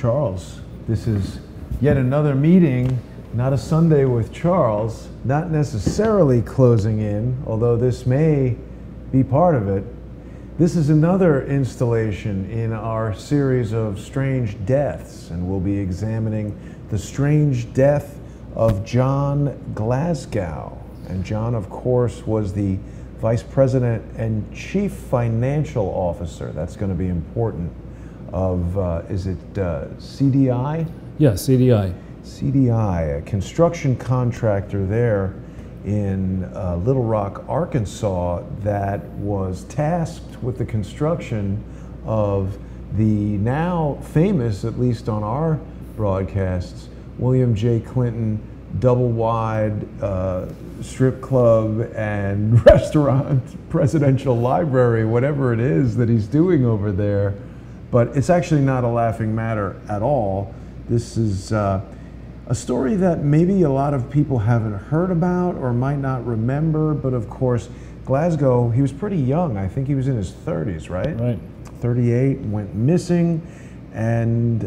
Charles. This is yet another meeting, not a Sunday with Charles, not necessarily closing in, although this may be part of it. This is another installation in our series of strange deaths, and we'll be examining the strange death of John Glasgow. And John, of course, was the Vice President and Chief Financial Officer. That's going to be important. Of, is it CDI? Yeah, CDI. CDI, a construction contractor there in Little Rock, Arkansas, that was tasked with the construction of the now famous, at least on our broadcasts, William J. Clinton double-wide strip club and restaurant, presidential library, whatever it is that he's doing over there. But it's actually not a laughing matter at all. This is a story that maybe a lot of people haven't heard about or might not remember, but of course, Glasgow, he was pretty young. I think he was in his 30s, right? Right. 38, went missing, and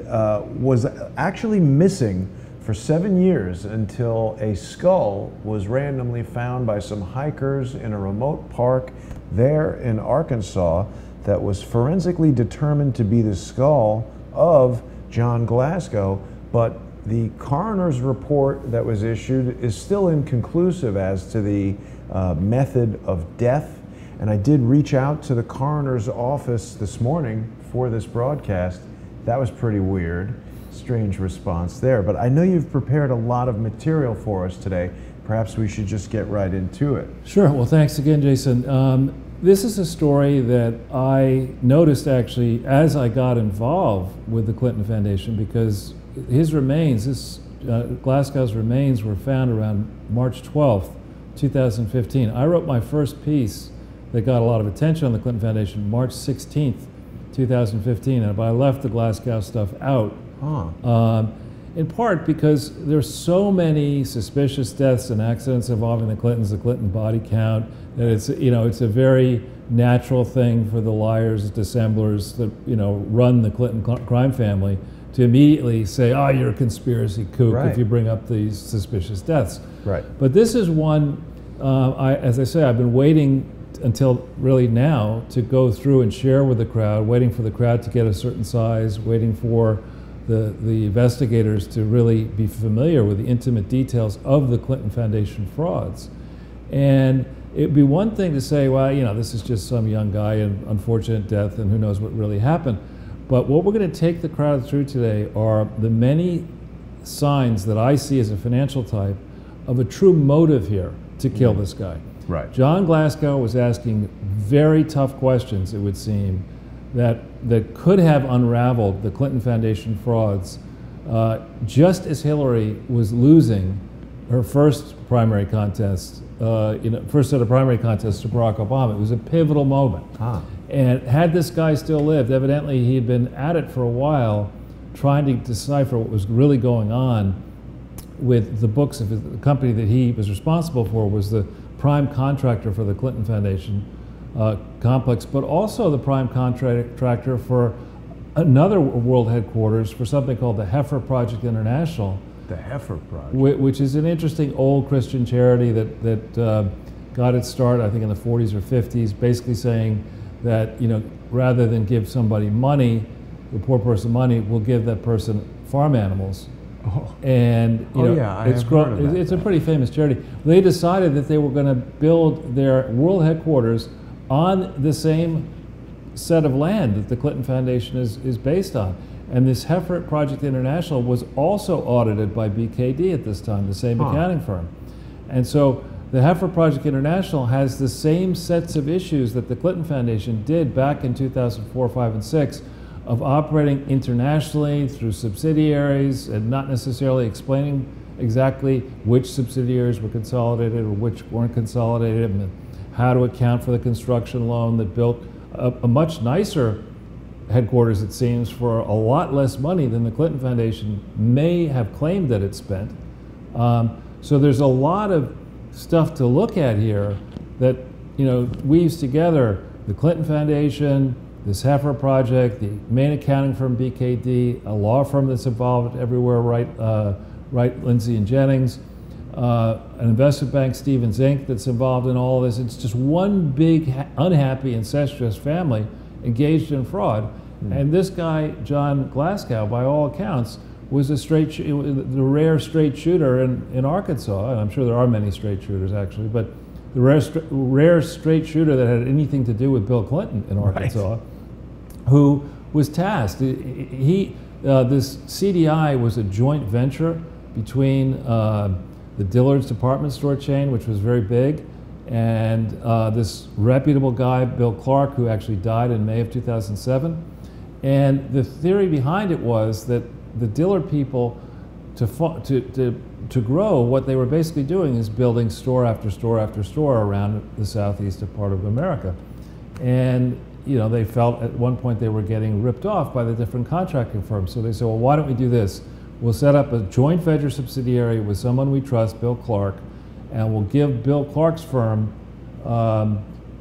was actually missing for 7 years until a skull was randomly found by some hikers in a remote park there in Arkansas that was forensically determined to be the skull of John Glasgow, but the coroner's report that was issued is still inconclusive as to the method of death. And I did reach out to the coroner's office this morning for this broadcast. That was pretty weird. Strange response there. But I know you've prepared a lot of material for us today. Perhaps we should just get right into it. Sure. Well, thanks again, Jason. This is a story that I noticed actually as I got involved with the Clinton Foundation, because his remains, Glasgow's remains, were found around March 12th, 2015. I wrote my first piece that got a lot of attention on the Clinton Foundation March 16th, 2015, but I left the Glasgow stuff out. In part because there's so many suspicious deaths and accidents involving the Clintons, the Clinton body count, that it's a very natural thing for the liars, dissemblers that run the Clinton crime family to immediately say, "Oh, you're a conspiracy kook," right, if you bring up these suspicious deaths. Right. But this is one. As I say, I've been waiting until really now to go through and share with the crowd, waiting for the crowd to get a certain size, waiting for the investigators to really be familiar with the intimate details of the Clinton Foundation frauds. And it'd be one thing to say, well, this is just some young guy and unfortunate death and who knows what really happened. But what we're going to take the crowd through today are the many signs that I see as a financial type of a true motive here to kill this guy. Right. John Glasgow was asking very tough questions, it would seem, that could have unraveled the Clinton Foundation frauds just as Hillary was losing her first primary contest, first set of primary contests to Barack Obama. It was a pivotal moment. And had this guy still lived, evidently he had been at it for a while trying to decipher what was really going on with the books of the company that he was responsible for, was the prime contractor for the Clinton Foundation complex, but also the prime contractor for another world headquarters for something called the Heifer Project International. The Heifer Project. Which is an interesting old Christian charity that got its start, I think, in the 40s or 50s, basically saying that, rather than give somebody money, the poor person money, we'll give that person farm animals. And it's a pretty famous charity. They decided that they were going to build their world headquarters on the same set of land that the Clinton Foundation is based on. And this Heifer Project International was also audited by BKD at this time, the same accounting firm. And so the Heifer Project International has the same sets of issues that the Clinton Foundation did back in 2004, 5, and 6, of operating internationally through subsidiaries and not necessarily explaining exactly which subsidiaries were consolidated or which weren't consolidated, and how to account for the construction loan that built a much nicer headquarters, it seems, for a lot less money than the Clinton Foundation may have claimed that it spent. So there's a lot of stuff to look at here that weaves together the Clinton Foundation, this Heifer project, the main accounting firm BKD, a law firm that's involved everywhere, Wright, Lindsay and Jennings, an investment bank, Stevens Inc., that's involved in all of this. It's just one big unhappy, incestuous family engaged in fraud. And this guy, John Glasgow, by all accounts, was the rare straight shooter in Arkansas, and I'm sure there are many straight shooters actually, but the rare straight shooter that had anything to do with Bill Clinton in Arkansas, who was tasked. This CDI was a joint venture between the Dillard's department store chain, which was very big, and this reputable guy, Bill Clark, who actually died in May of 2007. And the theory behind it was that the Dillard people, to grow, what they were basically doing is building store after store after store around the southeastern part of America. And they felt at one point they were getting ripped off by the different contracting firms. So they said, well, why don't we do this? We'll set up a joint venture subsidiary with someone we trust, Bill Clark, and we'll give Bill Clark's firm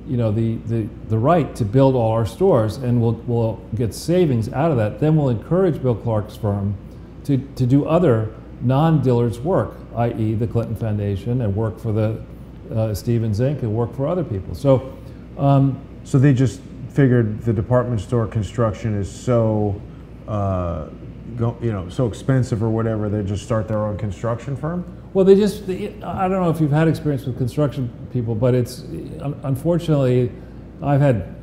the right to build all our stores, and we'll get savings out of that. Then we'll encourage Bill Clark's firm to do other non-Dillard's work, i.e. the Clinton Foundation, and work for the Stevens Inc. and work for other people. So they just figured the department store construction is so so expensive or whatever, they just start their own construction firm? Well, I don't know if you've had experience with construction people, but it's, unfortunately, I've had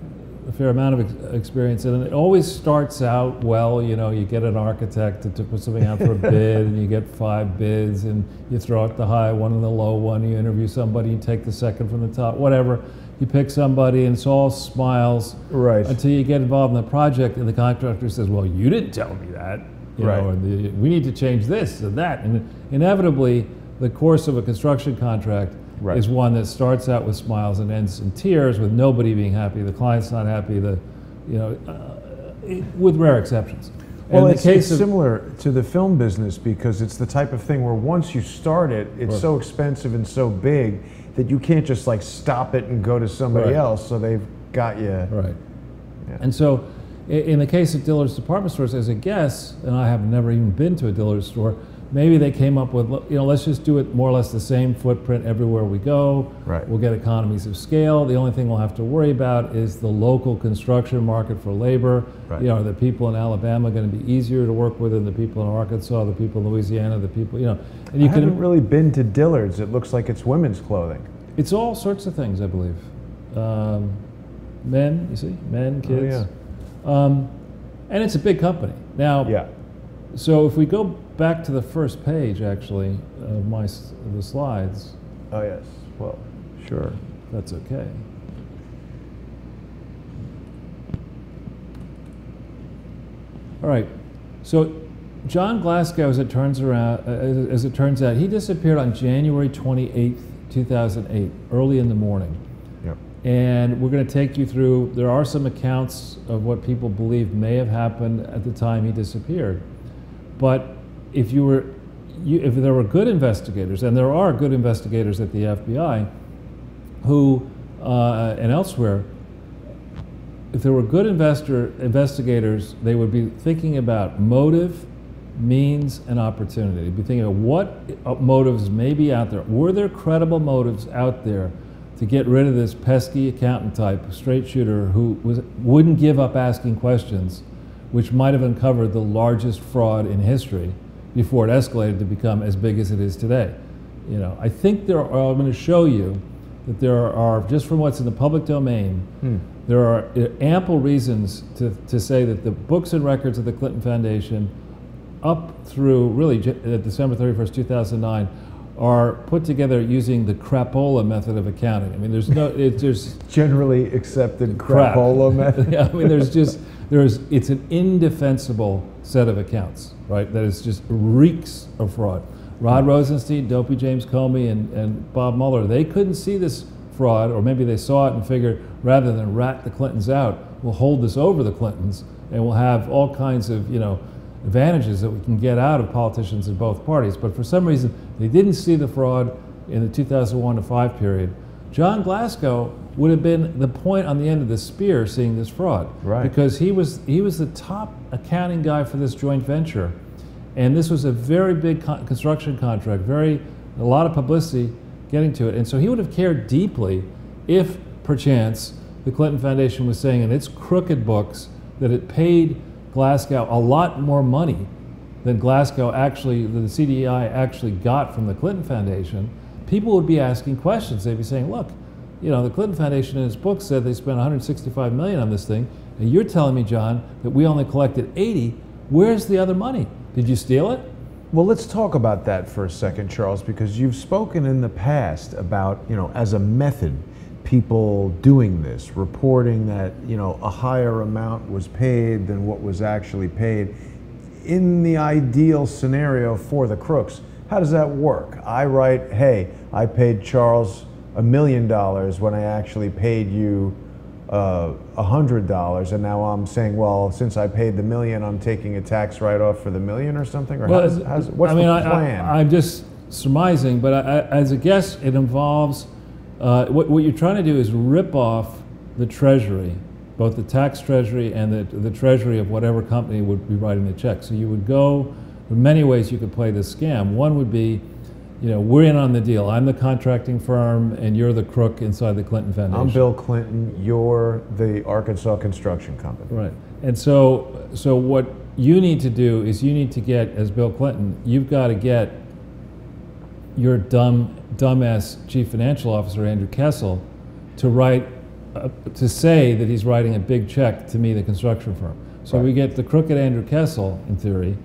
a fair amount of experience, and it always starts out well. You get an architect to put something out for a bid, and you get 5 bids, and you throw out the high one and the low one, you interview somebody, you take the second from the top, whatever. You pick somebody, and it's all smiles until you get involved in the project, and the contractor says, well, you didn't tell me that. Or we need to change this or that. And inevitably, the course of a construction contract is one that starts out with smiles and ends in tears, with nobody being happy. The client's not happy, with rare exceptions. Well, it's similar to the film business, because it's the type of thing where once you start it, it's so expensive and so big that you can't just like stop it and go to somebody else, so they've got you. Right. Yeah. And so in the case of Dillard's department stores, as a guess, and I have never even been to a Dillard's store, maybe they came up with, let's just do it more or less the same footprint everywhere we go. We'll get economies of scale. The only thing we'll have to worry about is the local construction market for labor. Are the people in Alabama going to be easier to work with than the people in Arkansas, the people in Louisiana, the people, and I haven't really been to Dillard's. It looks like it's women's clothing. It's all sorts of things, I believe. Men, you see, men, kids. And it's a big company. Now, so if we go back to the first page, actually, of the slides. Oh, yes. Well, sure. That's okay. All right. So John Glasgow, as it turns out, he disappeared on January 28th, 2008, early in the morning. And we're going to take you through, there are some accounts of what people believe may have happened at the time he disappeared. But if there were good investigators, and there are good investigators at the FBI who, and elsewhere, if there were good investigators, they would be thinking about motive, means, and opportunity. They'd be thinking about what motives may be out there. Were there credible motives out there to get rid of this pesky accountant type, straight shooter, who wouldn't give up asking questions, which might have uncovered the largest fraud in history before it escalated to become as big as it is today? I think I'm going to show you that there are, just from what's in the public domain, there are ample reasons to say that the books and records of the Clinton Foundation up through really December 31st, 2009, are put together using the crapola method of accounting. I mean, there's generally accepted crapola method. Yeah, I mean, it's an indefensible set of accounts, right? That is just reeks of fraud. Rod Rosenstein, Dopey James Comey, and Bob Mueller, they couldn't see this fraud, or maybe they saw it and figured, rather than rat the Clintons out, we'll hold this over the Clintons, and we'll have all kinds of, advantages that we can get out of politicians in both parties. But for some reason, they didn't see the fraud in the 2001 to 5 period. John Glasgow would have been the point on the end of the spear seeing this fraud. Right. Because he was the top accounting guy for this joint venture. And this was a very big construction contract, a lot of publicity getting to it. And so he would have cared deeply if, perchance, the Clinton Foundation was saying in its crooked books that it paid Glasgow a lot more money than the CDI actually got from the Clinton Foundation. People would be asking questions. They'd be saying, look, the Clinton Foundation in its book said they spent $165 million on this thing, and you're telling me, John, that we only collected 80. Where's the other money? Did you steal it? Well, let's talk about that for a second, Charles, because you've spoken in the past about, as a method, people doing this, reporting that, a higher amount was paid than what was actually paid. In the ideal scenario for the crooks, how does that work? I write, hey, I paid Charles $1 million when I actually paid you $100, and now I'm saying, well, since I paid the $1 million, I'm taking a tax write-off for the $1 million or something? Or what's the plan? I'm just surmising, but as a guess, it involves what you're trying to do is rip off the Treasury, both the tax Treasury and the Treasury of whatever company would be writing the check. So you would go, in many ways you could play this scam. One would be, we're in on the deal. I'm the contracting firm, and you're the crook inside the Clinton Foundation. I'm Bill Clinton. You're the Arkansas Construction Company. Right. And so what you need to do is you need to get, as Bill Clinton, you've got to get your dumbass chief financial officer, Andrew Kessel, to say that he's writing a big check to me, the construction firm. So we get the crooked Andrew Kessel, in theory,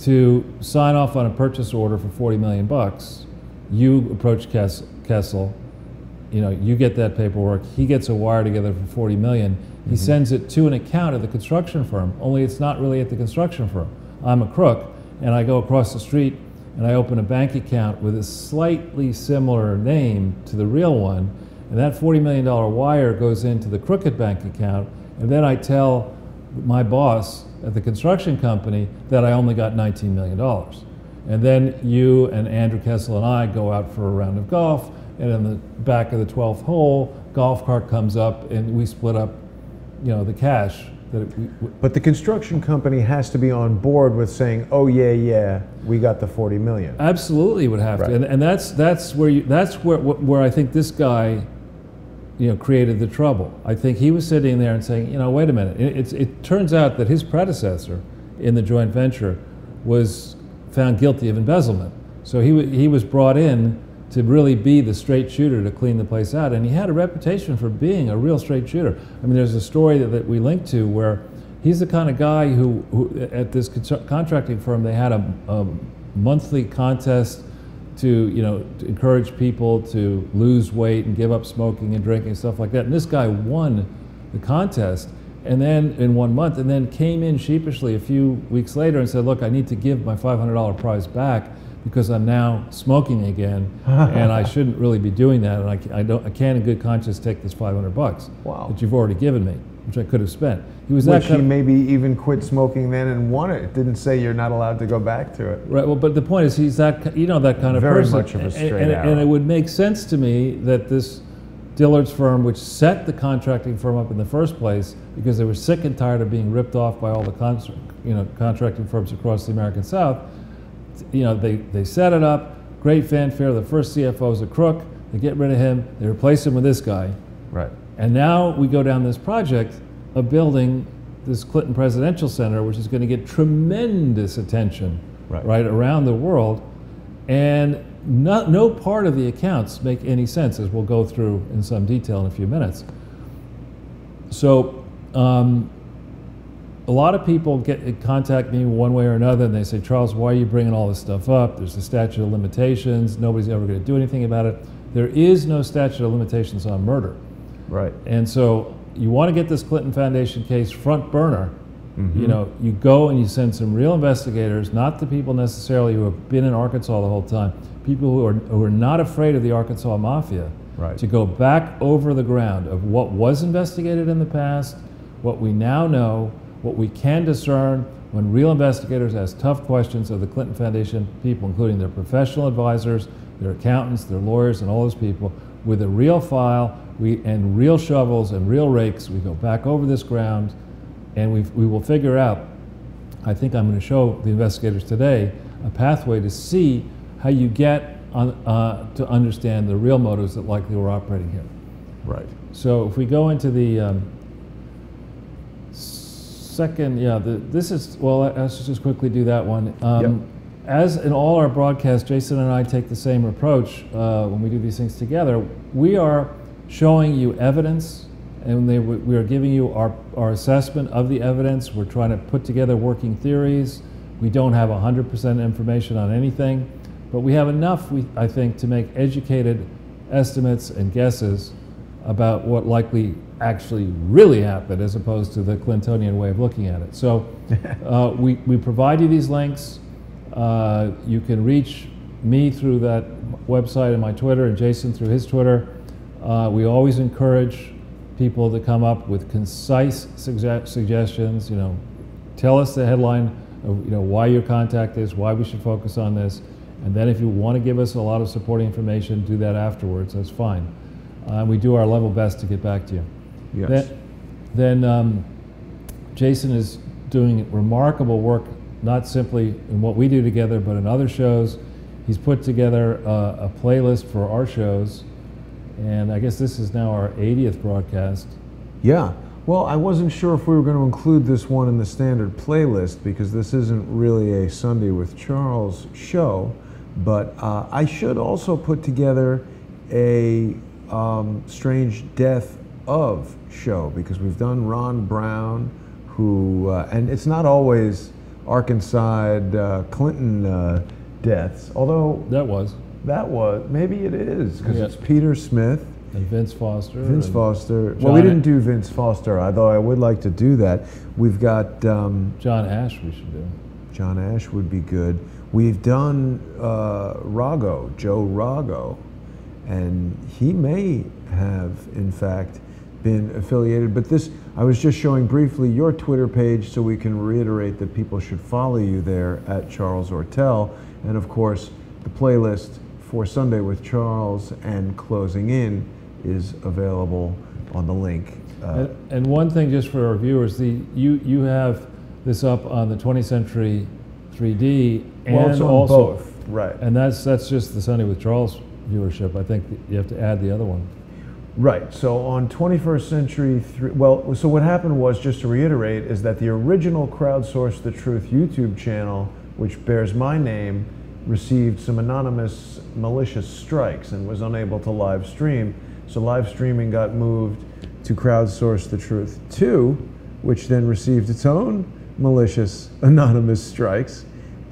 to sign off on a purchase order for $40 million. You approach Kessel, you get that paperwork. He gets a wire together for $40 million. He sends it to an account at the construction firm, only it's not really at the construction firm. I'm a crook, and I go across the street and I open a bank account with a slightly similar name to the real one, and that $40 million wire goes into the crooked bank account, and then I tell my boss at the construction company that I only got $19 million. And then you and Andrew Kessel and I go out for a round of golf, and in the back of the 12th hole, golf cart comes up and we split up, the cash. But the construction company has to be on board with saying, oh yeah, we got the $40 million. Absolutely would have to, and that's where I think this guy, created the trouble. I think he was sitting there and saying, wait a minute. It turns out that his predecessor in the joint venture was found guilty of embezzlement. So he was brought in to really be the straight shooter to clean the place out, and he had a reputation for being a real straight shooter. I mean, there's a story that we linked to where he's the kind of guy who at this contracting firm, they had a monthly contest to encourage people to lose weight and give up smoking and drinking and stuff like that. And this guy won the contest, and then in 1 month, and then came in sheepishly a few weeks later and said, look, I need to give my $500 prize back because I'm now smoking again, and I shouldn't really be doing that, and I can't in good conscience take this $500 that you've already given me, which I could have spent. He was Which he maybe even quit smoking then and won it. It didn't say you're not allowed to go back to it. Right. Well, but the point is, he's that kind of very person. Much of a straight arrow. And it would make sense to me that this Dillard's firm, which set the contracting firm up in the first place, because they were sick and tired of being ripped off by all the contracting firms across the American South. They set it up, great fanfare. The first CFO is a crook. They get rid of him. They replace him with this guy. Right. And now we go down this project of building this Clinton Presidential Center, which is going to get tremendous attention right around the world. And no part of the accounts make any sense, as we'll go through in some detail in a few minutes. So a lot of people contact me one way or another, and they say, Charles, why are you bringing all this stuff up? There's the statute of limitations. Nobody's ever going to do anything about it. There is no statute of limitations on murder. Right. And so you want to get this Clinton Foundation case front burner. You go and you send some real investigators, not the people necessarily who have been in Arkansas the whole time, people who are not afraid of the Arkansas Mafia, to go back over the ground of what was investigated in the past, what we now know, what we can discern when real investigators ask tough questions of the Clinton Foundation people, including their professional advisors, their accountants, their lawyers, and all those people, with a real file, and real shovels and real rakes, we go back over this ground, and we will figure out, I think I'm going to show the investigators today, a pathway to see how you get to understand the real motives that likely were operating here. Right. So if we go into the second, this is, well, let's just quickly do that one. Yep. As in all our broadcasts, Jason and I take the same approach when we do these things together. We are showing you evidence, and we are giving you our assessment of the evidence. We're trying to put together working theories. We don't have 100% information on anything, but we have enough, I think, to make educated estimates and guesses about what likely actually really happened, as opposed to the Clintonian way of looking at it. So we provide you these links. You can reach me through that website and my Twitter, and Jason through his Twitter. We always encourage people to come up with concise suggestions. Tell us the headline of why your contact is, why we should focus on this, and then if you want to give us a lot of supporting information, do that afterwards. That's fine. We do our level best to get back to you. Yes. Then Jason is doing remarkable work, not simply in what we do together, but in other shows. He's put together a playlist for our shows, and I guess this is now our 80th broadcast. Yeah. Well, I wasn't sure if we were going to include this one in the standard playlist, because this isn't really a Sunday with Charles show, but I should also put together a Strange Death of show, because we've done Ron Brown, who, and it's not always Arkansas Clinton deaths, although that was, maybe it is, because Yeah. it's Peter Smith. And Vince Foster. Vince Foster. John Well, we didn't do Vince Foster, although I would like to do that. We've got John Ash we should do. John Ash would be good. We've done Rago, Joe Rago, and he may have, in fact, been affiliated. But this, I was just showing briefly your Twitter page so we can reiterate that people should follow you there at Charles Ortel. And of course, the playlist for Sunday with Charles and Closing In is available on the link. And one thing just for our viewers, you have this up on the 20th Century 3D, and Well, it's on also both, right. and that's just the Sunday with Charles viewership. I think you have to add the other one. Right, so on 21st Century, well, so what happened was, just to reiterate, is that the original Crowdsource the Truth YouTube channel, which bears my name, received some anonymous malicious strikes and was unable to live stream. So live streaming got moved to Crowdsource the Truth 2, which then received its own malicious anonymous strikes.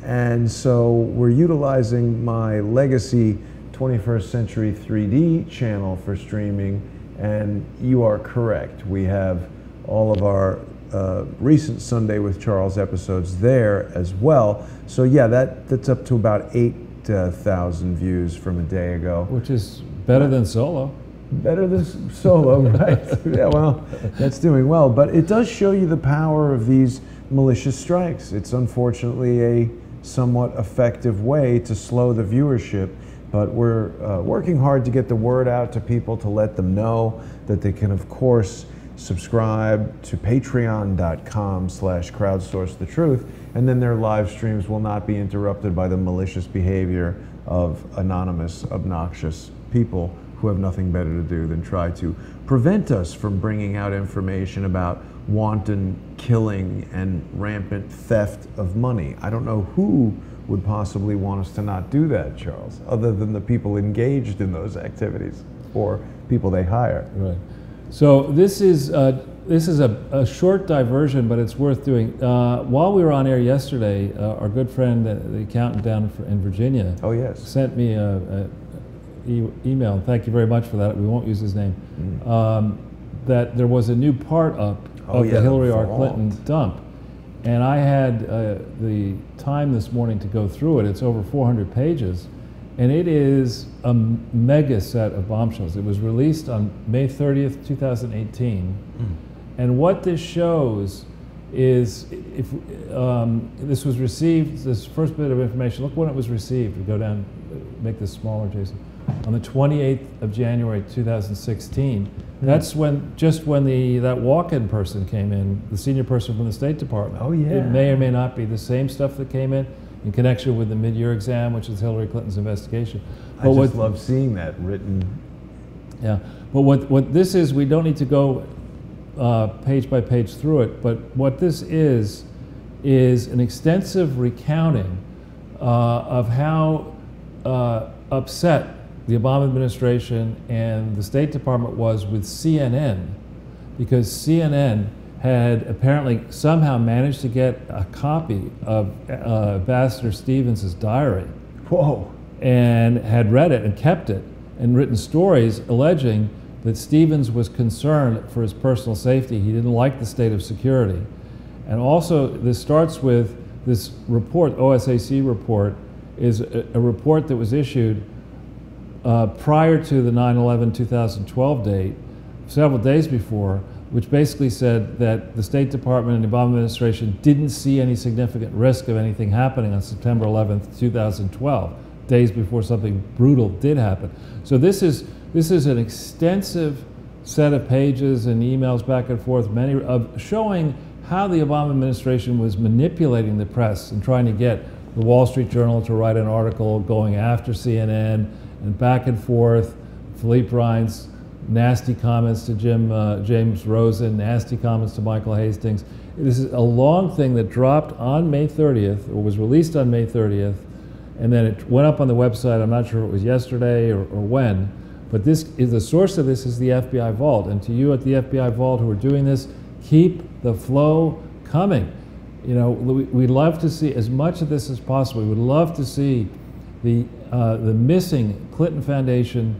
And so we're utilizing my legacy 21st Century 3D channel for streaming, and you are correct. We have all of our recent Sunday with Charles episodes there as well. So yeah, that's up to about 8,000 views from a day ago. Which is better than Solo. Better than Solo, right? Yeah, well, that's doing well. But it does show you the power of these malicious strikes. It's unfortunately a somewhat effective way to slow the viewership. But we're working hard to get the word out to people, to let them know that they can, of course, subscribe to patreon.com/crowdsourcethetruth, and then their live streams will not be interrupted by the malicious behavior of anonymous, obnoxious people who have nothing better to do than try to prevent us from bringing out information about wanton killing and rampant theft of money. I don't know who would possibly want us to not do that, Charles, other than the people engaged in those activities or people they hire. Right. So this is a short diversion, but it's worth doing. While we were on air yesterday, our good friend, the accountant down in Virginia, Oh, yes. sent me an email, and thank you very much for that. We won't use his name. That there was a new part up of the Hillary R. Clinton dump. And I had the time this morning to go through it. It's over 400 pages, and it is a mega set of bombshells. It was released on May 30th, 2018. And what this shows is, if this first bit of information, look when it was received. We go down, make this smaller, Jason. on the 28th of January 2016. That's when that walk-in person came in, the senior person from the State Department. Oh, yeah. It may or may not be the same stuff that came in connection with the mid-year exam, which is Hillary Clinton's investigation. But I just love seeing that written. Yeah, but what this is, we don't need to go page by page through it, but what this is an extensive recounting of how upset the Obama administration and the State Department was with CNN, because CNN had apparently somehow managed to get a copy of Ambassador Stevens' diary. Whoa. And had read it and kept it and written stories alleging that Stevens was concerned for his personal safety. He didn't like the state of security. And also, this starts with this report, OSAC report, is a report that was issued prior to the 9/11/2012 date, several days before, which basically said that the State Department and the Obama administration didn't see any significant risk of anything happening on September 11th, 2012, days before something brutal did happen. So this is an extensive set of pages and emails back and forth, many of showing how the Obama administration was manipulating the press and trying to get the Wall Street Journal to write an article going after CNN, and back and forth. Philippe Rein's nasty comments to James Rosen, nasty comments to Michael Hastings. This is a long thing that dropped on May 30th, or was released on May 30th, and then it went up on the website. I'm not sure if it was yesterday or when, but this is the source of this is the FBI Vault. And to you at the FBI Vault who are doing this, keep the flow coming. You know, we'd love to see as much of this as possible. We would love to see the missing Clinton Foundation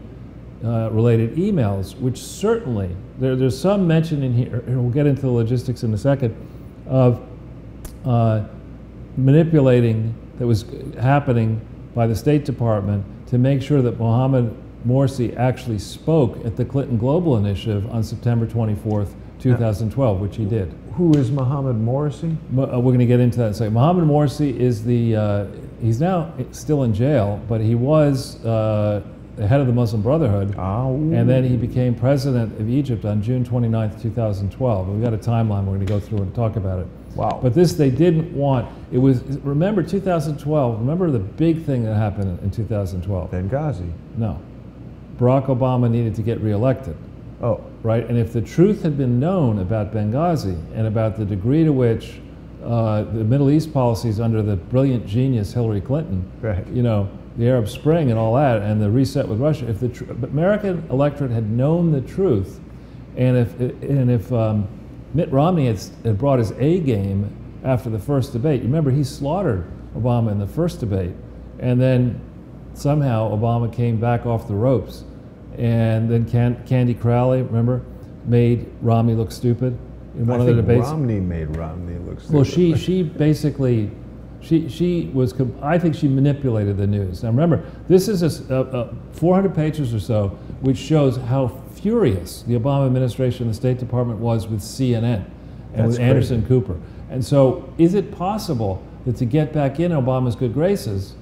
related emails, which certainly, there's some mention in here, and we'll get into the logistics in a second, of manipulating that was happening by the State Department to make sure that Mohammed Morsi actually spoke at the Clinton Global Initiative on September 24th, 2012, which he did. Who is Mohammed Morsi? We're going to get into that in a second. Mohammed Morsi is he's now still in jail, but he was the head of the Muslim Brotherhood, and then he became president of Egypt on June 29th, 2012. And we've got a timeline we're going to go through and talk about it. Wow. But this they didn't want. It was, remember 2012, remember the big thing that happened in 2012? Benghazi. No. Barack Obama needed to get reelected. Oh. Right? And if the truth had been known about Benghazi and about the degree to which the Middle East policies under the brilliant genius Hillary Clinton, right, you know, the Arab Spring and all that, and the reset with Russia, if the American electorate had known the truth, and if Mitt Romney had brought his A game after the first debate, you remember he slaughtered Obama in the first debate, and then somehow Obama came back off the ropes. And then Candy Crowley, remember, made Romney look stupid in one of the debates. Romney made Romney look stupid. Well, she basically, she was, I think she manipulated the news. Now remember, this is a 400 pages or so, which shows how furious the Obama administration and the State Department was with CNN and with Anderson Cooper. And so, is it possible that to get back in Obama's good graces,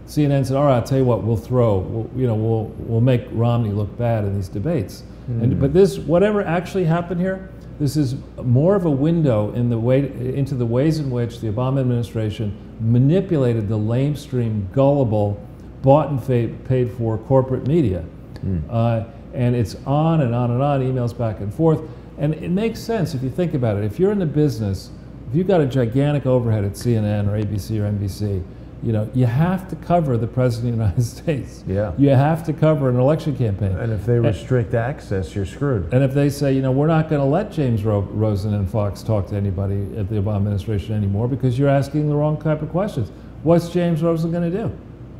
CNN said, all right, I'll tell you what, we'll make Romney look bad in these debates. But this, whatever actually happened here, this is more of a window into the ways in which the Obama administration manipulated the lamestream, gullible, bought and paid for corporate media. And it's on and on and on, emails back and forth. And it makes sense if you think about it. If you're in the business, if you've got a gigantic overhead at CNN or ABC or NBC, you know, you have to cover the President of the United States. Yeah. You have to cover an election campaign. And if they restrict access, you're screwed. And if they say, you know, we're not going to let James Rosen and Fox talk to anybody at the Obama administration anymore because you're asking the wrong type of questions. What's James Rosen going to do?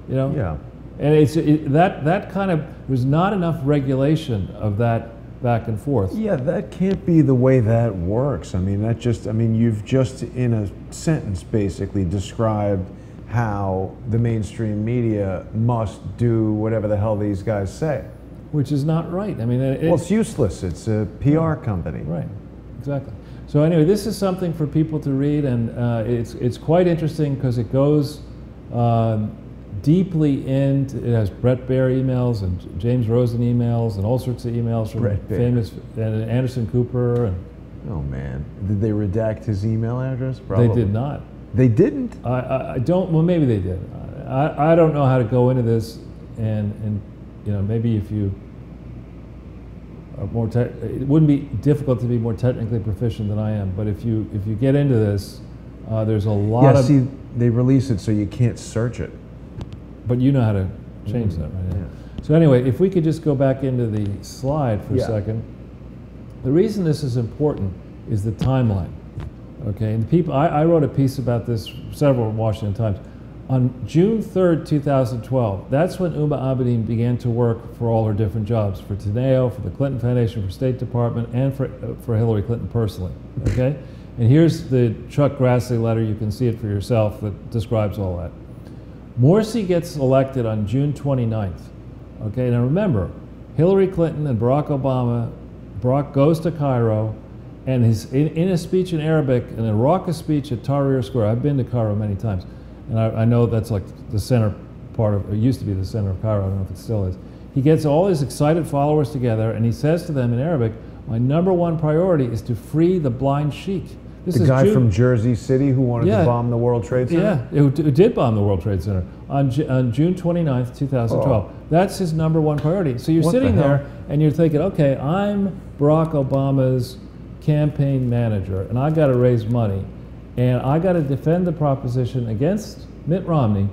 You know? Yeah. And that kind of, there's not enough regulation of that back and forth. Yeah, that can't be the way that works. I mean, you've just in a sentence basically described how the mainstream media must do whatever the hell these guys say. Which is not right. I mean, well, it's useless. It's a PR company. Right, exactly. So anyway, this is something for people to read, and it's quite interesting because it goes deeply into, it has Brett Baer emails and James Rosen emails and all sorts of emails from famous, and Anderson Cooper. And oh man, did they redact his email address? Probably. They did not. They didn't? I don't, well maybe they did. I don't know how to go into this, and you know, maybe if you are more, it wouldn't be difficult to be more technically proficient than I am, but if you get into this, there's a lot of... see, they release it so you can't search it. But you know how to change that, right? Yeah. So anyway, if we could just go back into the slide for a Yeah. second. The reason this is important is the timeline, okay? And people, I wrote a piece about this, several Washington Times. On June 3rd, 2012, that's when Huma Abedin began to work for all her different jobs, for Teneo, for the Clinton Foundation, for State Department, and for Hillary Clinton personally, okay? And here's the Chuck Grassley letter, you can see it for yourself, that describes all that. Morsi gets elected on June 29th, okay? Now remember, Hillary Clinton and Barack Obama, Barack goes to Cairo, and he's in a speech in Arabic, in a raucous speech at Tahrir Square. I've been to Cairo many times, and I know that's like the center part of, it used to be the center of Cairo, I don't know if it still is. He gets all his excited followers together, and he says to them in Arabic, my #1 priority is to free the blind sheikh. This the is guy from Jersey City who wanted Yeah. to bomb the World Trade Center? Yeah, who did bomb the World Trade Center on June 29th, 2012. Oh. That's his #1 priority. So you're What sitting the hell? there and you're thinking, okay, I'm Barack Obama's campaign manager and I got to raise money and I got to defend the proposition against Mitt Romney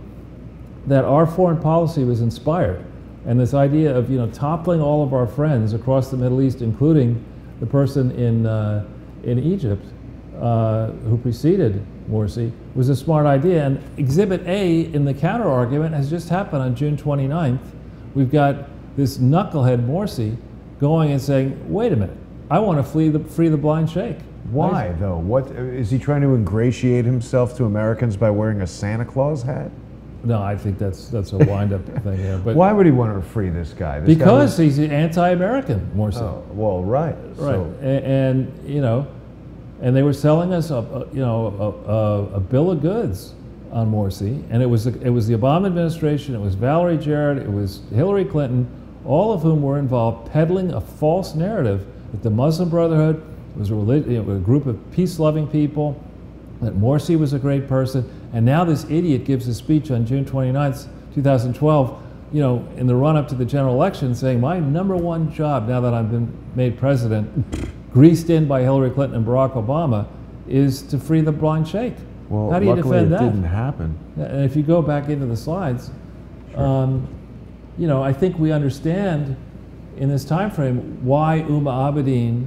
that our foreign policy was inspired, and this idea of, you know, toppling all of our friends across the Middle East, including the person in Egypt who preceded Morsi, was a smart idea. And Exhibit A in the counter argument has just happened on June 29th. We've got this knucklehead Morsi going and saying, wait a minute, I want to free the blind sheikh. Why, though? What is he trying to ingratiate himself to Americans by wearing a Santa Claus hat? No, I think that's a wind-up thing here. But why would he want to free this guy? Because he's anti-American, Morsi. Oh, well, right. Right, So, and you know, and they were selling us a bill of goods on Morsi, and it was the Obama administration, it was Valerie Jarrett, it was Hillary Clinton, all of whom were involved peddling a false narrative that the Muslim Brotherhood was a group of peace-loving people, that Morsi was a great person, and now this idiot gives a speech on June 29th, 2012, you know, in the run-up to the general election, saying my #1 job, now that I've been made president, greased in by Hillary Clinton and Barack Obama, is to free the blind sheikh. well, How do you luckily defend it that? didn't happen. And if you go back into the slides, you know, I think we understand in this time frame why Huma Abedin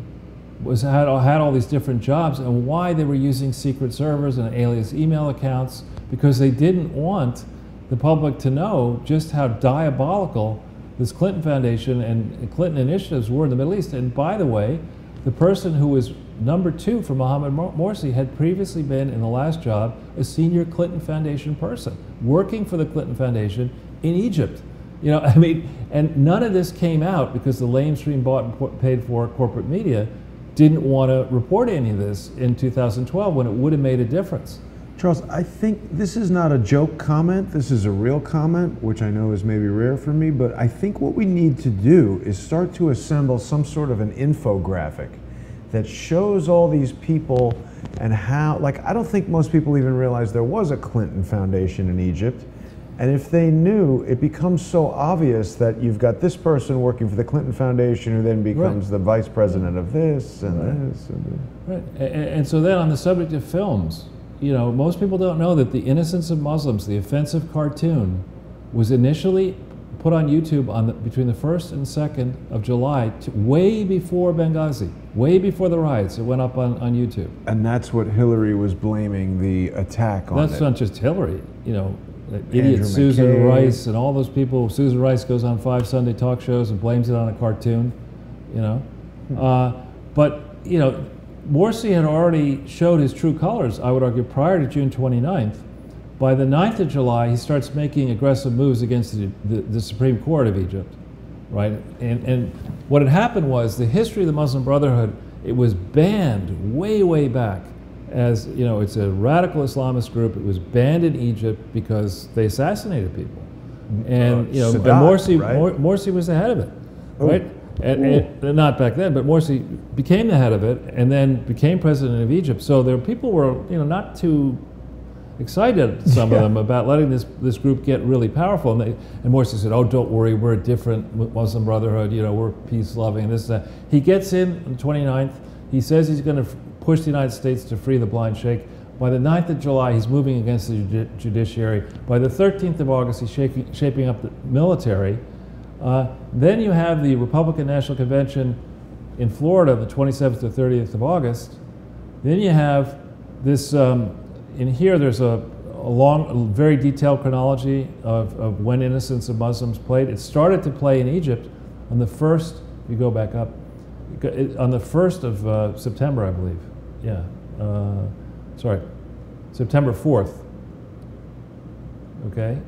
had all these different jobs and why they were using secret servers and alias email accounts, because they didn't want the public to know just how diabolical this Clinton Foundation and Clinton initiatives were in the Middle East. And by the way, the person who was #2 for Mohammed Morsi had previously been, in the last job, a senior Clinton Foundation person, working for the Clinton Foundation in Egypt. You know, I mean, and none of this came out because the lamestream bought and paid for corporate media didn't want to report any of this in 2012 when it would have made a difference. Charles, I think this is not a joke comment. This is a real comment, which I know is maybe rare for me, but I think what we need to do is start to assemble some sort of an infographic that shows all these people and how, like, I don't think most people even realize there was a Clinton Foundation in Egypt. And if they knew, it becomes so obvious that you've got this person working for the Clinton Foundation who then becomes the vice president of this and this. And Right. And so then on the subject of films, you know, most people don't know that The Innocence of Muslims, the offensive cartoon, was initially put on YouTube between the 1st and 2nd of July, way before Benghazi, way before the riots. It went up on YouTube. And that's what Hillary was blaming the attack on. That's not just Hillary, you know, idiot Susan McCabe. Rice and all those people. Susan Rice goes on 5 Sunday talk shows and blames it on a cartoon, you know. But, you know, Morsi had already showed his true colors, I would argue, prior to June 29th. By the 9th of July, he starts making aggressive moves against the Supreme Court of Egypt, right? And what had happened was the history of the Muslim Brotherhood, it was banned way, way back as, you know, it's a radical Islamist group. It was banned in Egypt because they assassinated people. And you know, and Sadat, Morsi, right? Morsi was the head of it, Oh. right? And not back then, but Morsi became the head of it, and then became president of Egypt. So there, people were, you know, not too excited, some of them, about letting this group get really powerful. And Morsi said, "Oh, don't worry, we're a different Muslim Brotherhood. You know, we're peace loving and this and that." He gets in on the 29th. He says he's going to push the United States to free the blind sheikh. By the 9th of July, he's moving against the judiciary. By the 13th of August, he's shaping up the military. Then you have the Republican National Convention in Florida, the 27th to 30th of August. Then you have this, in here there's a long, very detailed chronology of when innocence of Muslims played. It started to play in Egypt on the 1st, you go back up, on the 1st of September, I believe. Yeah, sorry, September 4th, okay?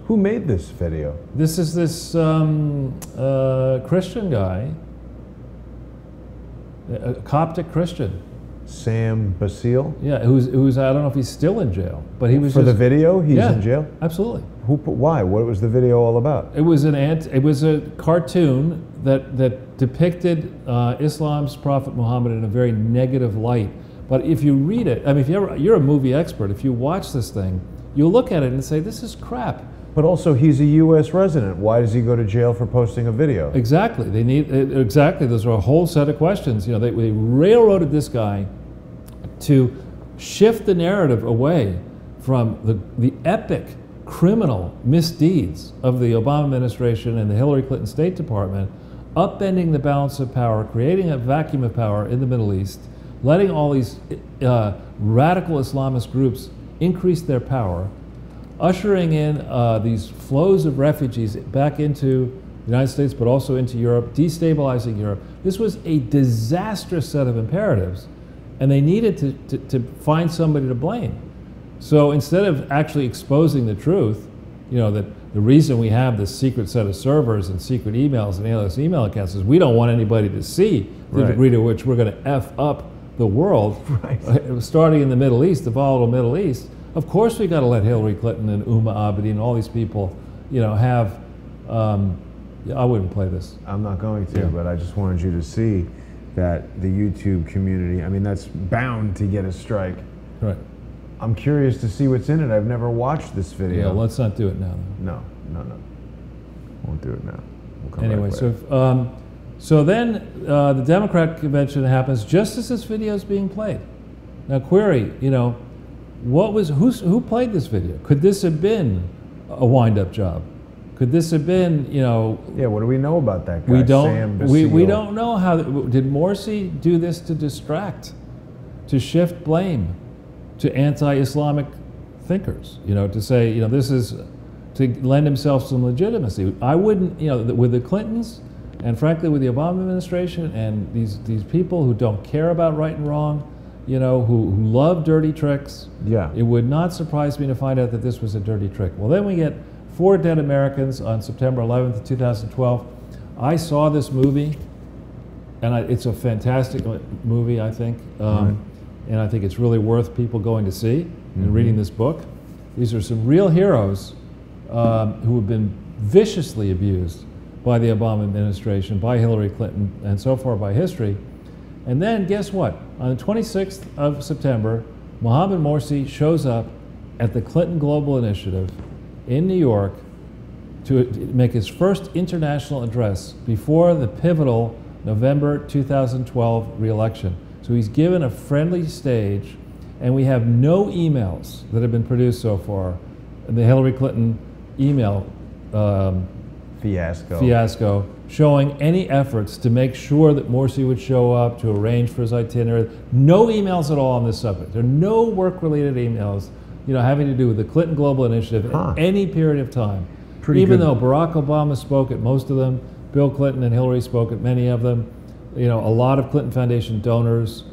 Who made this video? This is this Christian guy, a Coptic Christian. Sam Basile? Yeah, who's I don't know if he's still in jail, but he was For the video? He's in jail? Absolutely. Why? What was the video all about? It was it was a cartoon that depicted Islam's Prophet Muhammad in a very negative light. But if you read it, I mean, if you're a movie expert, if you watch this thing, you'll look at it and say, this is crap. But also, he's a U.S. resident. Why does he go to jail for posting a video? Exactly. They need exactly. Those are a whole set of questions. You know, they railroaded this guy to shift the narrative away from the epic criminal misdeeds of the Obama administration and the Hillary Clinton State Department, upending the balance of power, creating a vacuum of power in the Middle East, letting all these radical Islamist groups increase their power, ushering in these flows of refugees back into the United States, but also into Europe, destabilizing Europe. This was a disastrous set of imperatives, and they needed to find somebody to blame. So instead of actually exposing the truth, you know, that the reason we have this secret set of servers and secret emails and alias email accounts is we don't want anybody to see the degree to which we're going to F up the world, starting in the Middle East, the volatile Middle East. Of course we got to let Hillary Clinton and Uma Abedin and all these people, you know, have, I wouldn't play this. I'm not going to, but I just wanted you to see that the YouTube community, I mean, that's bound to get a strike. Right. I'm curious to see what's in it. I've never watched this video. Yeah, let's not do it now. No. Won't do it now. We'll come anyway, back later. so then the Democrat convention happens just as this video is being played. Now, query, you know, who played this video? Could this have been a wind-up job? Could this have been, you know? Yeah, what do we know about that guy? We don't. Sam Basile? We don't know how. Did Morsi do this to distract, to shift blame, to anti-Islamic thinkers? You know, to say, you know, this is to lend himself some legitimacy. I wouldn't, you know, with the Clintons, and frankly with the Obama administration, and these people who don't care about right and wrong, you know, who love dirty tricks. Yeah. It would not surprise me to find out that this was a dirty trick. Well, then we get 4 dead Americans on September 11th, 2012. I saw this movie, and it's a fantastic movie, I think. And I think it's really worth people going to see and reading this book. These are some real heroes who have been viciously abused by the Obama administration, by Hillary Clinton, and so far by history. And then guess what? On the 26th of September, Mohamed Morsi shows up at the Clinton Global Initiative in New York to make his first international address before the pivotal November 2012 re-election. So he's given a friendly stage, and we have no emails that have been produced so far. The Hillary Clinton email fiasco showing any efforts to make sure that Morsi would show up, to arrange for his itinerary. No emails at all on this subject. There are no work-related emails, you know, having to do with the Clinton Global Initiative at any period of time. Even though Barack Obama spoke at most of them, Bill Clinton and Hillary spoke at many of them. You know, a lot of Clinton Foundation donors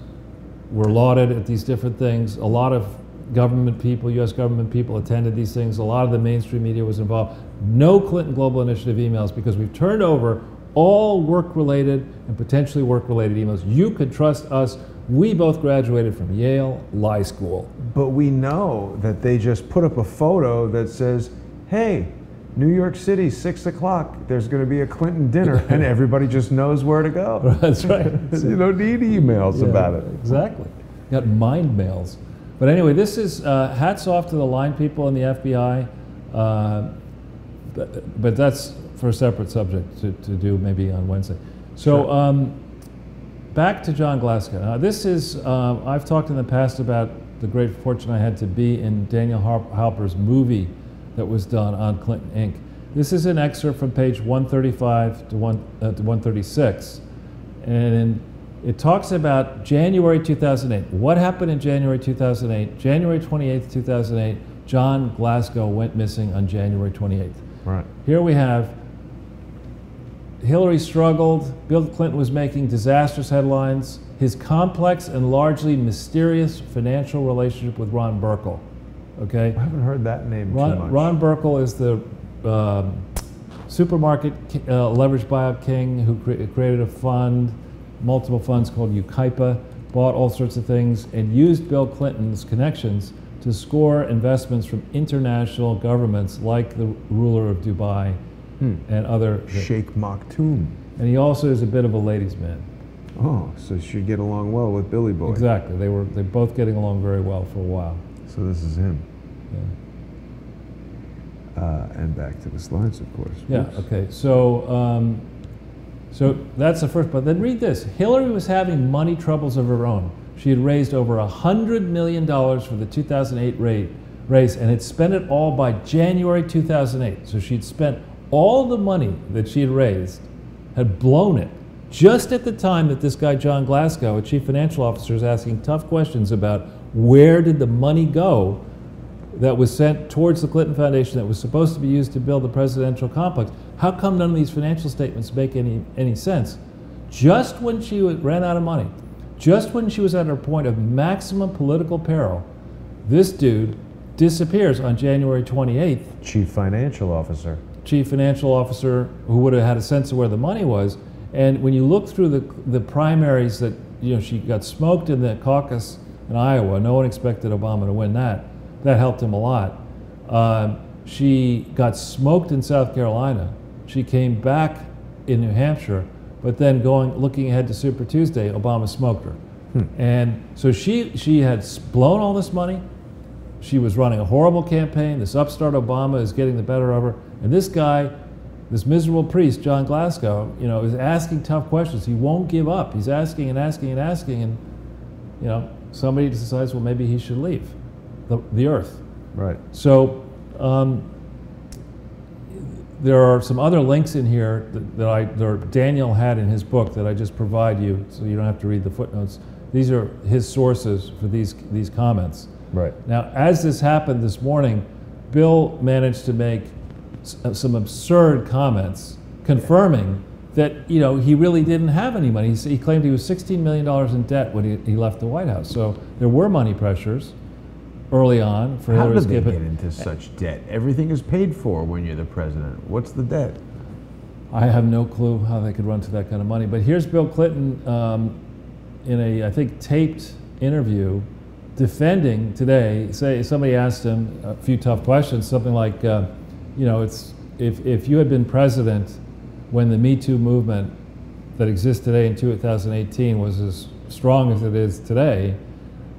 were lauded at these different things. A lot of government people, U.S. government people attended these things. A lot of the mainstream media was involved. No Clinton Global Initiative emails, because we've turned over all work-related and potentially work-related emails. You could trust us. We both graduated from Yale Lie School. But we know that they just put up a photo that says hey, New York City, 6 o'clock, there's going to be a Clinton dinner, and everybody just knows where to go. That's right. You don't need emails about it. Exactly. Got mind mails. But anyway, this is hats off to the line people in the FBI, but that's for a separate subject to do maybe on Wednesday. So Sure. Back to John Glasgow. Now this is, I've talked in the past about the great fortune I had to be in Daniel Halper's movie that was done on Clinton Inc. This is an excerpt from page 135 to 136, and it talks about January 2008. What happened in January 2008? January 28th, 2008, John Glasgow went missing on January 28th. Right. Here we have Hillary struggled, Bill Clinton was making disastrous headlines, his complex and largely mysterious financial relationship with Ron Burkle. Okay? I haven't heard that name too much. Ron Burkle is the supermarket leveraged buyout king who created a fund, multiple funds called UKIPA, bought all sorts of things, and used Bill Clinton's connections to score investments from international governments like the ruler of Dubai and other. Sheikh Maktoum. And he also is a bit of a ladies' man. Oh, so she'd get along well with Billy Boy. Exactly. They're both getting along very well for a while. So this is him. Yeah. And back to the slides, of course. Yeah. Oops. Okay. So, so that's the first. But then read this: Hillary was having money troubles of her own. She had raised over $100 million for the 2008 race, and had spent it all by January 2008. So she'd spent all the money that she had raised, had blown it, just at the time that this guy John Glasgow, a chief financial officer, is asking tough questions about where did the money go that was sent towards the Clinton Foundation that was supposed to be used to build the presidential complex. How come none of these financial statements make any sense? Just when she ran out of money, just when she was at her point of maximum political peril, this dude disappears on January 28th. Chief financial officer. Chief financial officer who would have had a sense of where the money was. And when you look through the primaries that, she got smoked in the caucus in Iowa, no one expected Obama to win that. That helped him a lot. She got smoked in South Carolina. She came back in New Hampshire, but then looking ahead to Super Tuesday, Obama smoked her. And so she had blown all this money. She was running a horrible campaign. This upstart Obama is getting the better of her. And this guy, this miserable priest, John Glasgow, is asking tough questions. He won't give up. He's asking and asking and asking, and somebody decides, well, maybe he should leave the earth. Right. So there are some other links in here that Daniel had in his book that I just provide you, so you don't have to read the footnotes. These are his sources for these comments. Right. Now, as this happened this morning, Bill managed to make some absurd comments confirming that he really didn't have any money. He claimed he was $16 million in debt when he left the White House. So there were money pressures early on for How Hillary did they to get into such debt? Everything is paid for when you're the president. What's the debt? I have no clue how they could run to that kind of money. But here's Bill Clinton in a, I think, taped interview defending today. Say somebody asked him a few tough questions, something like, it's if you had been president when the Me Too movement that exists today in 2018 was as strong as it is today,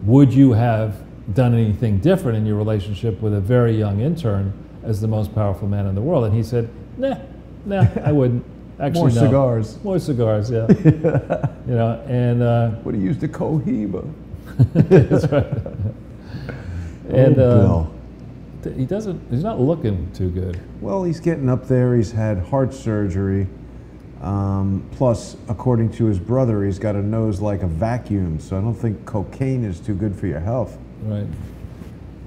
would you have done anything different in your relationship with a very young intern as the most powerful man in the world? And he said, nah, I wouldn't. Actually, More no. cigars. More cigars, yeah. And Would have used a Cohiba. that's right. And Bill. he's not looking too good. Well, he's getting up there. He's had heart surgery. Plus, according to his brother, he's got a nose like a vacuum. So I don't think cocaine is too good for your health. Right.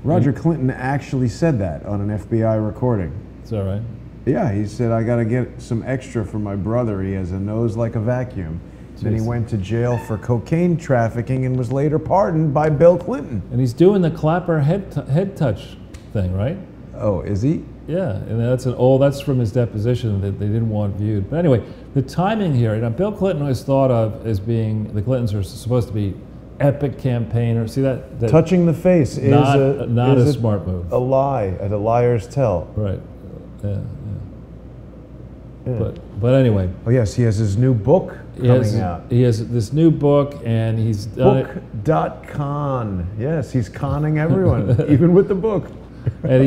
Roger Clinton actually said that on an FBI recording. It's all right. Yeah, he said, I got to get some extra for my brother. He has a nose like a vacuum. Then he went to jail for cocaine trafficking and was later pardoned by Bill Clinton. And he's doing the Clapper head touch thing, right? Oh, is he? Yeah, and that's from his deposition that they didn't want viewed. But anyway, the timing here, Bill Clinton was thought of as being, the Clintons are supposed to be epic campaigners. See that touching the face is not a a smart move. A lie, a liar's tell. Right. Yeah. Yeah. But anyway, Oh yes, he has his new book coming out. he has this new book, and he's done it. Book.con. Yes, he's conning everyone, even with the book. And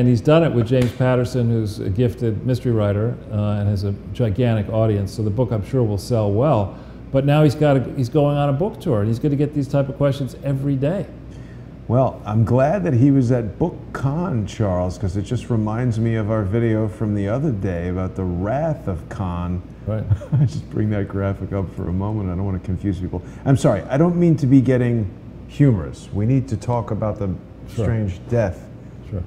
he's done it with James Patterson, who's a gifted mystery writer and has a gigantic audience. So the book, I'm sure, will sell well. But now he's going on a book tour, and he's going to get these type of questions every day. Well, I'm glad that he was at BookCon, Charles, because it just reminds me of our video from the other day about the wrath of Khan. Right. I just bring that graphic up for a moment. I don't want to confuse people. I'm sorry. I don't mean to be getting humorous. We need to talk about the strange death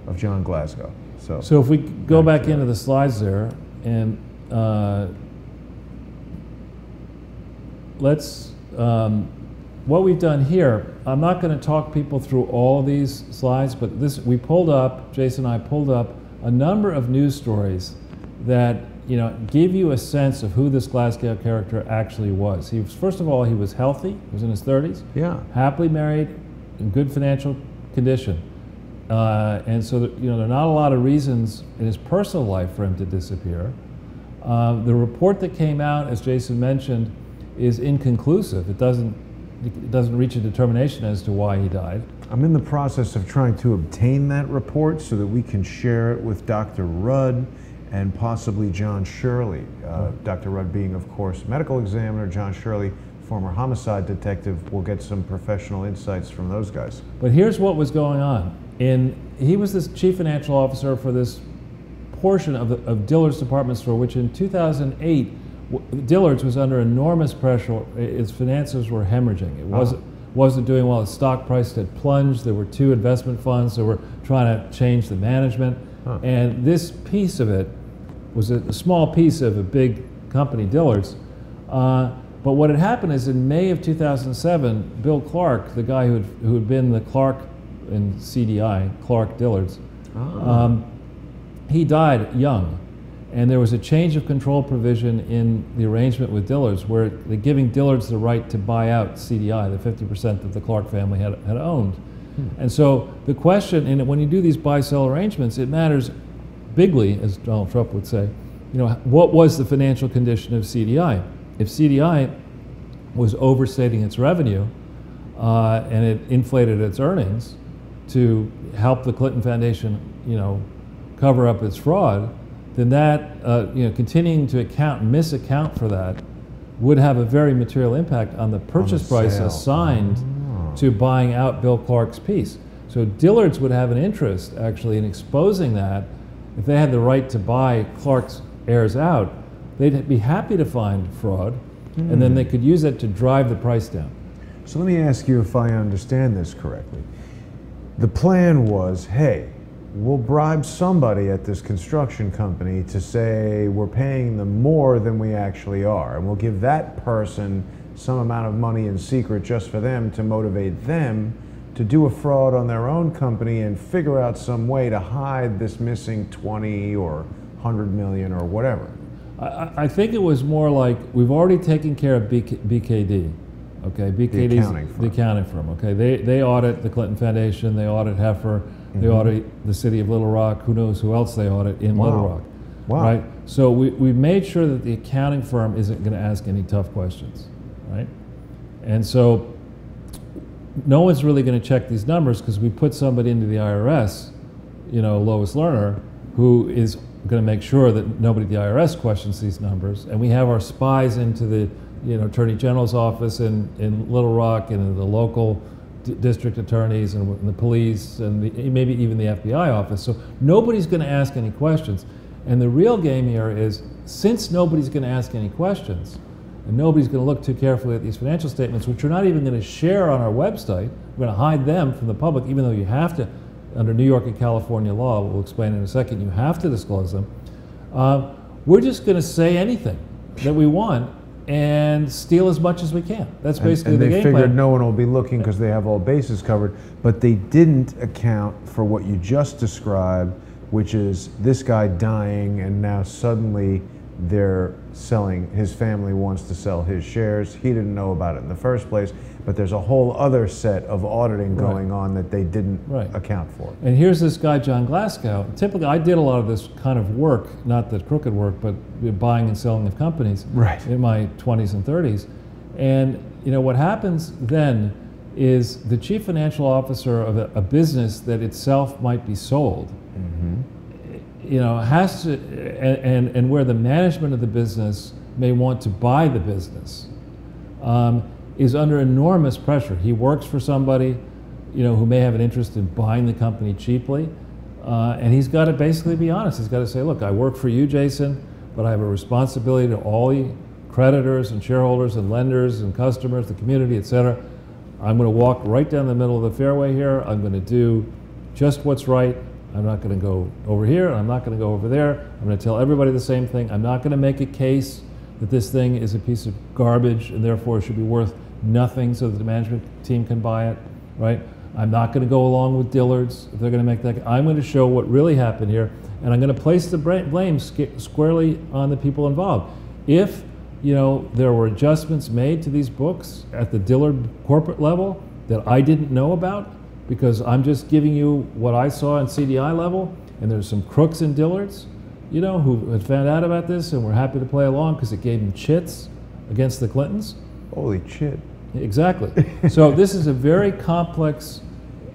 of John Glasgow. So if we go back into the slides there, and let's, what we've done here, I'm not going to talk people through all of these slides, but we pulled up, Jason and I pulled up a number of news stories that give you a sense of who this Glasgow character actually was. First of all, he was healthy, he was in his 30s, happily married, in good financial condition. And so there are not a lot of reasons in his personal life for him to disappear. The report that came out, as Jason mentioned, is inconclusive. It doesn't reach a determination as to why he died. I'm in the process of trying to obtain that report so that we can share it with Dr. Rudd and possibly John Shirley. Dr. Rudd being, of course, medical examiner, John Shirley, former homicide detective. We'll get some professional insights from those guys. But here's what was going on. He was this chief financial officer for this portion of Dillard's department store, which in 2008, Dillard's was under enormous pressure. Its finances were hemorrhaging. It wasn't doing well. The stock price had plunged. There were 2 investment funds that were trying to change the management. And this piece of it was a small piece of a big company, Dillard's. But what had happened is in May of 2007, Bill Clark, the guy who had been the Clark in CDI, Clark Dillard's, he died young. And there was a change of control provision in the arrangement with Dillard's where they're giving Dillard's the right to buy out CDI, the 50% that the Clark family had owned. And so the question, and when you do these buy-sell arrangements, it matters bigly, as Donald Trump would say, what was the financial condition of CDI? If CDI was overstating its revenue and it inflated its earnings to help the Clinton Foundation, cover up its fraud, then that, continuing to misaccount for that would have a very material impact on the purchase price assigned to buying out Bill Clark's piece. So Dillard's would have an interest, actually, in exposing that. If they had the right to buy Clark's heirs out, they'd be happy to find fraud, and then they could use it to drive the price down. So let me ask you if I understand this correctly. The plan was, hey, we'll bribe somebody at this construction company to say we're paying them more than we actually are, and we'll give that person some amount of money in secret just for them to motivate them to do a fraud on their own company and figure out some way to hide this missing 20 or 100 million or whatever. I think it was more like we've already taken care of BKD. Okay, BKD is the accounting firm. Okay, they audit the Clinton Foundation, they audit Heifer, they audit the city of Little Rock. Who knows who else they audit in Little Rock? Right. So we made sure that the accounting firm isn't going to ask any tough questions, right? And so no one's really going to check these numbers because we put somebody into the IRS, Lois Lerner, who is going to make sure that nobody at the IRS questions these numbers, and we have our spies into the Attorney General's office in Little Rock and in the local district attorneys and the police and maybe even the FBI office. So nobody's going to ask any questions. And the real game here is, since nobody's going to ask any questions, and nobody's going to look too carefully at these financial statements, which we're not even going to share on our website, we're going to hide them from the public, even though you have to, under New York and California law, we'll explain in a second, you have to disclose them. We're just going to say anything that we want and steal as much as we can. That's basically the game plan. And they figured no one will be looking because they have all bases covered, but they didn't account for what you just described, which is this guy dying and now suddenly they're selling, his family wants to sell his shares. He didn't know about it in the first place, but there's a whole other set of auditing going on that they didn't account for. And here's this guy, John Glasgow. Typically, I did a lot of this kind of work, not the crooked work, but buying and selling of companies in my 20s and 30s. And what happens then is the chief financial officer of a business that itself might be sold, has to, and where the management of the business may want to buy the business, is under enormous pressure. He works for somebody, who may have an interest in buying the company cheaply, and he's got to basically be honest. He's got to say, look, I work for you, Jason, but I have a responsibility to all the creditors and shareholders and lenders and customers, the community, et cetera. I'm going to walk right down the middle of the fairway here. I'm going to do just what's right. I'm not going to go over here. I'm not going to go over there. I'm going to tell everybody the same thing. I'm not going to make a case that this thing is a piece of garbage and therefore it should be worth nothing so that the management team can buy it, right? I'm not going to go along with Dillard's if they're going to make that. I'm going to show what really happened here, and I'm going to place the blame squarely on the people involved. If there were adjustments made to these books at the Dillard corporate level that I didn't know about, because I'm just giving you what I saw in CDI level, and there's some crooks in Dillard's, who had found out about this and were happy to play along because it gave them chits against the Clintons. Holy shit. Exactly. So this is a very complex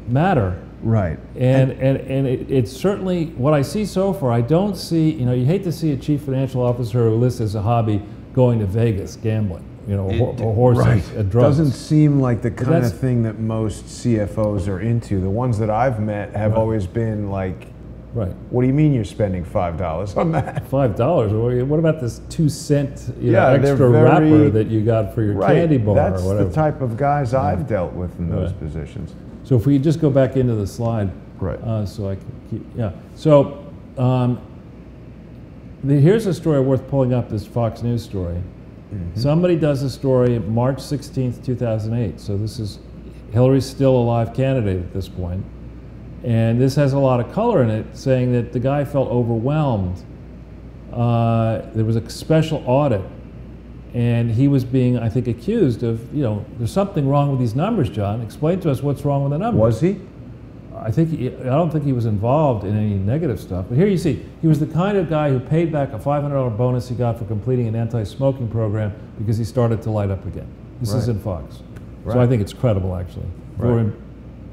matter. Right. And it's certainly, what I see so far, I don't see, you hate to see a chief financial officer who lists as a hobby going to Vegas, gambling, or horses, drugs. Doesn't seem like the kind of thing that most CFOs are into. The ones that I've met have always been like, what do you mean you're spending $5 on that? $5? What about this 2-cent extra wrapper that you got for your candy bar That's or whatever? That's the type of guys I've dealt with in those positions. So if we just go back into the slide, so I can keep, So here's a story worth pulling up, this Fox News story. Somebody does a story March 16th, 2008. So this is, Hillary's still a live candidate at this point. And this has a lot of color in it, saying that the guy felt overwhelmed. There was a special audit, and he was being, I think, accused of, there's something wrong with these numbers, John. Explain to us what's wrong with the numbers. Was he? I don't think he was involved in any negative stuff. But here you see, he was the kind of guy who paid back a $500 bonus he got for completing an anti-smoking program because he started to light up again. This is in Fox. So I think it's credible, actually. For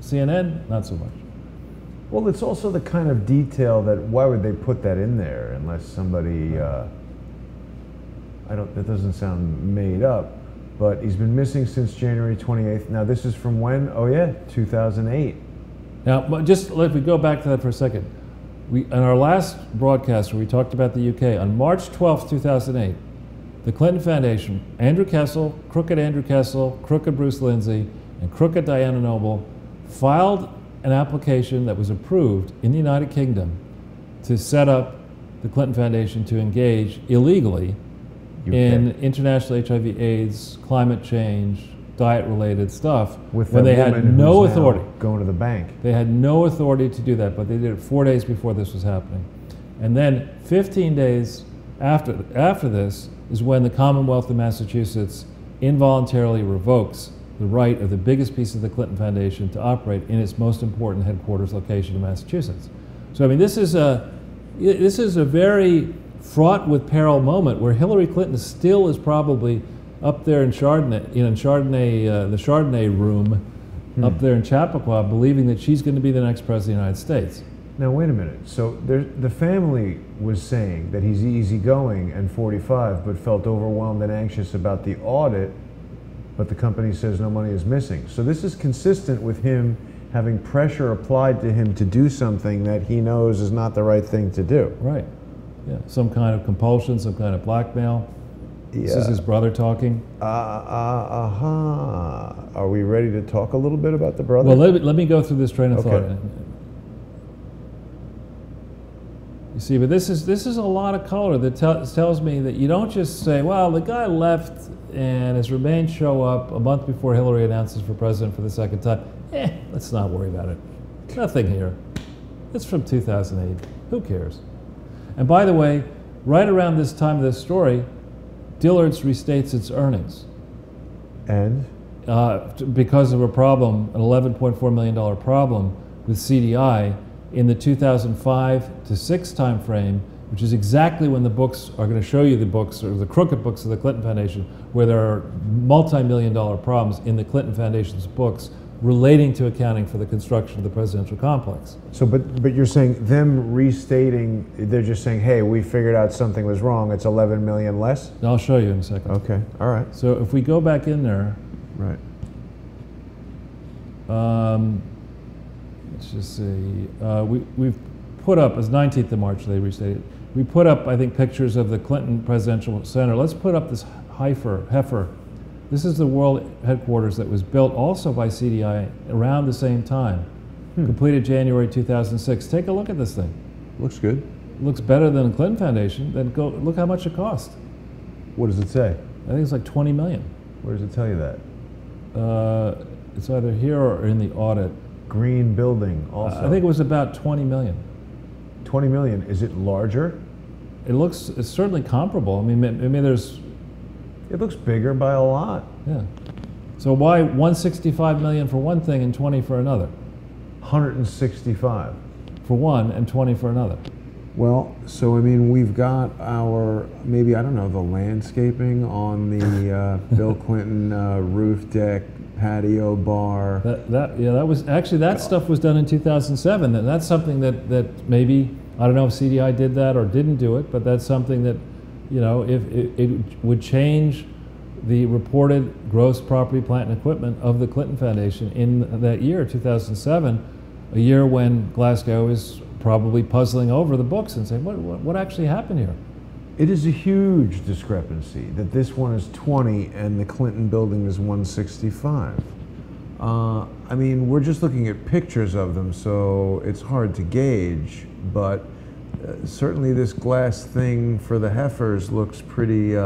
CNN, not so much. Well, it's also the kind of detail that, why would they put that in there unless somebody, that doesn't sound made up, but he's been missing since January 28th. Now this is from when? Oh yeah, 2008. Now, just let me go back to that for a second. In our last broadcast where we talked about the UK, on March 12th, 2008, the Clinton Foundation, Andrew Kessel, crooked Bruce Lindsay, and crooked Diana Noble filed an application that was approved in the United Kingdom to set up the Clinton Foundation to engage illegally in international HIV/AIDS, climate change, diet-related stuff, when they had no authority. Going to the bank. They had no authority to do that, but they did it 4 days before this was happening. And then 15 days after this is when the Commonwealth of Massachusetts involuntarily revokes the right of the biggest piece of the Clinton Foundation to operate in its most important headquarters location in Massachusetts. So I mean, this is a very fraught with peril moment where Hillary Clinton still is probably up there in Chardonnay, the Chardonnay room, up there in Chappaqua, believing that she's going to be the next president of the United States. Now wait a minute. So the family was saying that he's easygoing and 45, but felt overwhelmed and anxious about the audit. But the company says no money is missing. So this is consistent with him having pressure applied to him to do something that he knows is not the right thing to do. Right. Yeah. Some kind of compulsion, some kind of blackmail. This is his brother talking. Are we ready to talk a little bit about the brother? Well, let me go through this train of thought. You see, but this is a lot of color that tells me that you don't just say, well, the guy left and his remains show up a month before Hillary announces for president for the second time. Let's not worry about it. Nothing here. It's from 2008. Who cares? And by the way, right around this time of this story, Dillard's restates its earnings. And? Because of a problem, an $11.4 million problem with CDI in the 2005 to 6 time frame, which is exactly when the books are going to show you the books, or the crooked books of the Clinton Foundation, where there are multi-million-dollar problems in the Clinton Foundation's books relating to accounting for the construction of the presidential complex. So, but you're saying them restating, they're just saying, hey, we figured out something was wrong, it's 11 million less? I'll show you in a second. Okay, all right. So if we go back in there, Right. let's just see, we've put up, as 19th of March they restated, we put up, I think, pictures of the Clinton Presidential Center. Let's put up this heifer. This is the world headquarters that was built also by CDI around the same time, completed January 2006. Take a look at this thing. Looks good. Looks better than the Clinton Foundation. Then go look how much it cost. What does it say? I think it's like 20 million. Where does it tell you that? It's either here or in the audit. Green building also. I think it was about 20 million. 20 million. Is it larger? It's certainly comparable. I mean, there's. It looks bigger by a lot. Yeah. So why 165 million for one thing and 20 for another? 165. For one and 20 for another. Well, so I mean, we've got our, maybe, I don't know, the landscaping on the Bill Clinton roof deck, patio bar. That was actually, that stuff was done in 2007, and that's something that maybe, I don't know if CDI did that or didn't do it, but that's something that, you know, if it would change the reported gross property, plant, and equipment of the Clinton Foundation in that year, 2007, a year when Glasgow is probably puzzling over the books and saying, what actually happened here? It is a huge discrepancy that this one is 20 and the Clinton building is 165. I mean, we're just looking at pictures of them, so it's hard to gauge, but certainly this glass thing for the heifers looks pretty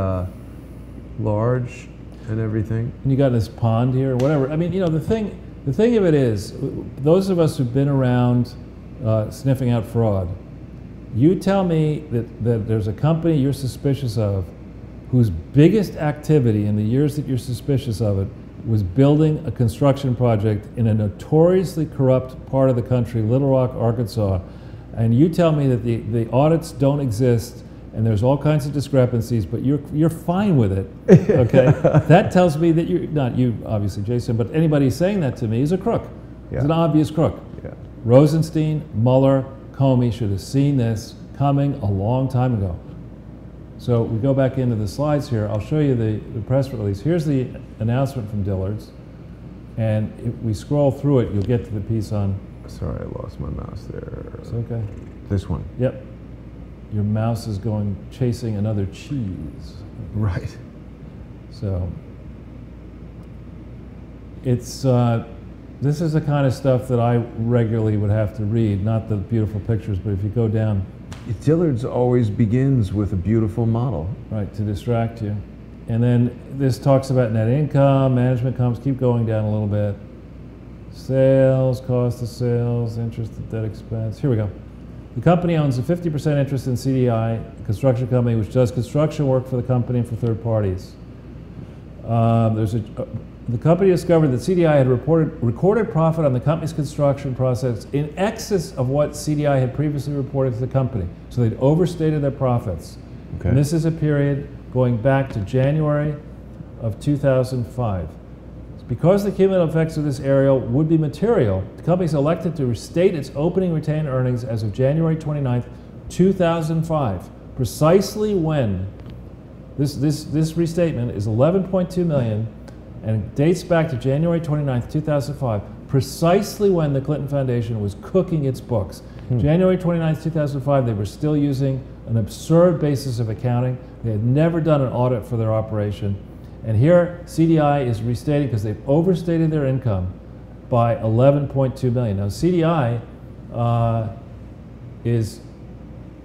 large and everything. And you got this pond here, or whatever. I mean, you know, the thing of it is, those of us who've been around sniffing out fraud, you tell me that there's a company you're suspicious of whose biggest activity in the years that you're suspicious of it was building a construction project in a notoriously corrupt part of the country, Little Rock, Arkansas, and you tell me that the audits don't exist and there's all kinds of discrepancies, but you're fine with it, okay? That tells me that you're, not you obviously, Jason, but anybody saying that to me is a crook. Yeah. It's an obvious crook. Yeah. Rosenstein, Mueller, Comey should have seen this coming a long time ago. So we go back into the slides here. I'll show you the press release. Here's the announcement from Dillard's. And if we scroll through it, you'll get to the piece on... Sorry, I lost my mouse there. It's okay. This one. Yep. Your mouse is going chasing another cheese. Right. So it's this is the kind of stuff that I regularly would have to read, not the beautiful pictures, but if you go down. Dillard's always begins with a beautiful model. Right, to distract you. And then this talks about net income, management comes, keep going down a little bit. Sales, cost of sales, interest and debt expense. Here we go. The company owns a 50% interest in CDI, a construction company which does construction work for the company and for third parties. The company discovered that CDI had recorded profit on the company's construction process in excess of what CDI had previously reported to the company. So they'd overstated their profits. Okay. And this is a period going back to January of 2005. Because the cumulative effects of this area would be material, the company's elected to restate its opening retained earnings as of January 29th, 2005, precisely when this restatement is 11.2 million and it dates back to January 29th, 2005, precisely when the Clinton Foundation was cooking its books. January 29th, 2005, they were still using an absurd basis of accounting. They had never done an audit for their operation. And here, CDI is restating because they've overstated their income by 11.2 million. Now, CDI is,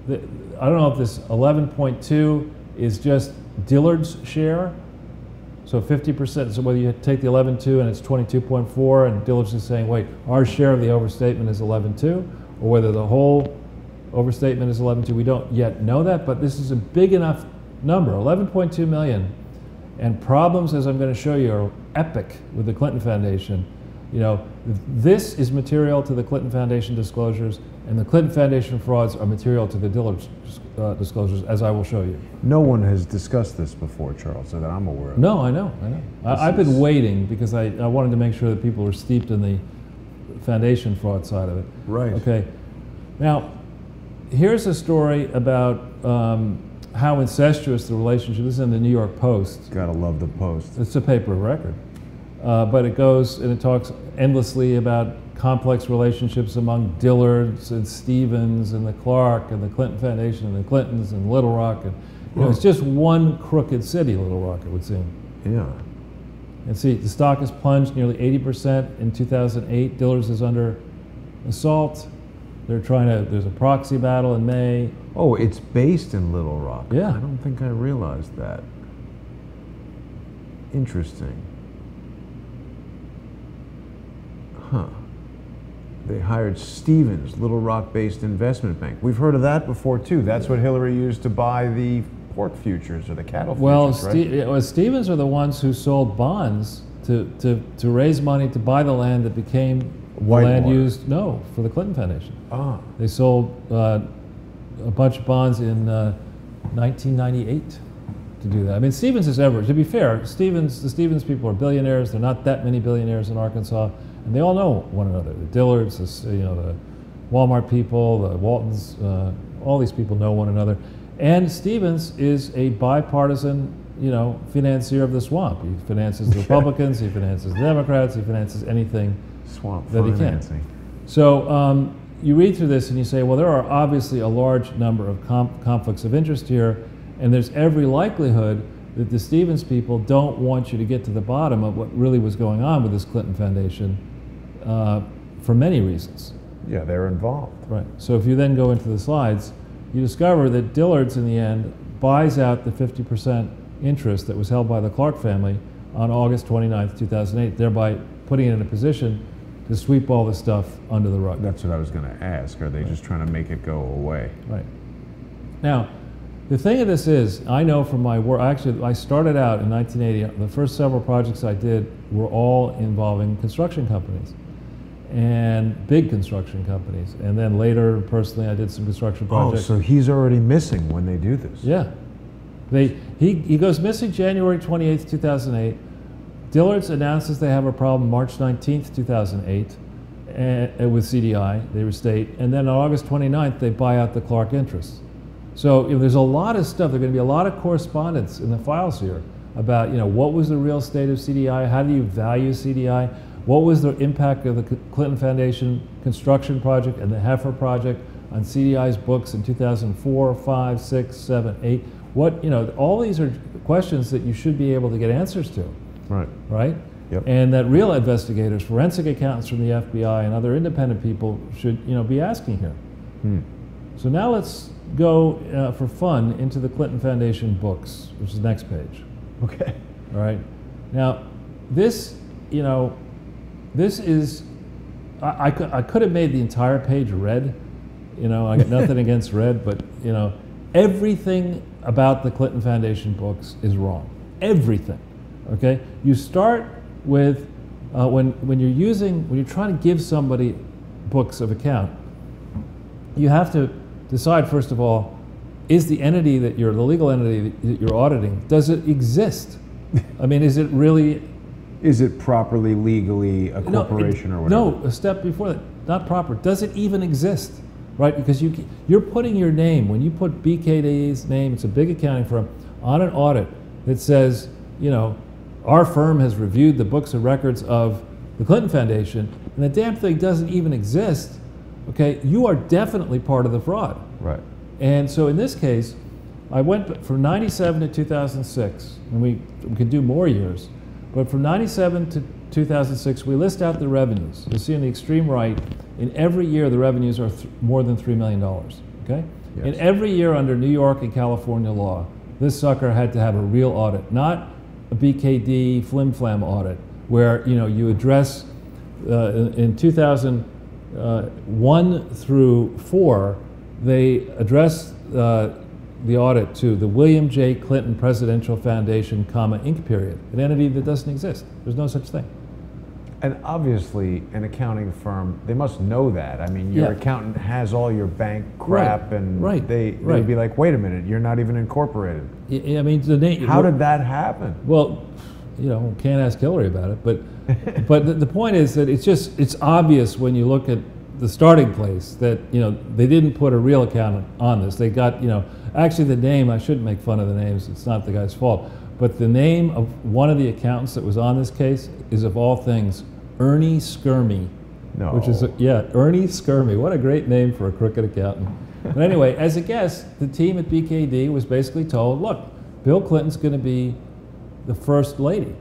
I don't know if this 11.2 is just Dillard's share. So 50%, so whether you take the 11.2 and it's 22.4 and Dillard's is saying, wait, our share of the overstatement is 11.2, or whether the whole overstatement is 11.2. We don't yet know that, but this is a big enough number, 11.2 million. And problems, as I'm going to show you, are epic with the Clinton Foundation. You know, this is material to the Clinton Foundation disclosures, and the Clinton Foundation frauds are material to the Dillard's disclosures, as I will show you. No one has discussed this before, Charles, so that I'm aware of. No, I know. I've been waiting because I wanted to make sure that people were steeped in the foundation fraud side of it. Right. Okay. Now, here's a story about how incestuous the relationship is in the New York Post. Gotta love the Post. It's a paper of record. But it goes and it talks endlessly about complex relationships among Dillard's and Stevens and the Clark and the Clinton Foundation and the Clintons and Little Rock. And, you know, it's just one crooked city, Little Rock, it would seem. Yeah. And see, the stock has plunged nearly 80% in 2008. Dillard's is under assault. They're trying to, there's a proxy battle in May. Oh, it's based in Little Rock. Yeah. I don't think I realized that. Interesting. Huh. They hired Stevens, Little Rock-based investment bank. We've heard of that before too. That's what Hillary used to buy the pork futures or the cattle futures, right? Stevens are the ones who sold bonds to raise money to buy the land that became land used, for the Clinton Foundation. Ah. They sold a bunch of bonds in 1998 to do that. I mean, Stevens is ever, to be fair, the Stevens people are billionaires. There are not that many billionaires in Arkansas, and they all know one another. The Dillards, the Walmart people, the Waltons, all these people know one another. And Stevens is a bipartisan, financier of the swamp. He finances the Republicans, he finances the Democrats, he finances anything swamp that financing. He can. So you read through this and you say, well, there are obviously a large number of conflicts of interest here, and there's every likelihood that the Stevens people don't want you to get to the bottom of what really was going on with this Clinton Foundation for many reasons. Yeah, they're involved. Right. So if you then go into the slides, you discover that Dillard's in the end buys out the 50% interest that was held by the Clark family on August 29th, 2008, thereby putting it in a position to sweep all this stuff under the rug. That's what I was going to ask. Are they just trying to make it go away? Right. Now, the thing of this is, I know from my work, actually, I started out in 1980, the first several projects I did were all involving construction companies, and big construction companies. And then later, personally, I did some construction projects. Oh, so he's already missing when they do this. Yeah. He goes missing January 28th, 2008. Dillard's announces they have a problem March 19th, 2008 with CDI, they restate, and then on August 29th, they buy out the Clark interests. So there's a lot of stuff. There's going to be a lot of correspondence in the files here about, what was the real state of CDI? How do you value CDI? What was the impact of the Clinton Foundation construction project and the Heifer project on CDI's books in 2004, 5, 6, 7, 8? All these are questions that you should be able to get answers to. Right. Right? Yep. And that real investigators, forensic accountants from the FBI and other independent people should, be asking here. So now let's go for fun into the Clinton Foundation books, which is the next page. Okay. All right. Now, this, this is, I could have made the entire page red. I got nothing against red, but, everything about the Clinton Foundation books is wrong. Everything. Okay? You start with, when you're trying to give somebody books of account, you have to decide, first of all, is the entity the legal entity that you're auditing, does it exist? I mean, is it really? Is it properly, legally a corporation or whatever? No, a step before that, not proper. Does it even exist? Right, because you're putting your name, when you put BKD's name, it's a big accounting firm, on an audit that says, our firm has reviewed the books and records of the Clinton Foundation, and the damn thing doesn't even exist, okay, you are definitely part of the fraud. Right. And so in this case, I went from 97 to 2006, and we could do more years, but from 97 to 2006, we list out the revenues. You'll see on the extreme right, in every year the revenues are more than $3 million, okay? Yes. In every year under New York and California law, this sucker had to have a real audit, not a BKD flim-flam audit, where you address, in 2001 through 4, they addressed the audit to the William J. Clinton Presidential Foundation, Inc. period, an entity that doesn't exist. There's no such thing. And obviously, an accounting firm, they must know that. I mean, your accountant has all your bank crap, and they would be like, wait a minute, you're not even incorporated. I mean, how did that happen? Well, you know, can't ask Hillary about it, but the point is that it's obvious when you look at the starting place that, you know, they didn't put a real accountant on this. They got, you know, actually the name, I shouldn't make fun of the names, it's not the guy's fault, but the name of one of the accountants that was on this case is, of all things, Ernie Skirmy. No. Which is, Ernie Skirmy. What a great name for a crooked accountant. But anyway, as a guest, the team at BKD was basically told, look, Bill Clinton's going to be the first lady.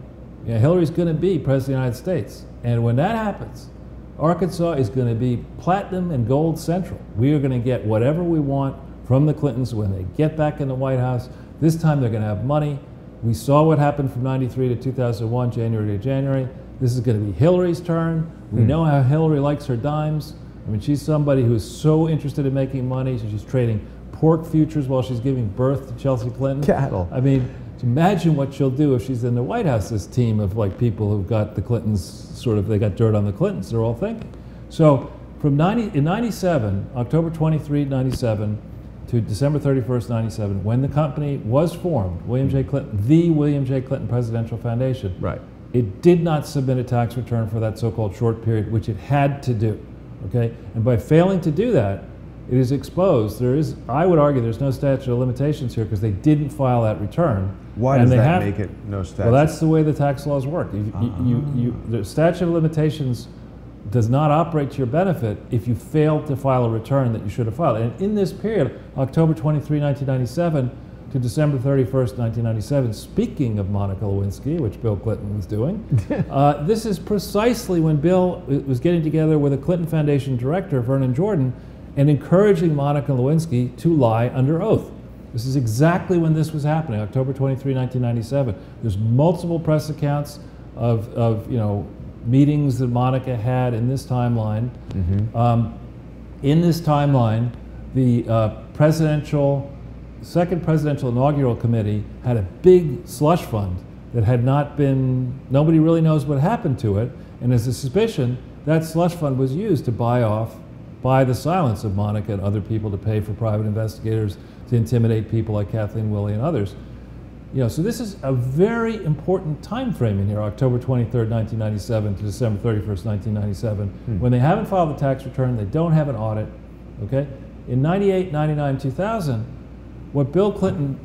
You know, Hillary's going to be President of the United States. And when that happens, Arkansas is going to be platinum and gold central. We are going to get whatever we want from the Clintons when they get back in the White House. This time they're going to have money. We saw what happened from 93 to 2001, January to January. This is going to be Hillary's turn. We know how Hillary likes her dimes. I mean, she's somebody who is so interested in making money. So she's trading pork futures while she's giving birth to Chelsea Clinton. Cattle. I mean, imagine what she'll do if she's in the White House, this team of like people who've got the Clintons, sort of, they got dirt on the Clintons, they're all thinking. So from in 97, October 23, 97 to December 31st, 97, when the company was formed, William J. Clinton, the William J. Clinton Presidential Foundation, it did not submit a tax return for that so-called short period, which it had to do, okay? And by failing to do that, it is exposed. There is, I would argue, there's no statute of limitations here because they didn't file that return. Why does that make it no statute? Well, that's the way the tax laws work. The statute of limitations does not operate to your benefit if you fail to file a return that you should have filed. And in this period, October 23, 1997 to December 31st, 1997, speaking of Monica Lewinsky, which Bill Clinton was doing, this is precisely when Bill was getting together with a Clinton Foundation director, Vernon Jordan, and encouraging Monica Lewinsky to lie under oath. This is exactly when this was happening, October 23, 1997. There's multiple press accounts of you know, meetings that Monica had in this timeline. In this timeline, the second presidential inaugural committee had a big slush fund that had not been, nobody really knows what happened to it, and there's a suspicion that slush fund was used to buy the silence of Monica and other people, to pay for private investigators to intimidate people like Kathleen Willey and others. You know, so this is a very important time frame in here, October 23rd, 1997 to December 31st, 1997, when they haven't filed a tax return, they don't have an audit, okay? In 98, 99, 2000, what Bill Clinton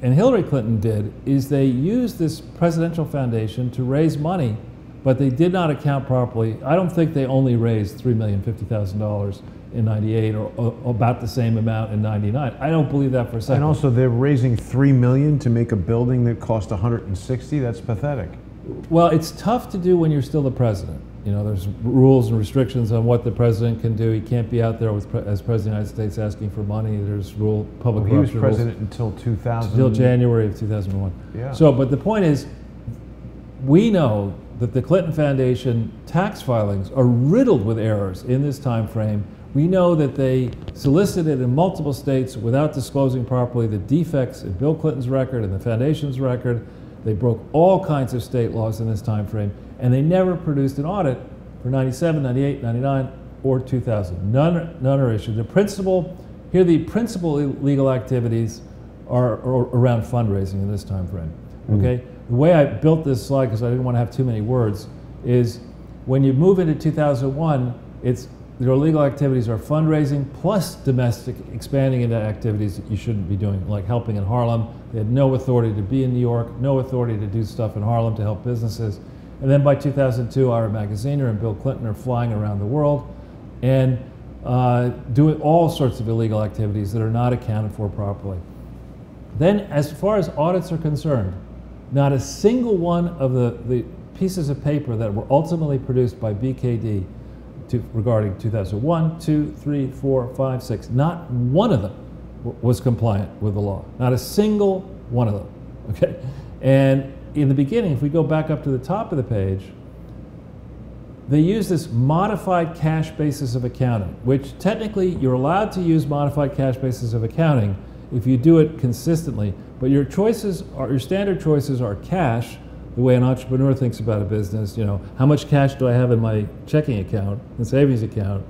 and Hillary Clinton did is they used this presidential foundation to raise money, but they did not account properly. I don't think they only raised $3,050,000 in 98 or about the same amount in 99. I don't believe that for a second. And also they're raising $3 million to make a building that cost $160. That's pathetic. Well, it's tough to do when you're still the president. You know, there's rules and restrictions on what the president can do. He can't be out there as President of the United States asking for money. There's public corruption rules. He was president until 2000. Until January of 2001. Yeah. So, but the point is, we know that the Clinton Foundation tax filings are riddled with errors in this time frame. We know that they solicited in multiple states without disclosing properly the defects in Bill Clinton's record and the foundation's record. They broke all kinds of state laws in this time frame, and they never produced an audit for 97, 98, 99, or 2000. None are issued. The principal legal activities are around fundraising in this time frame. Okay? The way I built this slide, because I didn't want to have too many words, is when you move into 2001, their legal activities are fundraising plus domestic, expanding into activities that you shouldn't be doing, like helping in Harlem. They had no authority to be in New York, no authority to do stuff in Harlem to help businesses. And then by 2002, Ira Magaziner and Bill Clinton are flying around the world and doing all sorts of illegal activities that are not accounted for properly. Then, as far as audits are concerned, not a single one of the pieces of paper that were ultimately produced by BKD regarding 2001, 2, 3, 4, 5, 6, not one of them was compliant with the law. Not a single one of them, okay? And in the beginning, if we go back up to the top of the page, they use this modified cash basis of accounting, which technically you're allowed to use modified cash basis of accounting if you do it consistently, but your standard choices are cash, the way an entrepreneur thinks about a business, you know, how much cash do I have in my checking account and savings account,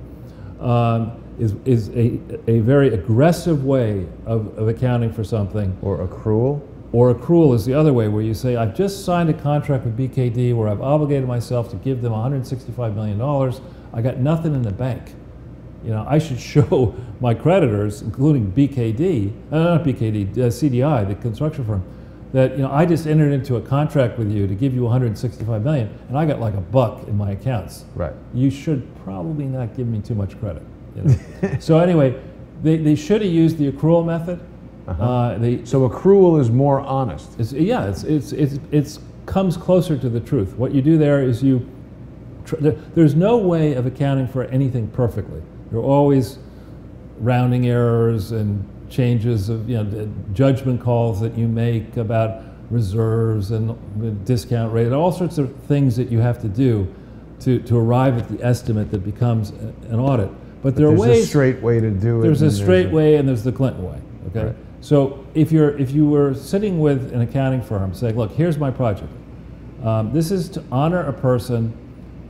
is a very aggressive way of accounting for something. Or accrual? Or accrual is the other way, where you say, I've just signed a contract with BKD where I've obligated myself to give them $165 million. I got nothing in the bank. You know, I should show my creditors, including BKD, not BKD, CDI, the construction firm, that, you know, I just entered into a contract with you to give you $165 million, and I got like $1 in my accounts. Right. You should probably not give me too much credit. You know? So anyway, they should have used the accrual method. So accrual is more honest. It comes closer to the truth. What you do there is there's no way of accounting for anything perfectly. There are always rounding errors and changes of, you know, judgment calls that you make about reserves and the discount rate, all sorts of things that you have to do to arrive at the estimate that becomes an audit. But there are ways. There's a straight way to do it. There's a straight way, and there's the Clinton way. Okay. Right. So if you were sitting with an accounting firm, saying, look, here's my project. This is to honor a person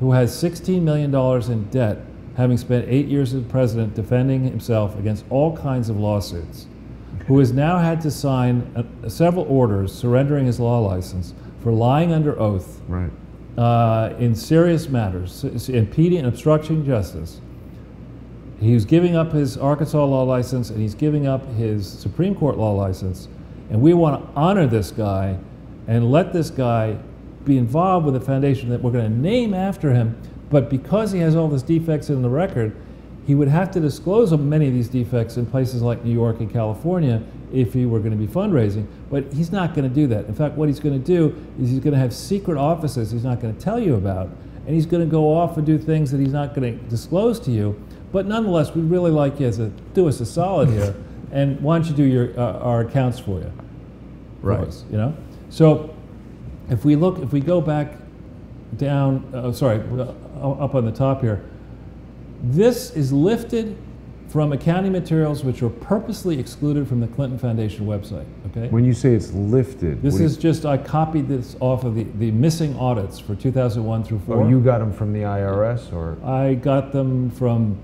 who has $16 million in debt, having spent 8 years as president defending himself against all kinds of lawsuits, who has now had to sign several orders surrendering his law license for lying under oath, right, in serious matters, impeding and obstructing justice. He's giving up his Arkansas law license, and he's giving up his Supreme Court law license, and we want to honor this guy and let this guy be involved with a foundation that we're going to name after him. But because he has all these defects in the record, he would have to disclose many of these defects in places like New York and California if he were going to be fundraising. But he's not going to do that. In fact, what he's going to do is he's going to have secret offices he's not going to tell you about, and he's going to go off and do things that he's not going to disclose to you. But nonetheless, we'd really like you to do us a solid here, and why don't you do our accounts for you? Right. For us, you know? So if we go back down, up on the top here, this is lifted from accounting materials which were purposely excluded from the Clinton Foundation website, okay? When you say it's lifted, this is just, I copied this off of the missing audits for 2001 through 4. Oh, you got them from the IRS, or? I got them from,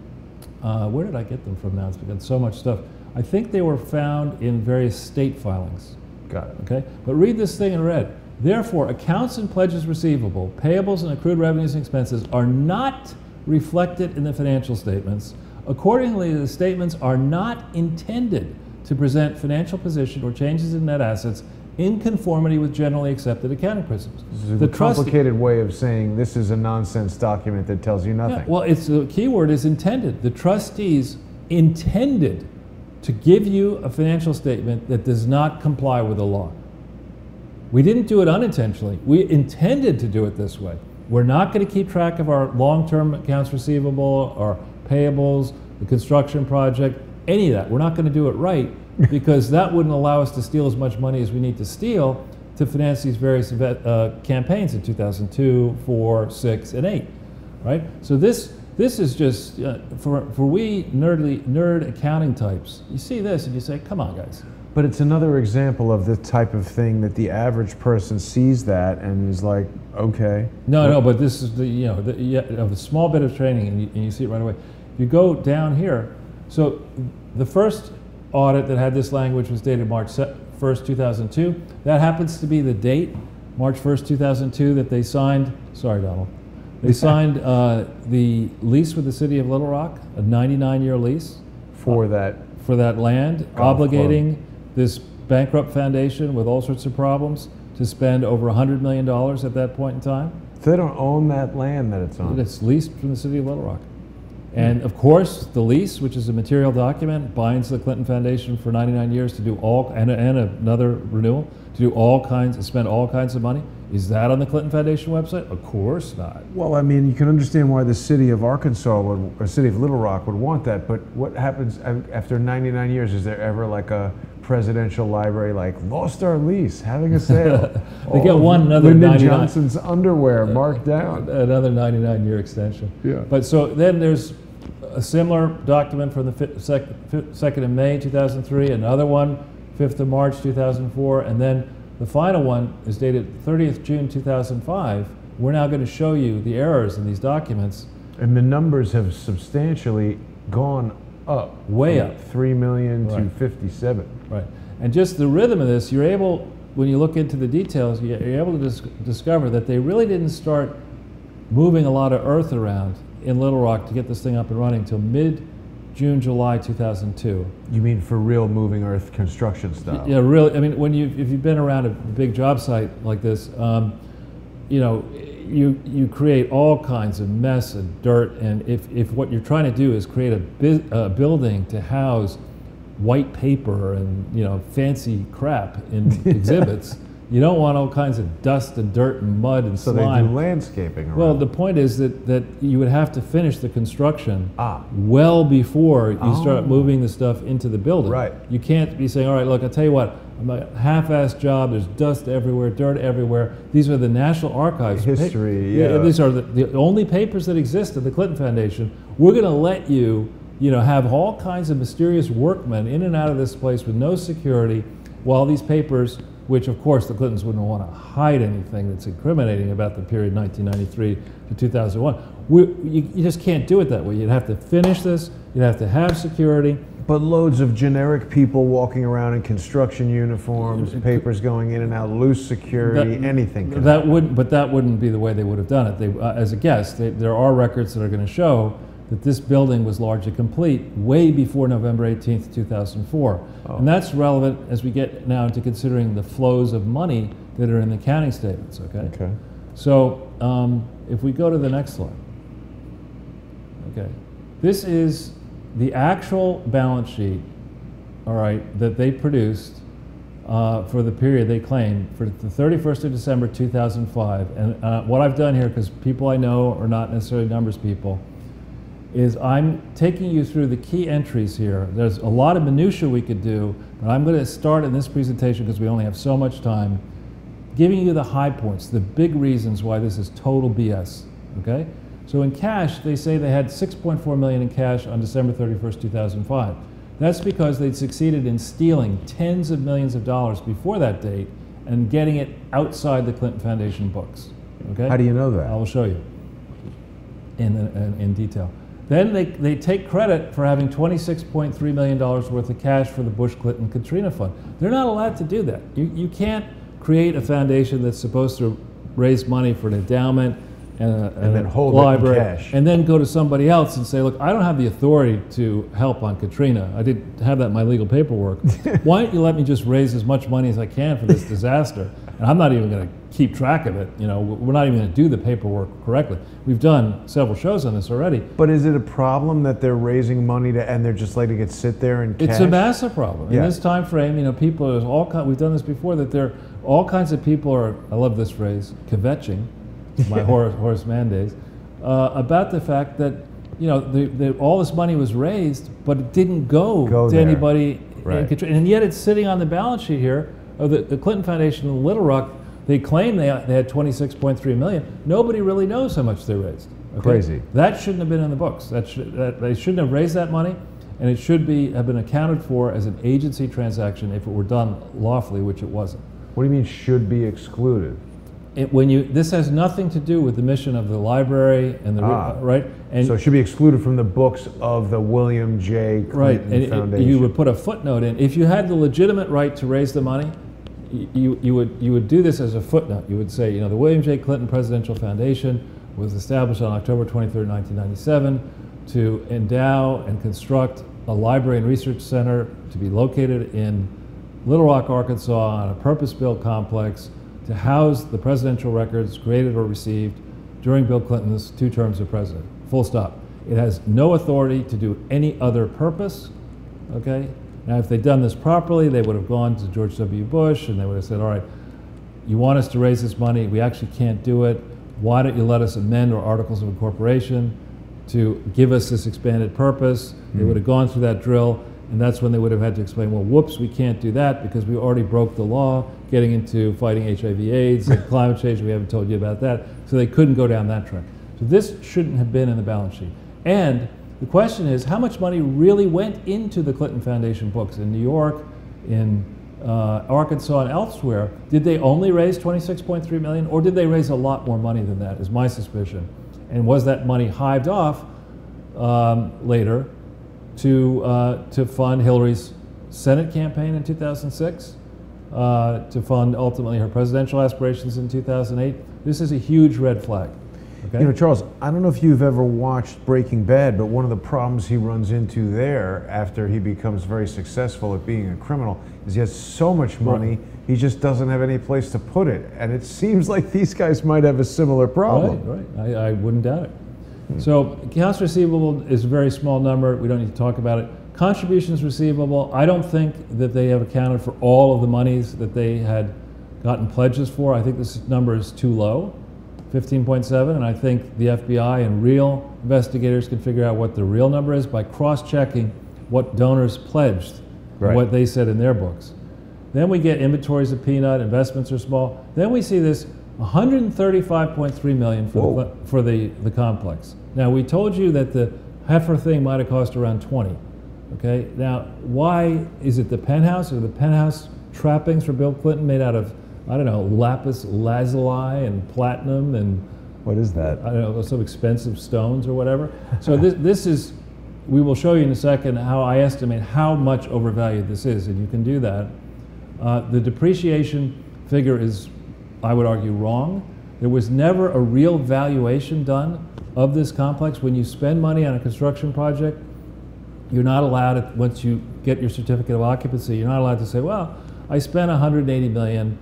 where did I get them from now? It's got so much stuff. I think they were found in various state filings. Got it. Okay, but read this thing in red. Therefore, accounts and pledges receivable, payables and accrued revenues and expenses are not reflected in the financial statements. Accordingly, the statements are not intended to present financial position or changes in net assets in conformity with generally accepted accounting principles. This is a complicated way of saying this is a nonsense document that tells you nothing. Yeah, well, the key word is intended. The trustees intended to give you a financial statement that does not comply with the law. We didn't do it unintentionally. We intended to do it this way. We're not going to keep track of our long-term accounts receivable, our payables, the construction project, any of that. We're not going to do it right because that wouldn't allow us to steal as much money as we need to steal to finance these various campaigns in 2002, 4, 6, and 8, right? So this is just, for we nerd accounting types, you see this and you say, come on, guys. But it's another example of the type of thing that the average person sees that and is like, okay. No, but this is the small bit of training, and you see it right away. You go down here. So the first audit that had this language was dated March 1st, 2002. That happens to be the date, March 1st, 2002, that they signed. Sorry, Donald. They signed the lease with the city of Little Rock, a 99-year lease for that land, obligating this bankrupt foundation with all sorts of problems to spend over $100 million at that point in time. So they don't own that land that it's on? It's leased from the city of Little Rock. And of course, the lease, which is a material document, binds the Clinton Foundation for 99 years to do all, and another renewal, to do all kinds, spend all kinds of money. Is that on the Clinton Foundation website? Of course not. Well, I mean, you can understand why the city of Arkansas or city of Little Rock would want that, but what happens after 99 years? Is there ever like a presidential library like lost our lease, having a sale. They get another Lyndon 99 Johnson's underwear marked down. Another 99-year extension. Yeah. But so then there's a similar document from the 2nd of May 2003, another one 5th of March 2004, and then the final one is dated 30th June 2005. We're now going to show you the errors in these documents. And the numbers have substantially gone up. Way up. 3 million to Right. 57. Right. And just the rhythm of this, you're able, when you look into the details, you're able to discover that they really didn't start moving a lot of earth around in Little Rock to get this thing up and running until mid-June, July 2002. You mean for real moving earth construction style? Yeah, really. I mean, if you've been around a big job site like this, you know, you create all kinds of mess and dirt, and if what you're trying to do is create a building to house white paper and, you know, fancy crap in exhibits, you don't want all kinds of dust and dirt and mud and So slime. they do landscaping around. Well, the point is that you would have to finish the construction Ah. well before you Oh. start moving the stuff into the building. Right. You can't be saying, all right, look, I'll tell you what, I'm a half-assed job, there's dust everywhere, dirt everywhere. These are the National Archives. History, yeah. These are the only papers that exist at the Clinton Foundation. We're going to let you, you know, have all kinds of mysterious workmen in and out of this place with no security, while these papers, which of course the Clintons wouldn't want to hide anything that's incriminating about the period 1993 to 2001. You just can't do it that way. You'd have to finish this, you'd have to have security. But loads of generic people walking around in construction uniforms, papers going in and out, loose security, anything. Can happen. That wouldn't be the way they would have done it. They, as a guess, there are records that are going to show that this building was largely complete way before November 18th, 2004. Oh. And that's relevant as we get now into considering the flows of money that are in the accounting statements, okay? Okay. So if we go to the next slide. Okay. This is the actual balance sheet, all right, that they produced for the period they claim for the 31st of December 2005. And what I've done here, because people I know are not necessarily numbers people, is I'm taking you through the key entries here. There's a lot of minutia we could do, but I'm going to start in this presentation because we only have so much time, giving you the high points, the big reasons why this is total BS, okay? So in cash, they say they had 6.4 million in cash on December 31st, 2005. That's because they'd succeeded in stealing tens of millions of dollars before that date and getting it outside the Clinton Foundation books, okay? How do you know that? I will show you in detail. Then they take credit for having $26.3 million worth of cash for the Bush-Clinton Katrina Fund. They're not allowed to do that. You can't create a foundation that's supposed to raise money for an endowment and then hold library, it in cash. and then go to somebody else and say, look, I don't have the authority to help on Katrina. I didn't have that in my legal paperwork. Why don't you let me just raise as much money as I can for this disaster? And I'm not even going to keep track of it. You know, we're not even going to do the paperwork correctly. We've done several shows on this already. But is it a problem that they're raising money and they're just letting it sit there in cash? It's a massive problem. Yeah. In this time frame, you know, people, there's all kind, we've done this before, that there all kinds of people are, I love this phrase, kvetching, my Horace Mann days, about the fact that, you know, all this money was raised, but it didn't go to there. anybody Right. in Katrina. And yet it's sitting on the balance sheet here of the Clinton Foundation in Little Rock. They claim they had 26.3 million. Nobody really knows how much they raised. Okay? Crazy. That shouldn't have been in the books. They shouldn't have raised that money, and it should have been accounted for as an agency transaction if it were done lawfully, which it wasn't. What do you mean should be excluded? This has nothing to do with the mission of the library and the right. And So it should be excluded from the books of the William J. Clinton and Foundation. you would put a footnote in. If you had the legitimate right to raise the money, you would do this as a footnote. You would say, you know, the William J. Clinton Presidential Foundation was established on October 23rd, 1997 to endow and construct a library and research center to be located in Little Rock, Arkansas on a purpose-built complex to house the presidential records created or received during Bill Clinton's 2 terms of president. Full stop. It has no authority to do any other purpose, okay? Now, if they'd done this properly, they would have gone to George W. Bush and they would have said, all right, you want us to raise this money, we actually can't do it. Why don't you let us amend our articles of incorporation to give us this expanded purpose? They would have gone through that drill. And that's when they would have had to explain, well, whoops, we can't do that because we already broke the law getting into fighting HIV/AIDS and climate change. We haven't told you about that. So they couldn't go down that track. So this shouldn't have been in the balance sheet. And the question is, how much money really went into the Clinton Foundation books in New York, in Arkansas, and elsewhere? Did they only raise $26.3 million, or did they raise a lot more money than that, is my suspicion. And was that money hived off later to fund Hillary's Senate campaign in 2006, to fund ultimately her presidential aspirations in 2008? This is a huge red flag. Okay? You know, Charles, I don't know if you've ever watched Breaking Bad, but one of the problems he runs into there after he becomes very successful at being a criminal is he has so much money, he just doesn't have any place to put it. And it seems like these guys might have a similar problem. Right. I wouldn't doubt it. So accounts receivable is a very small number. We don't need to talk about it. Contributions receivable, I don't think that they have accounted for all of the monies that they had gotten pledges for. I think this number is too low, 15.7, and I think the FBI and real investigators can figure out what the real number is by cross-checking what donors pledged and what they said in their books. Then we get inventories of peanut, investments are small. Then we see this $135.3 million for the complex. Now, we told you that the heifer thing might have cost around 20. Okay, now why is it the penthouse, or the penthouse trappings for Bill Clinton made out of, I don't know, lapis lazuli and platinum and what is that? I don't know, some expensive stones or whatever. So this is, we will show you in a second how I estimate how much overvalued this is, and you can do that. The depreciation figure is, I would argue, wrong. There was never a real valuation done of this complex. When you spend money on a construction project, you're not allowed, once you get your certificate of occupancy, you're not allowed to say, well, I spent $180 million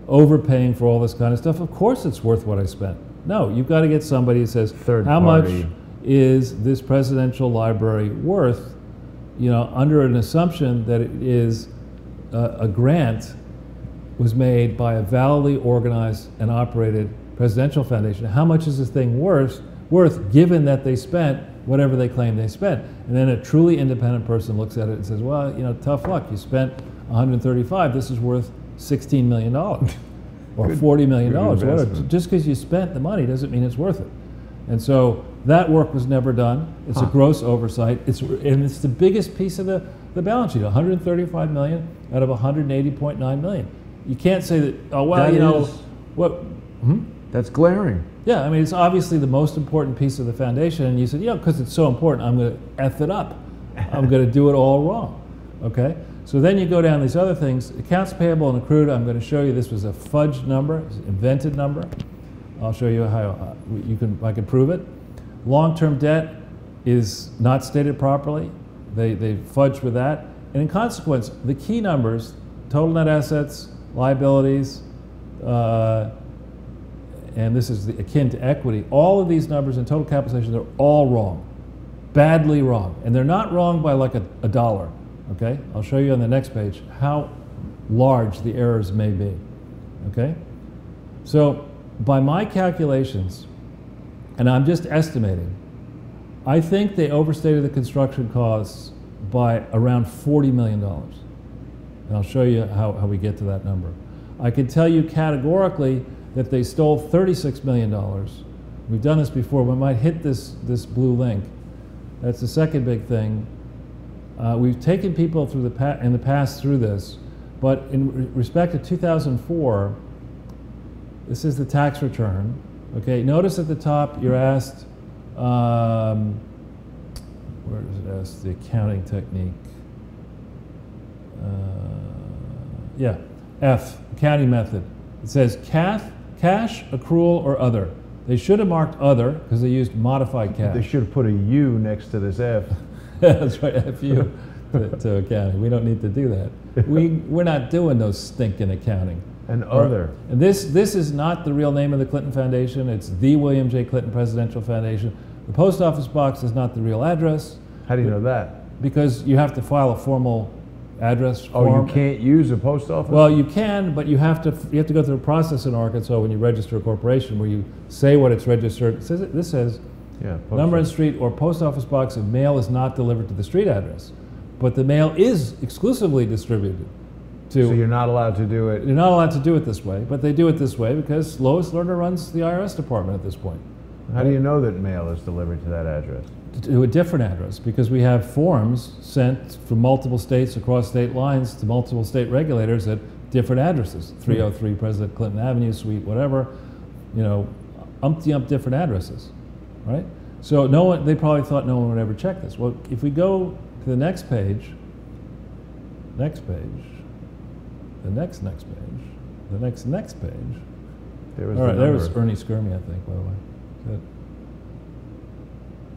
overpaying for all this kind of stuff. Of course it's worth what I spent. No, you've got to get somebody who says, how much is this presidential library worth, you know, under an assumption that it is a grant was made by a validly organized and operated presidential foundation. How much is this thing worth given that they spent whatever they claim they spent? And then a truly independent person looks at it and says, well, you know, tough luck. You spent 135. This is worth $16 million or $40 million. Whatever. Just because you spent the money doesn't mean it's worth it. And so that work was never done. It's a gross oversight. And it's the biggest piece of the balance sheet, $135 million out of $180.9 million. You can't say that, oh, well, that you know, what? That's glaring. Yeah, I mean, it's obviously the most important piece of the foundation, and you said, yeah, because it's so important, I'm going to F it up. I'm going to do it all wrong, okay? So then you go down these other things. Accounts payable and accrued, I'm going to show you this was a fudged number, it's an invented number. I'll show you how I can prove it. Long-term debt is not stated properly. They fudged with that. And in consequence, the key numbers, total net assets, liabilities, and this is akin to equity, all of these numbers in total capitalization, they're all wrong, badly wrong. And they're not wrong by like a dollar, okay? I'll show you on the next page how large the errors may be, okay? So by my calculations, and I'm just estimating, I think they overstated the construction costs by around $40 million. And I'll show you how we get to that number. I can tell you categorically that they stole $36 million. We've done this before. We might hit this blue link. That's the second big thing. We've taken people through in the past through this, but in respect to 2004, this is the tax return. Okay, notice at the top you're asked, where does it ask the accounting technique? Yeah, F, accounting method. It says cash, accrual, or other. They should have marked other because they used modified cash. They should have put a U next to this F. That's right, FU to accounting. We don't need to do that. We're not doing those stinking accounting. And other. And this is not the real name of the Clinton Foundation. It's the William J. Clinton Presidential Foundation. The post office box is not the real address. How do you know that? Because you have to file a formal address form. Oh, you can't use a post office? Well, you can, but you have to go through a process in Arkansas when you register a corporation where you say what it's registered. This says number and street or post office box of mail is not delivered to the street address. but the mail is exclusively distributed to. So you're not allowed to do it. You're not allowed to do it this way, but they do it this way because Lois Lerner runs the IRS department at this point. How do you know that mail is delivered to that address? To a different address, because we have forms sent from multiple states across state lines to multiple state regulators at different addresses. 303 President Clinton Avenue, Suite, whatever, you know, umpty-ump different addresses, right? So no one, they probably thought no one would ever check this. Well, if we go to the next page, the next page, the next page, There was all right, the there was number. Ernie Skirmy, I think, by the way.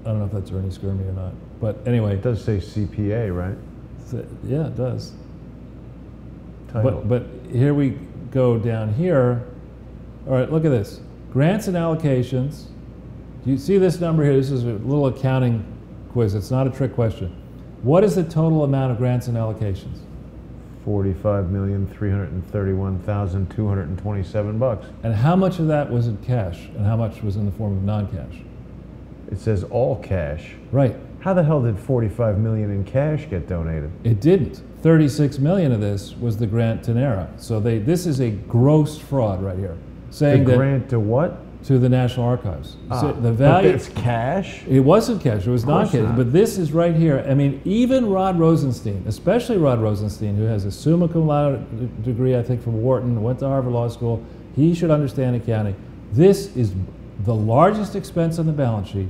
I don't know if that's Ernie Skirmy or not, but anyway. It does say CPA, right? Yeah, it does. Title. But here we go down here. All right, look at this. Grants and allocations. Do you see this number here? This is a little accounting quiz. It's not a trick question. What is the total amount of grants and allocations? $45,331,227. And how much of that was in cash and how much was in the form of non-cash? It says all cash. Right. How the hell did 45 million in cash get donated? It didn't. 36 million of this was the grant to NARA. So this is a gross fraud right here. Saying The that grant to what? to the National Archives. So the But value. it's cash? It wasn't cash, it was course non-cash, not. but this is right here. I mean, even Rod Rosenstein, especially Rod Rosenstein, who has a summa cum laude degree, I think, from Wharton, went to Harvard Law School, he should understand accounting. This is the largest expense on the balance sheet,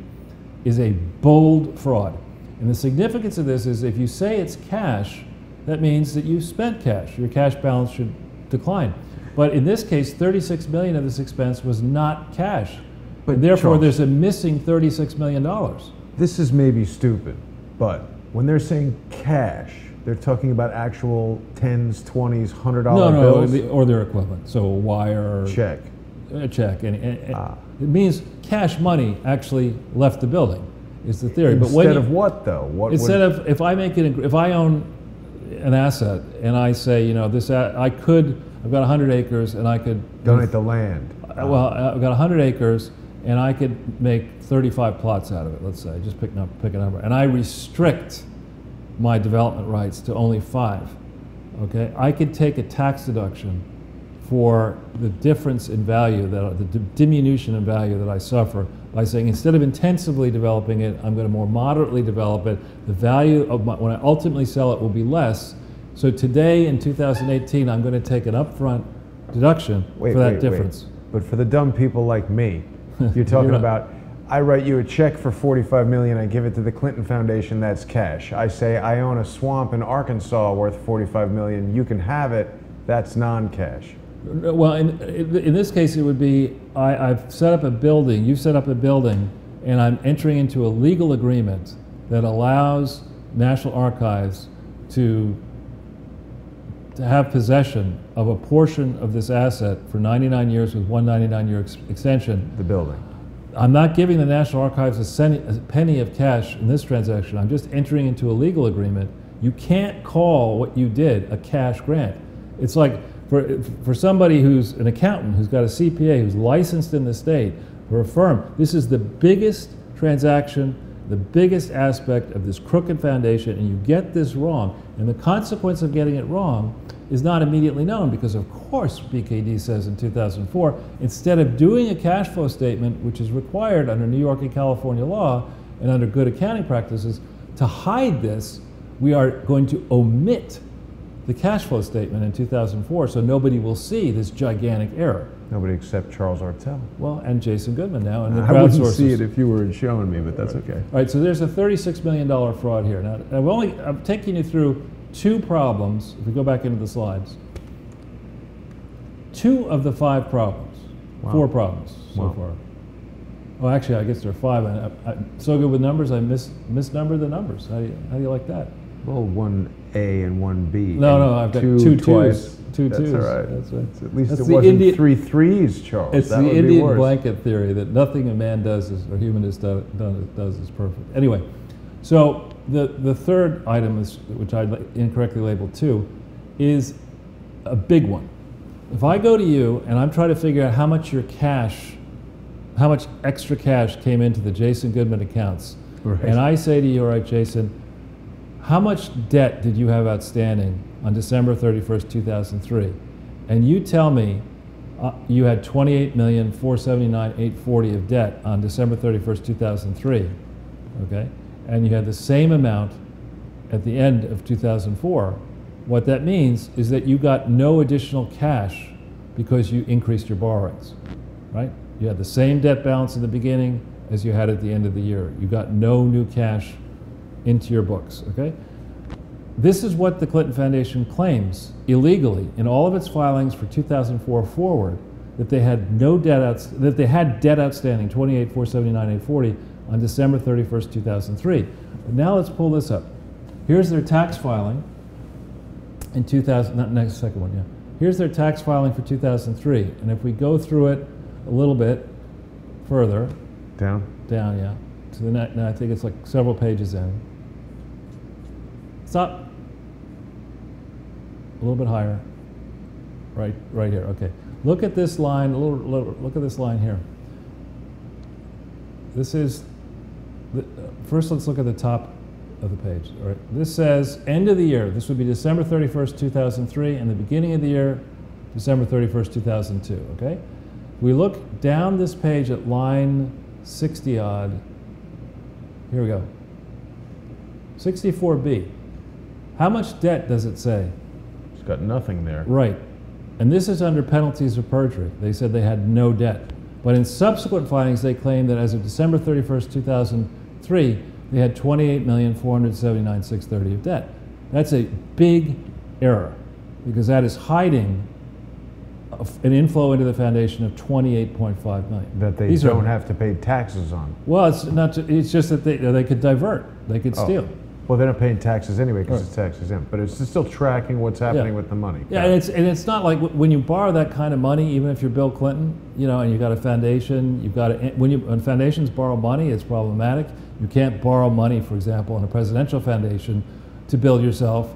is a bold fraud. And the significance of this is if you say it's cash, that means that you spent cash. Your cash balance should decline. But in this case, 36 million of this expense was not cash. But Therefore, Charles, there's a missing $36 million. this is maybe stupid, but when they're saying cash, they're talking about actual tens, 20s, $100 bills? Or their equivalent. So a wire, or Check. a check. And it means cash money actually left the building, is the theory. But when Instead you- of what, though? What Instead would, of, if I own an asset and I say, you know, I've got 100 acres and I could donate the land. well, I've got 100 acres and I could make 35 plots out of it, let's say, just pick a number. And I restrict my development rights to only 5, okay? I could take a tax deduction for the difference in value, the diminution in value that I suffer by saying instead of intensively developing it, I'm going to more moderately develop it. The value of when I ultimately sell it will be less. So today in 2018, I'm going to take an upfront deduction for that difference. But for the dumb people like me, you're talking about, I write you a check for 45 million, I give it to the Clinton Foundation, that's cash. I say I own a swamp in Arkansas worth 45 million, you can have it, that's non-cash. Well, in this case, it would be I've set up a building, you've set up a building, and I'm entering into a legal agreement that allows National Archives to have possession of a portion of this asset for 99 years with one 99-year extension. The building. I'm not giving the National Archives a penny of cash in this transaction. I'm just entering into a legal agreement. You can't call what you did a cash grant. It's like for somebody who's an accountant, who's got a CPA, who's licensed in the state, for a firm, this is the biggest transaction, the biggest aspect of this crooked foundation, and you get this wrong. And the consequence of getting it wrong is not immediately known because, of course, BKD says in 2004, instead of doing a cash flow statement, which is required under New York and California law and under good accounting practices, to hide this, we are going to omit the cash flow statement in 2004 so nobody will see this gigantic error. Nobody except Charles Artel. Well, and Jason Goodman now, and the I wouldn't crowdsourcers. see it if you were showing me, but that's okay. All right, so there's a $36 million fraud here. Now, I'm taking you through 2 problems. If we go back into the slides, 2 of the 5 problems, Wow. 4 problems so far. Oh, actually, I guess there are 5. I'm so good with numbers, I misnumbered the numbers. How do you like that? Well, 1A and 1B. No, I've got 2 twice. twos. 2 That's twos. all right. That's right. At least That's it the wasn't Indian- 3 threes, Charles. It's That the would be Indian worse. blanket theory that nothing a man does is, or human is does is perfect. Anyway, so the third item, is, which I incorrectly labeled 2, is a big one. If I go to you and I'm trying to figure out how much your cash, how much extra cash came into the Jason Goodman accounts, Right. and I say to you, all right, Jason, how much debt did you have outstanding on December 31st, 2003? And you tell me you had 28,479,840 of debt on December 31st, 2003, okay? And you had the same amount at the end of 2004. What that means is that you got no additional cash because you increased your borrowings, right? You had the same debt balance in the beginning as you had at the end of the year. You got no new cash into your books, okay? This is what the Clinton Foundation claims illegally in all of its filings for 2004 forward, that they had no debt that they had debt outstanding, 28,479,840 on December 31st, 2003. But now let's pull this up. Here's their tax filing in 2000, not next second one, yeah. Here's their tax filing for 2003, and if we go through it a little bit further, Down, yeah, to the next, I think it's like several pages in. Stop. A little bit higher. Right here. Okay. Look at this line. Look at this line here. This is. First, let's look at the top of the page. All right. This says end of the year. This would be December 31st, 2003, and the beginning of the year, December 31st, 2002. Okay. We look down this page at line 60 odd. Here we go. 64B. How much debt does it say? it's got nothing there. Right. And this is under penalties of perjury. They said they had no debt. But in subsequent filings, they claim that as of December 31st, 2003, they had 28,479,630 of debt. That's a big error because that is hiding an inflow into the foundation of $28.5 million. That they don't have to pay taxes on. Well, it's not. It's just that they could divert. They could steal. Well, they're not paying taxes anyway because it's tax exempt, but it's still tracking what's happening with the money. Yeah, and it's not like when you borrow that kind of money, even if you're Bill Clinton, you know, and you've got a foundation, when foundations borrow money, it's problematic. You can't borrow money, for example, in a presidential foundation to build yourself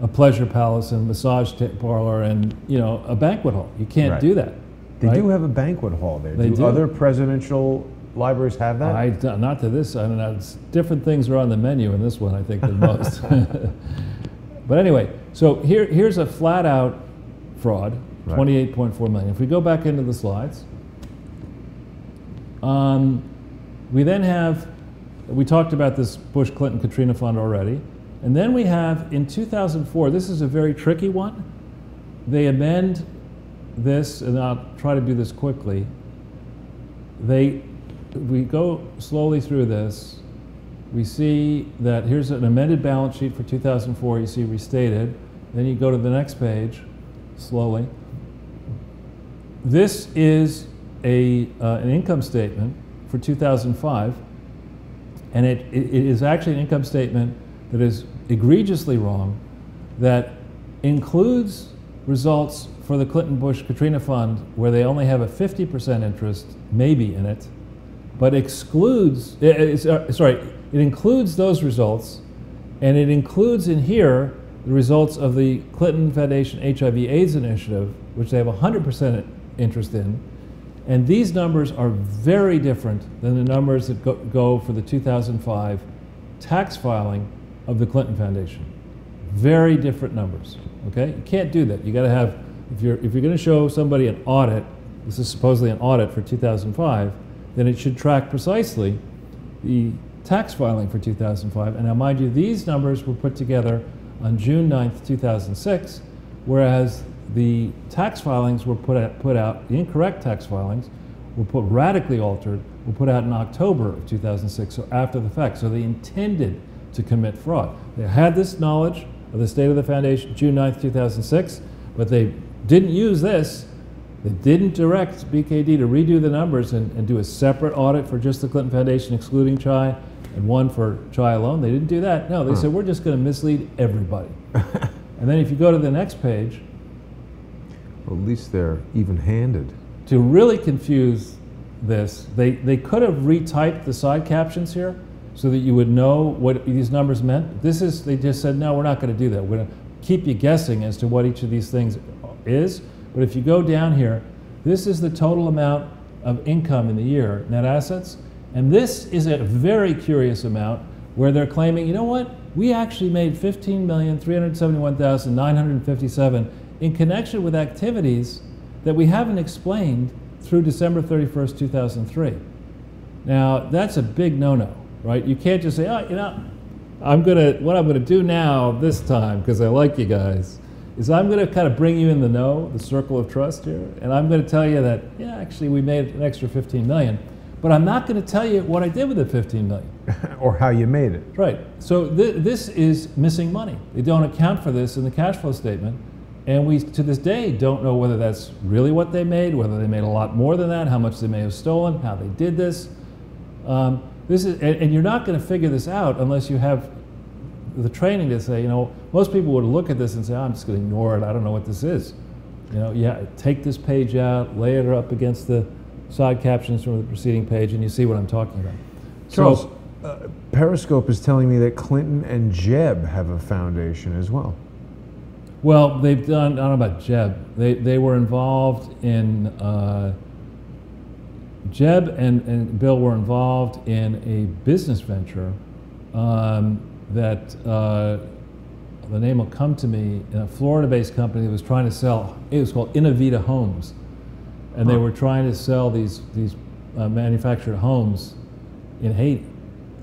a pleasure palace and massage parlor and, you know, a banquet hall. You can't do that. They do have a banquet hall there. Do other presidential libraries have that? Not to this. I don't know. Different things are on the menu in this one, I think, than most. But anyway, so here's a flat-out fraud, 28.4 million. If we go back into the slides, we then have, we talked about this Bush-Clinton-Katrina fund already, and then we have in 2004. This is a very tricky one. They amend this, and I'll try to do this quickly. We go slowly through this. We see that here's an amended balance sheet for 2004. You see restated. Then you go to the next page, slowly. This is an income statement for 2005, and it is actually an income statement that is egregiously wrong, that includes results for the Clinton-Bush-Katrina fund where they only have a 50% interest, maybe, in it, but excludes, it includes those results, and it includes in here the results of the Clinton Foundation HIV/AIDS initiative, which they have 100% interest in, and these numbers are very different than the numbers that go for the 2005 tax filing of the Clinton Foundation. Very different numbers, okay? You can't do that. You gotta have, if you're going to show somebody an audit, this is supposedly an audit for 2005, then it should track precisely the tax filing for 2005. And now, mind you, these numbers were put together on June 9th, 2006, whereas the tax filings were put out, the incorrect tax filings were radically altered, were put out in October of 2006, so after the fact. So they intended to commit fraud. They had this knowledge of the state of the foundation June 9th, 2006, but they didn't use this. They didn't direct BKD to redo the numbers and do a separate audit for just the Clinton Foundation, excluding CHI, and one for CHI alone. They didn't do that. No, they said, we're just going to mislead everybody. And then if you go to the next page. Well, at least they're even-handed. To really confuse this, they could have retyped the side captions here so that you would know what these numbers meant. They just said, no, we're not going to do that. We're going to keep you guessing as to what each of these things is. But if you go down here, this is the total amount of income in the year, net assets. And this is a very curious amount where they're claiming, you know what? we actually made $15,371,957 in connection with activities that we haven't explained through December 31st, 2003. Now, that's a big no-no, right? You can't just say, oh, you know, what I'm gonna do now this time, because I like you guys, is I'm gonna kind of bring you in the know, the circle of trust here, and I'm gonna tell you that, yeah, actually we made an extra 15 million, but I'm not gonna tell you what I did with the 15 million. Or how you made it. Right, so this is missing money. They don't account for this in the cash flow statement, and we, to this day, don't know whether that's really what they made, whether they made a lot more than that, how much they may have stolen, how they did this. And you're not going to figure this out unless you have the training to say, you know, most people would look at this and say, oh, I'm just going to ignore it, I don't know what this is. You know, yeah, take this page out, lay it up against the side captions from the preceding page, and you see what I'm talking about. Charles, Periscope is telling me that Clinton and Jeb have a foundation as well. Well, they've done, I don't know about Jeb, they were involved in, Jeb and Bill were involved in a business venture that the name will come to me, a Florida-based company that was trying to sell, it was called Innovita Homes, and they were trying to sell these manufactured homes in Haiti.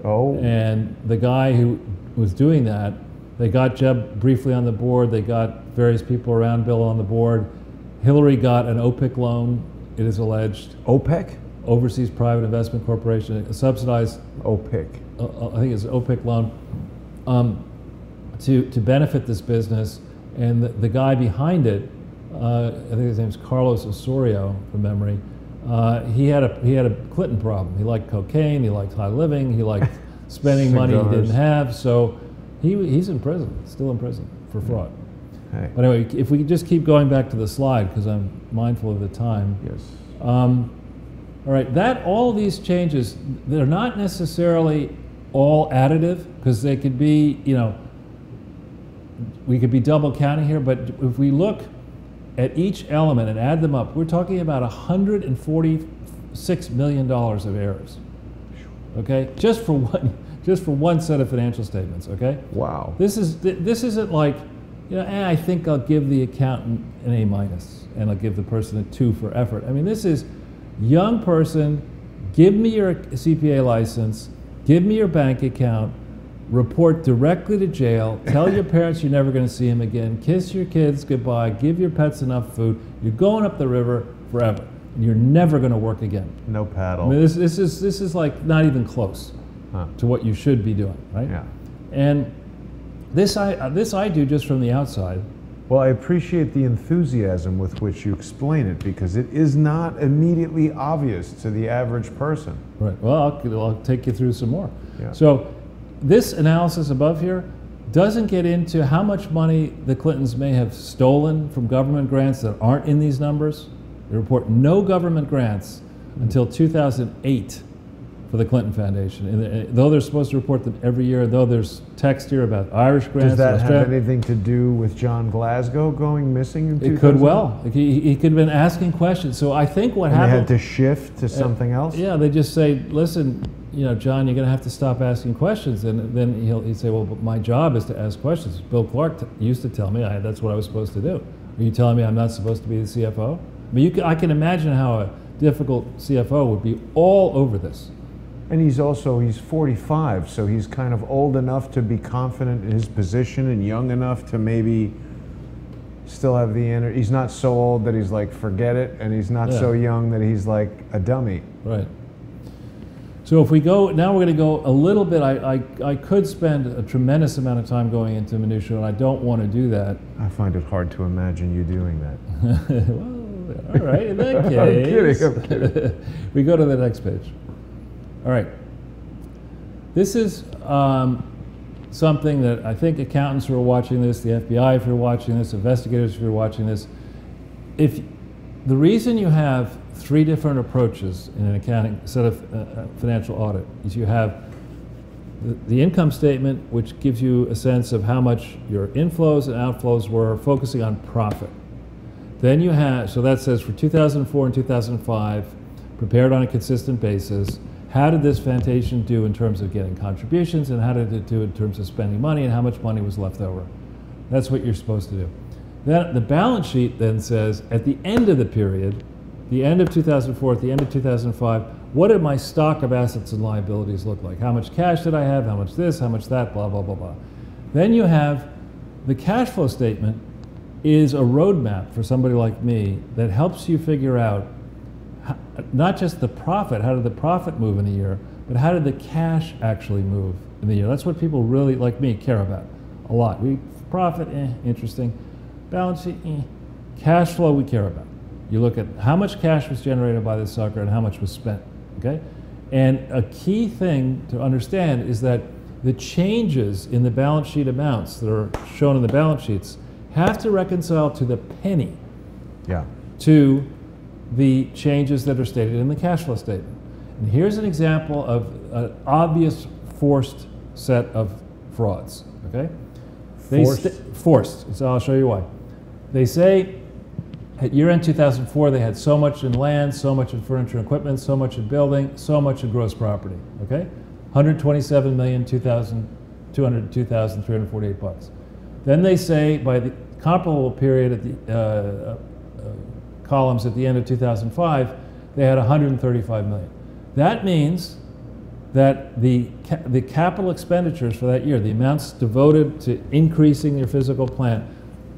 Oh. And the guy who was doing that, they got Jeb briefly on the board, they got various people around Bill on the board. Hillary got an OPIC loan, it is alleged. OPEC? Overseas Private Investment Corporation, a subsidized OPIC. I think it's an OPIC loan, to benefit this business. And the guy behind it, I think his name's Carlos Osorio, from memory, he had a Clinton problem. He liked cocaine, he liked high living, he liked spending money he didn't have, so he's in prison, still in prison for fraud. Hey. But anyway, if we could just keep going back to the slide, because I'm mindful of the time. Yes. All right, all of these changes, they're not necessarily all additive, because they could be, you know, we could be double counting here, but if we look at each element and add them up, we're talking about $146 million of errors. Okay, just for one set of financial statements. Okay. Wow. This isn't like, you know, I think I'll give the accountant an A- and I'll give the person a 2 for effort. I mean, this is young person, give me your CPA license, give me your bank account, report directly to jail, tell your parents you're never going to see him again, kiss your kids goodbye, give your pets enough food, you're going up the river forever, and you're never going to work again. No paddle. I mean, this is like not even close to what you should be doing, right? Yeah. And this I do just from the outside. Well, I appreciate the enthusiasm with which you explain it, because it is not immediately obvious to the average person. Right. Well, I'll take you through some more. Yeah. So this analysis above here doesn't get into how much money the Clintons may have stolen from government grants that aren't in these numbers. They report no government grants until 2008 for the Clinton Foundation. And though they're supposed to report them every year, though there's text here about Irish grants. Does that have anything to do with John Glasgow going missing in 2000? It could well. He could have been asking questions. So I think what happened... They had to shift to something else? Yeah, they just say, listen, you know, John, you're going to have to stop asking questions. And then he'd say, well, but my job is to ask questions. Bill Clark used to tell me that's what I was supposed to do. Are you telling me I'm not supposed to be the CFO? I mean, I can imagine how a difficult CFO would be all over this. And he's 45, so he's kind of old enough to be confident in his position and young enough to maybe still have the energy. He's not so old that he's like, forget it, and he's not so young that he's like a dummy. Right. So if we go, now we're going to go a little bit, I could spend a tremendous amount of time going into minutiae, and I don't want to do that. I find it hard to imagine you doing that. Well, all right, in that case. I'm kidding. We go to the next page. All right. This is something that I think accountants who are watching this, the FBI if you're watching this, investigators if you're watching this, the reason you have 3 different approaches in an accounting set of financial audit is you have the income statement, which gives you a sense of how much your inflows and outflows were, focusing on profit. Then you have, so that says for 2004 and 2005, prepared on a consistent basis, how did this foundation do in terms of getting contributions, and how did it do in terms of spending money, and how much money was left over. That's what you're supposed to do. Then the balance sheet then says, at the end of the period, the end of 2004, at the end of 2005, what did my stock of assets and liabilities look like? How much cash did I have? How much this? How much that? Blah, blah, blah, blah. Then you have the cash flow statement is a roadmap for somebody like me that helps you figure out not just the profit, how did the profit move in a year, but how did the cash actually move in the year? That's what people really, like me, care about a lot. Profit, interesting. Balance sheet, Cash flow, we care about. You look at how much cash was generated by this sucker and how much was spent, okay? And a key thing to understand is that the changes in the balance sheet amounts that are shown in the balance sheets have to reconcile to the penny to the changes that are stated in the cash flow statement. And here's an example of an obvious forced set of frauds, okay? Forced, so I'll show you why. They say at year-end 2004, they had so much in land, so much in furniture and equipment, so much in building, so much in gross property, okay? 127,202,348 bucks. Then they say by the comparable period at the columns at the end of 2005, they had 135 million. That means that the capital expenditures for that year, the amounts devoted to increasing your physical plant,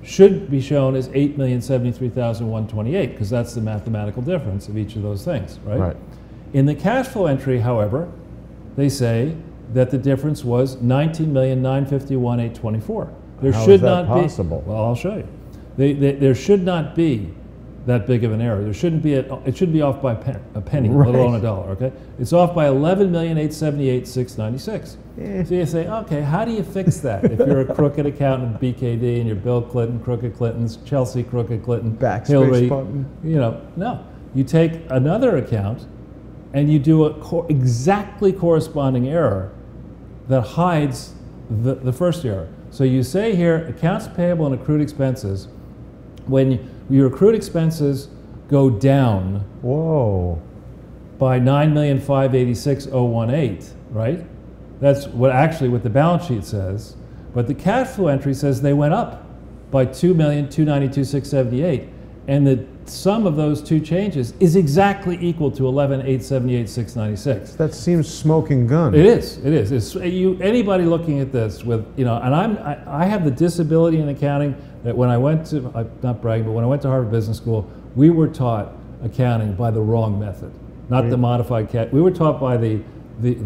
should be shown as 8,073,128, because that's the mathematical difference of each of those things, right? In the cash flow entry, however, they say that the difference was 19,951,824. There How should is that not possible? be. Well, I'll show you. There should not be that big of an error. There shouldn't be. It should be off by a penny, let alone a dollar. Okay, it's off by 11,878,696. So you say, okay, how do you fix that if you're a crooked accountant at BKD and you're Bill Clinton, Crooked Clintons, Chelsea Crooked Clinton, Hillary? Button. You know, no. You take another account and you do a exactly corresponding error that hides the first error. So you say here, accounts payable and accrued expenses, when your accrued expenses go down by 9,586,018, right? That's what the balance sheet says. But the cash flow entry says they went up by 2,292,678. And the sum of those two changes is exactly equal to 11,878,696. That seems smoking gun. It is. It is. It's, anybody looking at this with, you know, and I have the disability in accounting that when I went to, I'm not bragging, but when I went to Harvard Business School, we were taught accounting by the wrong method, not the modified CAT. We were taught by the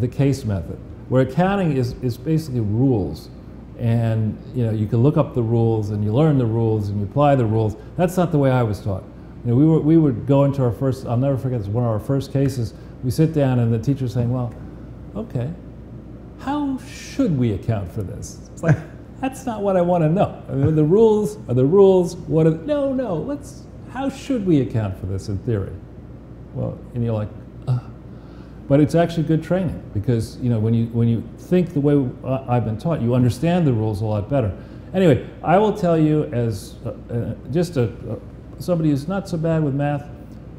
case method, where accounting is basically rules. And you know, you can look up the rules and you learn the rules and you apply the rules. That's not the way I was taught. You know, we would go into our first, I'll never forget this, one of our first cases, we sit down and the teacher's saying, well, okay, how should we account for this? It's like, that's not what I want to know. I mean, the rules are the rules. What are no, how should we account for this in theory? Well, and you're like, but it's actually good training, because you know, when you think the way I've been taught, you understand the rules a lot better. Anyway, I will tell you, as just somebody who's not so bad with math,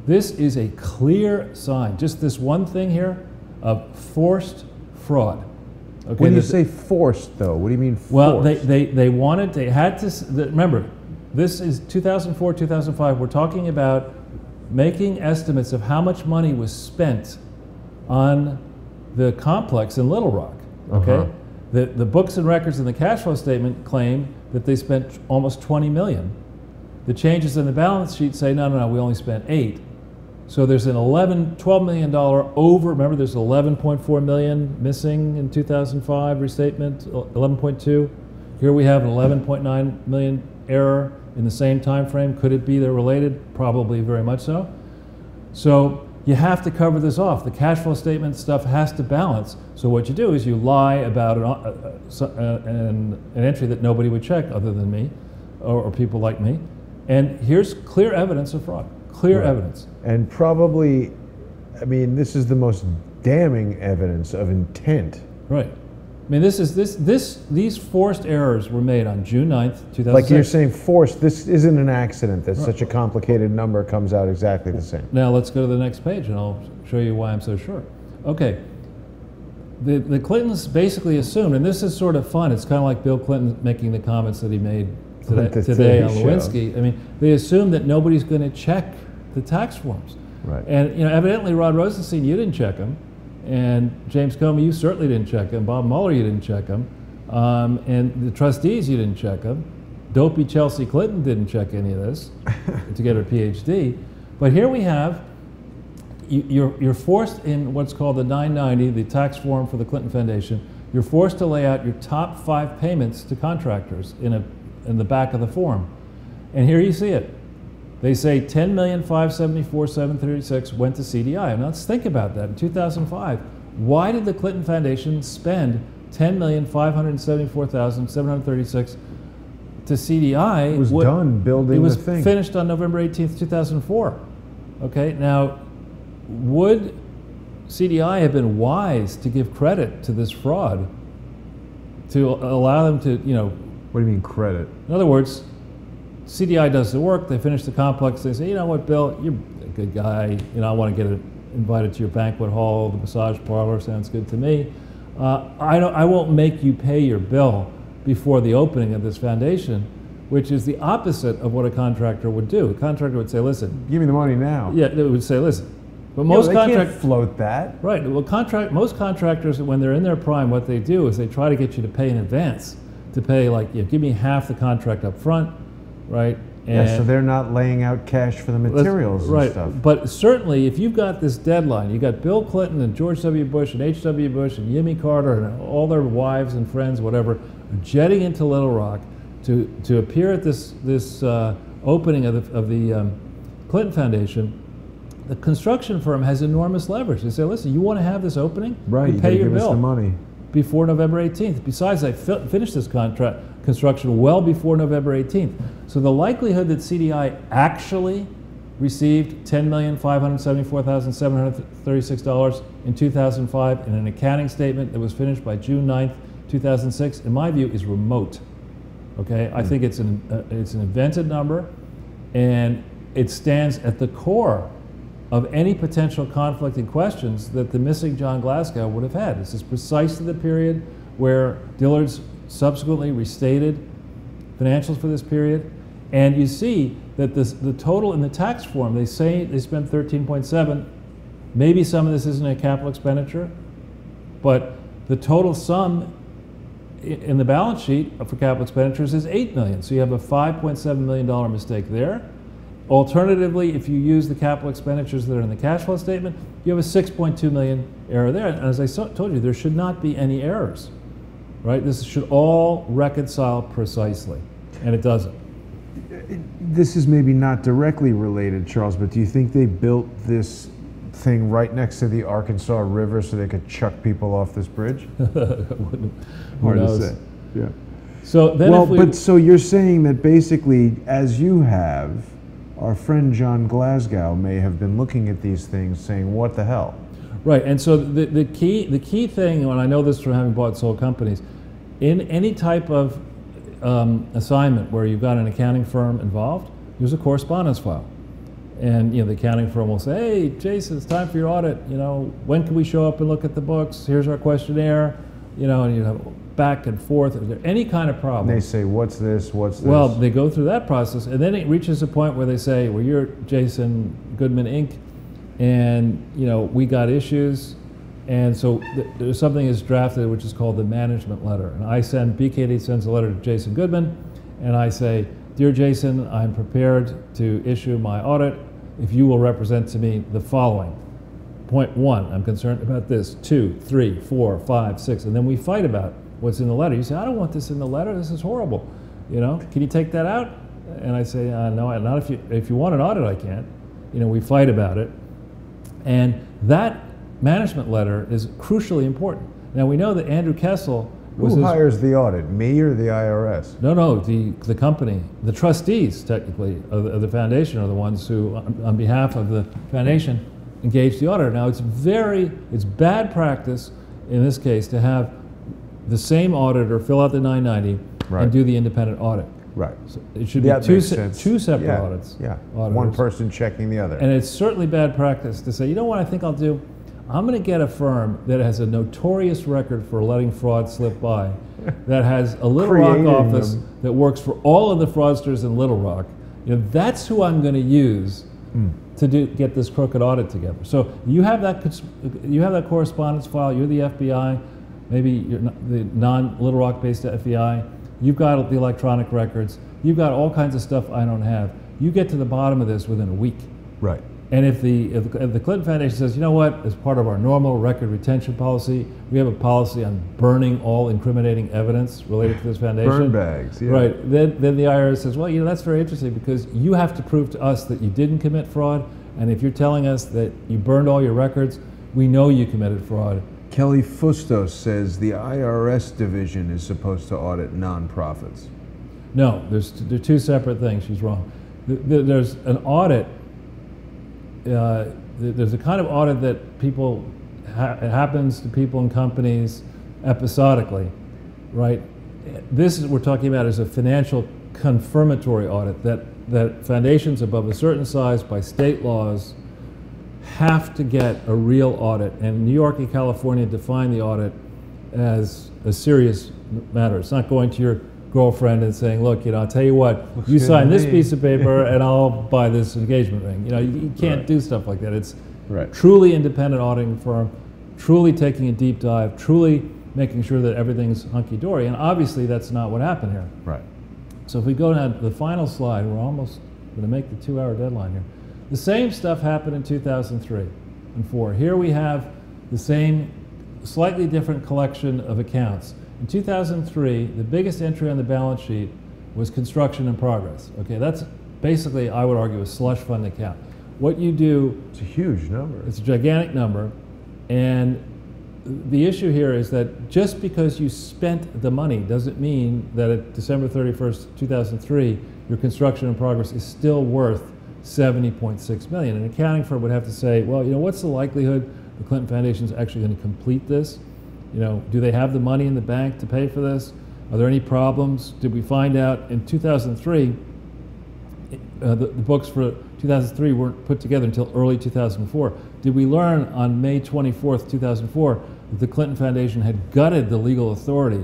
this is a clear sign, just this one thing here, of forced fraud. Okay, when you say forced, though, what do you mean forced? Well, they had to, remember, this is 2004, 2005, we're talking about making estimates of how much money was spent on the complex in Little Rock, okay? The books and records in the cash flow statement claim that they spent almost 20 million. The changes in the balance sheet say, no, we only spent 8. So there's an $12 million over, remember there's 11.4 million missing in 2005 restatement, 11.2. Here we have an 11.9 million error in the same time frame. Could it be they're related? Probably very much so. So you have to cover this off. The cash flow statement stuff has to balance. So what you do is you lie about an entry that nobody would check other than me or people like me. And here's clear evidence of fraud, clear evidence. And probably, I mean, this is the most damning evidence of intent. Right. I mean, these forced errors were made on June 9th, 2006. Like you're saying forced, this isn't an accident that such a complicated number comes out exactly the same. Now let's go to the next page and I'll show you why I'm so sure. Okay. The Clintons basically assumed, and this is sort of fun, it's kind of like Bill Clinton making the comments that he made today on Lewinsky. I mean, they assume that nobody's going to check the tax forms. Right. And evidently Rod Rosenstein, you didn't check them, and James Comey, you certainly didn't check them. Bob Mueller, you didn't check them, and the trustees, you didn't check them. Dopey Chelsea Clinton didn't check any of this to get her PhD. But here we have, you're forced in what's called the 990, the tax form for the Clinton Foundation. You're forced to lay out your top 5 payments to contractors in the back of the form, and here you see it. They say $10,574,736 went to CDI. Now let's think about that. In 2005, why did the Clinton Foundation spend $10,574,736 to CDI? It was done building the thing. It was finished on November 18th, 2004. Okay, now would CDI have been wise to give credit to this fraud to allow them to, What do you mean credit? In other words, CDI does the work, they finish the complex, they say, you know what, Bill, you're a good guy, I want to get invited to your banquet hall, the massage parlor sounds good to me. I won't make you pay your bill before the opening of this foundation, which is the opposite of what a contractor would do. A contractor would say, listen. Give me the money now. Yeah, they would say, listen. But most they can't float that. Right, well most contractors, when they're in their prime, what they do is they try to get you to pay in advance, to pay give me half the contract up front, right? And so they're not laying out cash for the materials and stuff. But certainly, if you've got this deadline, you got Bill Clinton and George W. Bush and H.W. Bush and Jimmy Carter and all their wives and friends, whatever, jetting into Little Rock to appear at this opening of the Clinton Foundation. The construction firm has enormous leverage. They say, listen, you want to have this opening? Right, you pay your give bill us the money before November 18th. Besides, they finished this construction well before November 18th. So the likelihood that CDI actually received $10,574,736 in 2005 in an accounting statement that was finished by June 9th, 2006, in my view, is remote. Okay, I think it's an invented number, and it stands at the core of any potential conflicting questions that the missing John Glasgow would have had. This is precisely the period where Dillard's subsequently restated financials for this period, and you see that the total in the tax form, they say they spent 13.7. Maybe some of this isn't a capital expenditure, but the total sum in the balance sheet for capital expenditures is $8 million. So you have a $5.7 million mistake there. Alternatively, if you use the capital expenditures that are in the cash flow statement, you have a $6.2 million error there. And as I told you, there should not be any errors, right? This should all reconcile precisely, and it doesn't. This is maybe not directly related, Charles, but do you think they built this thing right next to the Arkansas River so they could chuck people off this bridge? Hard to say. Yeah. So then so you're saying that basically, as you have, our friend John Glasgow may have been looking at these things saying, what the hell? Right, and so the key thing, and I know this from having bought and sold companies, in any type of assignment where you've got an accounting firm involved, there's a correspondence file. And the accounting firm will say, hey, Jason, it's time for your audit. When can we show up and look at the books? Here's our questionnaire. And you have back and forth. Is there any kind of problem? And they say, what's this? What's this? Well, they go through that process, and then it reaches a point where they say, well, you're Jason Goodman Inc., and we got issues, and so there's something is drafted which is called the management letter. And BKD sends a letter to Jason Goodman, and I say, dear Jason, I'm prepared to issue my audit if you will represent to me the following. Point 1, I'm concerned about this. 2, 3, 4, 5, 6, and then we fight about what's in the letter. You say, I don't want this in the letter. This is horrible. Can you take that out? And I say, no, not if you want an audit, I can't. We fight about it. And that management letter is crucially important. Now, we know that Andrew Kessel was... Who hires the audit, me or the IRS? No, the company. The trustees, technically, of the foundation are the ones who, on behalf of the foundation, engage the auditor. Now, it's bad practice, in this case, to have the same auditor fill out the 990 and do the independent audit. Right. So it should be two separate audits. Yeah. Auditors. One person checking the other. And it's certainly bad practice to say, you know what I think I'll do? I'm going to get a firm that has a notorious record for letting fraud slip by, that has a Little Rock Creating office them. that works for all of the fraudsters in Little Rock. You know, that's who I'm going to use to get this crooked audit together. So you have that correspondence file. You're the FBI, maybe you're the non-Little Rock-based FBI. You've got the electronic records. You've got all kinds of stuff I don't have. You get to the bottom of this within a week. Right. And if the Clinton Foundation says, you know what, as part of our normal record retention policy, we have a policy on burning all incriminating evidence related to this foundation. Burn bags, yeah. Right. Then the IRS says, well, you know, that's very interesting because you have to prove to us that you didn't commit fraud. And if you're telling us that you burned all your records, we know you committed fraud. Kelly Fustos says the IRS division is supposed to audit nonprofits. No, they're two separate things. She's wrong. There's an audit. There's a kind of audit that it happens to people and companies episodically, right? This is we're talking about is a financial confirmatory audit that foundations above a certain size by state laws have to get a real audit. And New York and California define the audit as a serious matter. It's not going to your girlfriend and saying, look, you know, I'll tell you what, you sign this piece of paper and I'll buy this engagement ring. You know, you can't do stuff like that. It's truly independent auditing firm, truly taking a deep dive, truly making sure that everything's hunky-dory. And obviously that's not what happened here. Right. So if we go down to the final slide, we're almost going to make the 2-hour deadline here. The same stuff happened in 2003 and 4. Here we have the same, slightly different collection of accounts. In 2003, the biggest entry on the balance sheet was construction in progress. Okay, that's basically, I would argue, a slush fund account. What you do... It's a huge number. It's a gigantic number. And the issue here is that just because you spent the money doesn't mean that at December 31st, 2003, your construction in progress is still worth $70.6 million. An accounting firm would have to say, well, you know, what's the likelihood the Clinton Foundation is actually going to complete this? You know, do they have the money in the bank to pay for this? Are there any problems? Did we find out in 2003, the books for 2003 weren't put together until early 2004. Did we learn on May 24th, 2004, that the Clinton Foundation had gutted the legal authority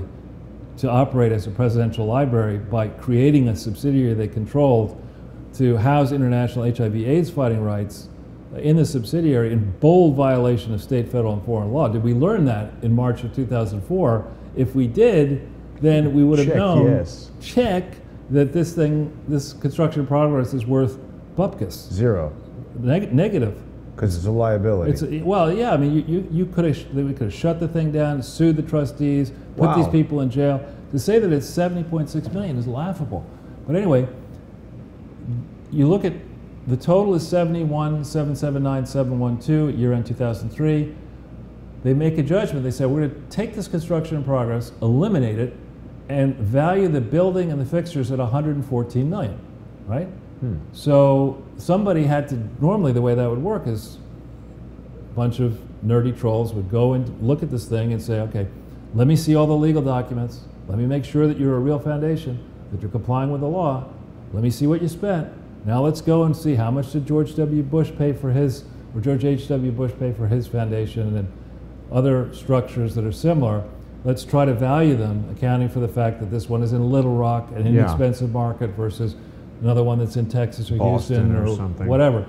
to operate as a presidential library by creating a subsidiary they controlled to house international HIV/AIDS fighting rights in the subsidiary in bold violation of state, federal, and foreign law? Did we learn that in March of 2004? If we did, then we would have known, check, that this construction in progress is worth bupkis. Zero. Negative. Because it's a liability. Well, yeah, I mean, we could have shut the thing down, sued the trustees, put these people in jail. To say that it's $70.6 million is laughable. But anyway, you look at the total is 71,779,712 year-end 2003. They make a judgment. They say, we're going to take this construction in progress, eliminate it, and value the building and the fixtures at $114 million, right? So somebody had to, normally the way that would work is a bunch of nerdy trolls would go and look at this thing and say, okay, let me see all the legal documents. Let me make sure that you're a real foundation, that you're complying with the law. Let me see what you spent. Now let's go and see how much did George W. Bush pay for his, or George H.W. Bush pay for his foundation and other structures that are similar. Let's try to value them, accounting for the fact that this one is in Little Rock, an inexpensive market, versus another one that's in Texas or Boston Houston or something. Whatever.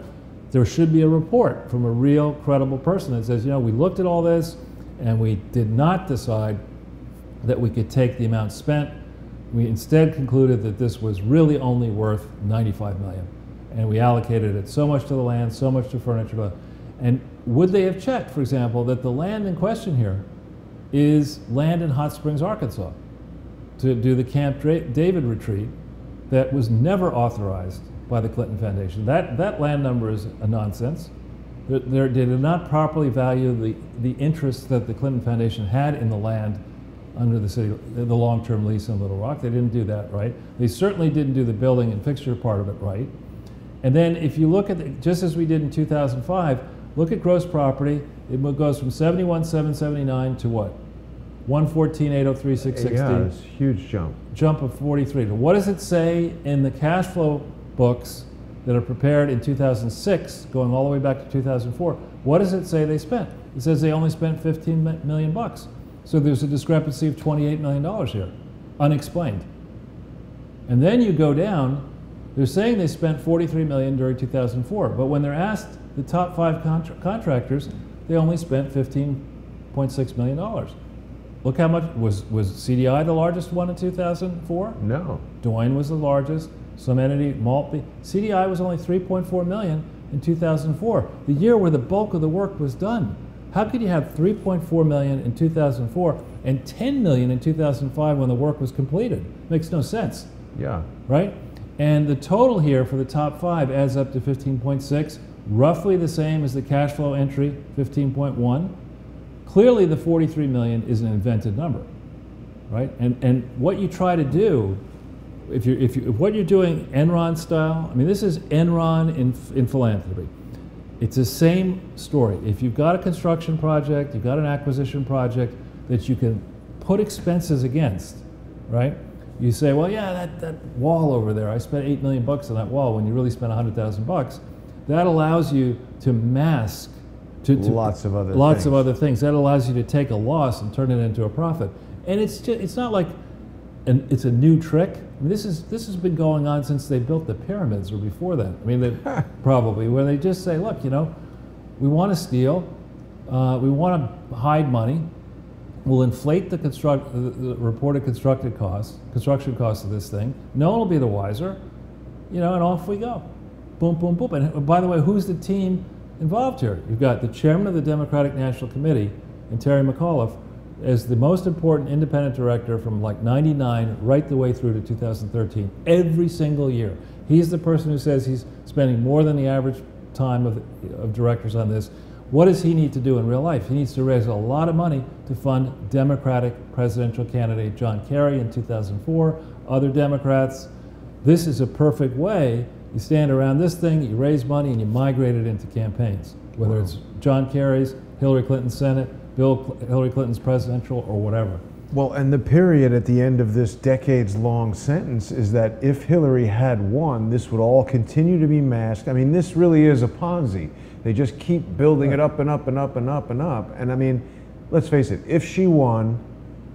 There should be a report from a real, credible person that says, you know, we looked at all this and we did not decide that we could take the amount spent. We instead concluded that this was really only worth $95 million. And we allocated it so much to the land, so much to furniture. And would they have checked, for example, that the land in question here is land in Hot Springs, Arkansas, to do the Camp David retreat that was never authorized by the Clinton Foundation? That land number is a nonsense. They did not properly value the interest that the Clinton Foundation had in the land under the long-term lease in Little Rock. They didn't do that right. They certainly didn't do the building and fixture part of it right. And then if you look at, just as we did in 2005, look at gross property. It goes from 71,779 to what? 114,803,660. Yeah, it's a huge jump. Jump of 43. What does it say in the cash flow books that are prepared in 2006, going all the way back to 2004? What does it say they spent? It says they only spent 15 million bucks. So there's a discrepancy of $28 million here, unexplained. And then you go down, they're saying they spent 43 million during 2004, but when they're asked the top 5 contractors, they only spent $15.6 million. Look how much, was CDI the largest one in 2004? No. Doyne was the largest, some entity, Maltby. CDI was only 3.4 million in 2004, the year where the bulk of the work was done. How could you have 3.4 million in 2004 and 10 million in 2005 when the work was completed? Makes no sense. Yeah. Right? And the total here for the top 5 adds up to 15.6, roughly the same as the cash flow entry, 15.1. Clearly the 43 million is an invented number, right? And what you try to do, if what you're doing Enron style, I mean, this is Enron in philanthropy. It's the same story. If you've got a construction project, you've got an acquisition project that you can put expenses against, right? You say, well, yeah, that wall over there, I spent 8 million bucks on that wall when you really spent 100,000 bucks. That allows you to mask lots of other things. That allows you to take a loss and turn it into a profit. And it's not like it's a new trick. I mean, this has been going on since they built the pyramids or before that. I mean, probably where they just say, look, we want to steal, we want to hide money. We'll inflate the reported construction costs of this thing. No one will be the wiser, and off we go. Boom, boom, boom. And by the way, who's the team involved here? You've got the chairman of the Democratic National Committee, and Terry McAuliffe, as the most important independent director from like 99 right the way through to 2013, every single year. He's the person who says he's spending more than the average time of directors on this. What does he need to do in real life? He needs to raise a lot of money to fund Democratic presidential candidate John Kerry in 2004, other Democrats. This is a perfect way. You stand around this thing, you raise money, and you migrate it into campaigns, whether it's John Kerry's, Hillary Clinton's Senate, Hillary Clinton's presidential, or whatever. Well, and the period at the end of this decades-long sentence is that if Hillary had won, this would all continue to be masked. I mean, this really is a Ponzi. They just keep building it up and up and up and up and up. And I mean, let's face it, if she won,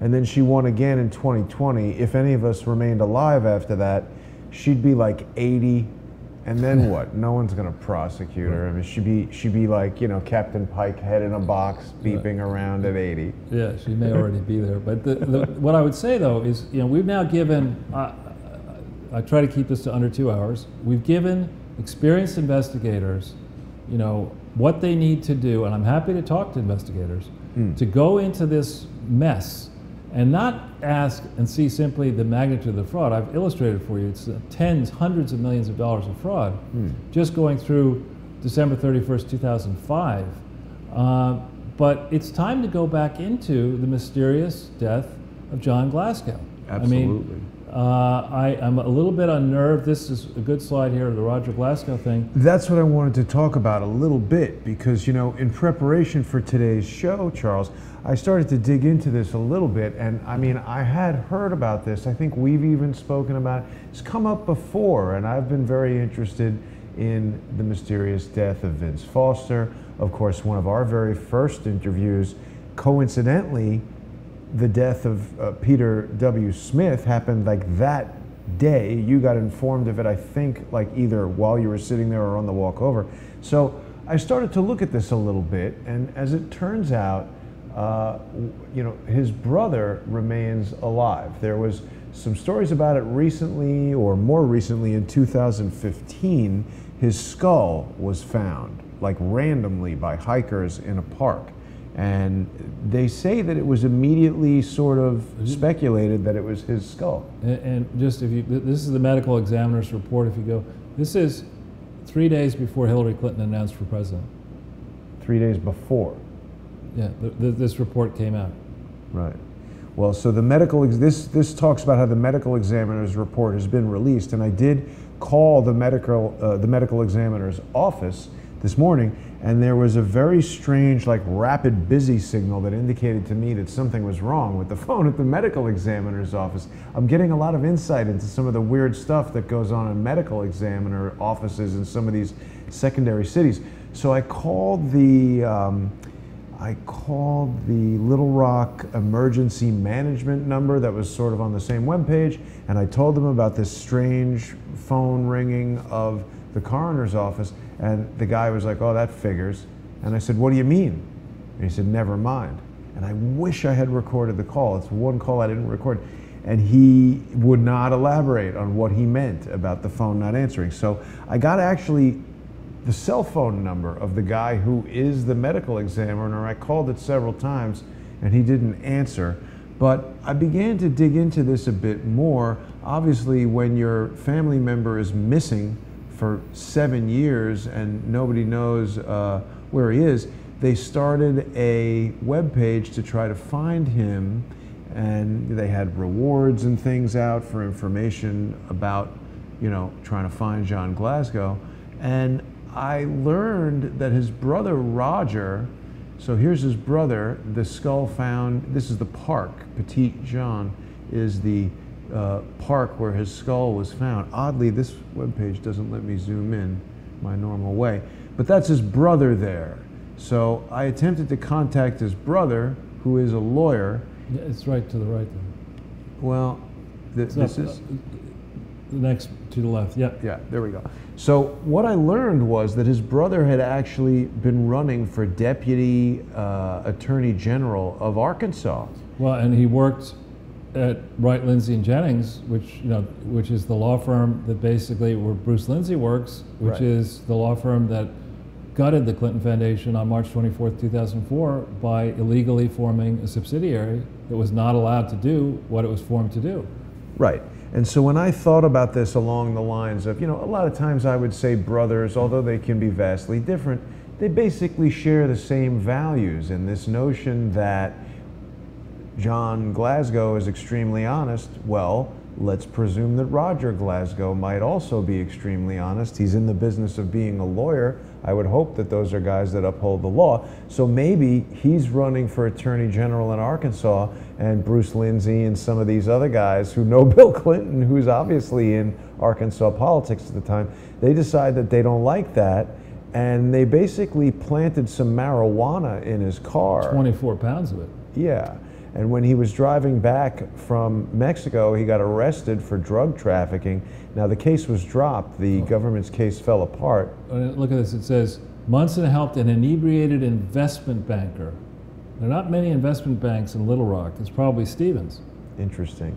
and then she won again in 2020, if any of us remained alive after that, she'd be like 80. And then what? No one's going to prosecute her. I mean, she'd be like, Captain Pike, head in a box, beeping around at 80. Yeah, she may already be there. But what I would say, though, is, we've now given, I try to keep this to under 2 hours, we've given experienced investigators, what they need to do, and I'm happy to talk to investigators, to go into this mess and not ask and see simply the magnitude of the fraud. I've illustrated for you, it's tens, hundreds of millions of dollars of fraud just going through December 31st, 2005. But it's time to go back into the mysterious death of John Glasgow. Absolutely. I'm a little bit unnerved. This is a good slide here, the Roger Glasgow thing. That's what I wanted to talk about a little bit because, in preparation for today's show, Charles, I started to dig into this a little bit, and I mean, I had heard about this. I think we've even spoken about it. It's come up before, and I've been very interested in the mysterious death of Vince Foster. Of course, one of our very first interviews, coincidentally, the death of Peter W. Smith happened like that day. You got informed of it, I think, like either while you were sitting there or on the walk over. So I started to look at this a little bit, and as it turns out, his brother remains alive. There was some stories about it recently, or more recently in 2015, his skull was found, like randomly by hikers in a park. And they say that it was immediately sort of speculated that it was his skull. And just this is the medical examiner's report, if you go, this is 3 days before Hillary Clinton announced for president. 3 days before? Yeah, this report came out. Right. Well, so the this talks about how the medical examiner's report has been released, and I did call the medical examiner's office this morning, and there was a very strange, like, rapid busy signal that indicated to me that something was wrong with the phone at the medical examiner's office. I'm getting a lot of insight into some of the weird stuff that goes on in medical examiner offices in some of these secondary cities. So I called the Little Rock emergency management number that was sort of on the same webpage, and I told them about this strange phone ringing of the coroner's office, and the guy was like, "Oh, that figures." And I said, "What do you mean?" And he said, "Never mind." And I wish I had recorded the call. It's one call I didn't record. And he would not elaborate on what he meant about the phone not answering. So I got actually the cell phone number of the guy who is the medical examiner. I called it several times and he didn't answer. But I began to dig into this a bit more. Obviously, when your family member is missing for 7 years and nobody knows where he is, they started a webpage to try to find him, and they had rewards and things out for information about, trying to find John Glasgow. And I learned that his brother Roger, so here's his brother, the skull found, this is the park, Petit Jean is the park where his skull was found. Oddly, this webpage doesn't let me zoom in my normal way, but that's his brother there. So I attempted to contact his brother, who is a lawyer. Yeah, it's right to the right there. Well, this is... the next to the left, yeah. Yeah, there we go. So what I learned was that his brother had actually been running for Deputy Attorney General of Arkansas. Well, and he worked at Wright, Lindsay and Jennings, which is the law firm that basically where Bruce Lindsay works, which Right. is the law firm that gutted the Clinton Foundation on March 24th, 2004 by illegally forming a subsidiary that was not allowed to do what it was formed to do. Right. And so when I thought about this along the lines of, a lot of times I would say brothers, although they can be vastly different, they basically share the same values, and this notion that John Glasgow is extremely honest, well, let's presume that Roger Glasgow might also be extremely honest. He's in the business of being a lawyer. I would hope that those are guys that uphold the law. So maybe he's running for Attorney General in Arkansas, and Bruce Lindsay and some of these other guys who know Bill Clinton, who's obviously in Arkansas politics at the time, they decide that they don't like that, and they basically planted some marijuana in his car. 24 pounds of it. Yeah. And when he was driving back from Mexico, he got arrested for drug trafficking. Now, the case was dropped. The government's case fell apart. Look at this. It says, Munson helped an inebriated investment banker. There are not many investment banks in Little Rock. It's probably Stevens. Interesting.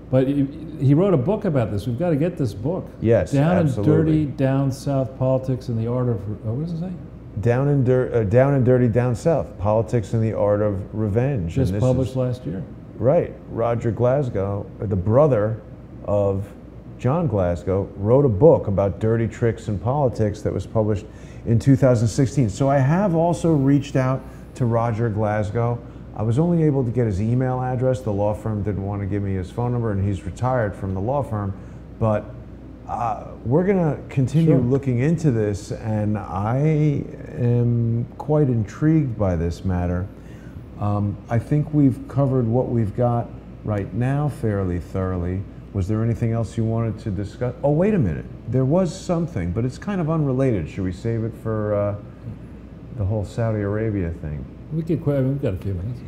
But he wrote a book about this. We've got to get this book. Yes, Down absolutely. and Dirty, Down South Politics and the Art of, what does it say? Down and Dirty Down South, Politics and the Art of Revenge. Just published last year. Right. Roger Glasgow, the brother of John Glasgow, wrote a book about dirty tricks in politics that was published in 2016. So I have also reached out to Roger Glasgow. I was only able to get his email address. The law firm didn't want to give me his phone number, and he's retired from the law firm. But we're going to continue looking into this, and I am quite intrigued by this matter. I think we've covered what we've got right now fairly thoroughly. Was there anything else you wanted to discuss? Oh, wait a minute. There was something, but it's kind of unrelated. Should we save it for the whole Saudi Arabia thing? We've got a few minutes.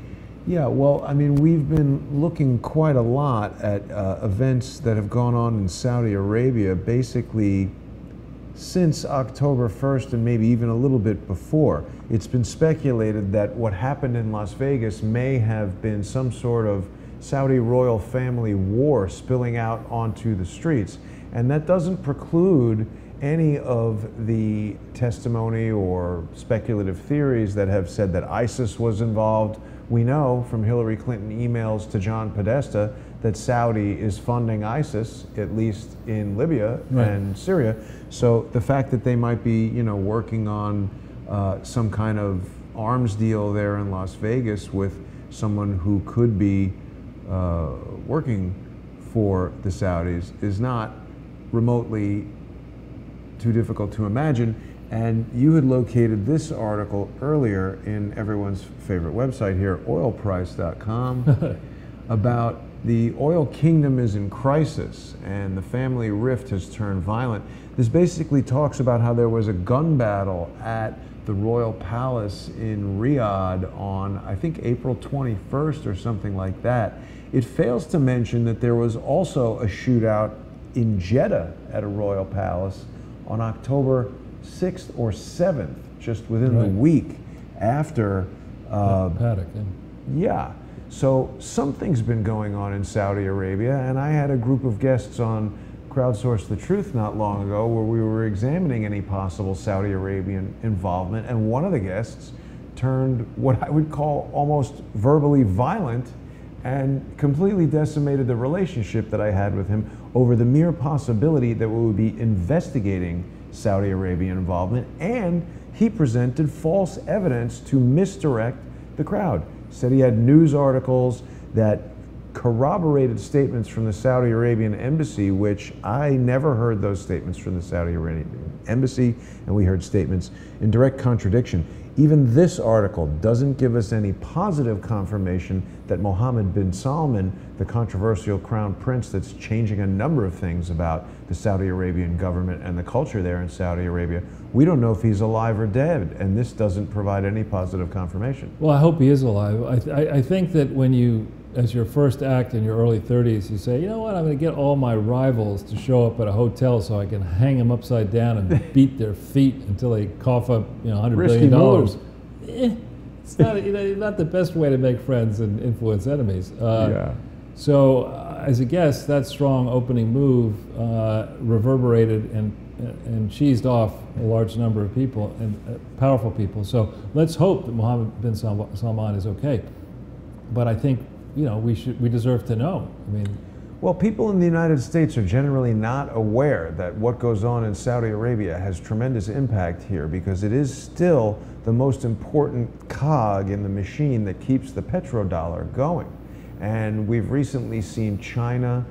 Yeah, well, I mean, we've been looking quite a lot at events that have gone on in Saudi Arabia basically since October 1st and maybe even a little bit before. It's been speculated that what happened in Las Vegas may have been some sort of Saudi royal family war spilling out onto the streets. And that doesn't preclude any of the testimony or speculative theories that have said that ISIS was involved. We know from Hillary Clinton emails to John Podesta that Saudi is funding ISIS, at least in Libya and Syria. So the fact that they might be, working on some kind of arms deal there in Las Vegas with someone who could be working for the Saudis is not remotely too difficult to imagine. And you had located this article earlier in everyone's favorite website here, oilprice.com, about the oil kingdom is in crisis and the family rift has turned violent. This basically talks about how there was a gun battle at the Royal Palace in Riyadh on, I think, April 21st or something like that. It fails to mention that there was also a shootout in Jeddah at a Royal Palace on October 6th or 7th, just within the week after Paddock. yeah. So something's been going on in Saudi Arabia, and I had a group of guests on Crowdsource the Truth not long ago where we were examining any possible Saudi Arabian involvement, and one of the guests turned what I would call almost verbally violent and completely decimated the relationship that I had with him over the mere possibility that we would be investigating Saudi Arabian involvement, and he presented false evidence to misdirect the crowd. Said he had news articles that corroborated statements from the Saudi Arabian embassy, which I never heard those statements from the Saudi Arabian embassy, and we heard statements in direct contradiction. Even this article doesn't give us any positive confirmation that Mohammed bin Salman, the controversial crown prince that's changing a number of things about the Saudi Arabian government and the culture there in Saudi Arabia, we don't know if he's alive or dead, and this doesn't provide any positive confirmation. Well, I hope he is alive. I think that when you, as your first act in your early 30s, you say, you know what, I'm going to get all my rivals to show up at a hotel so I can hang them upside down and beat their feet until they cough up, $100 Risky billion. It's not, not the best way to make friends and influence enemies. So, as a guest, that strong opening move reverberated and cheesed off a large number of people and powerful people. So let's hope that Mohammed bin Salman is okay. But I think we deserve to know. Well, people in the United States are generally not aware that what goes on in Saudi Arabia has tremendous impact here, because it is still the most important cog in the machine that keeps the petrodollar going. And we've recently seen China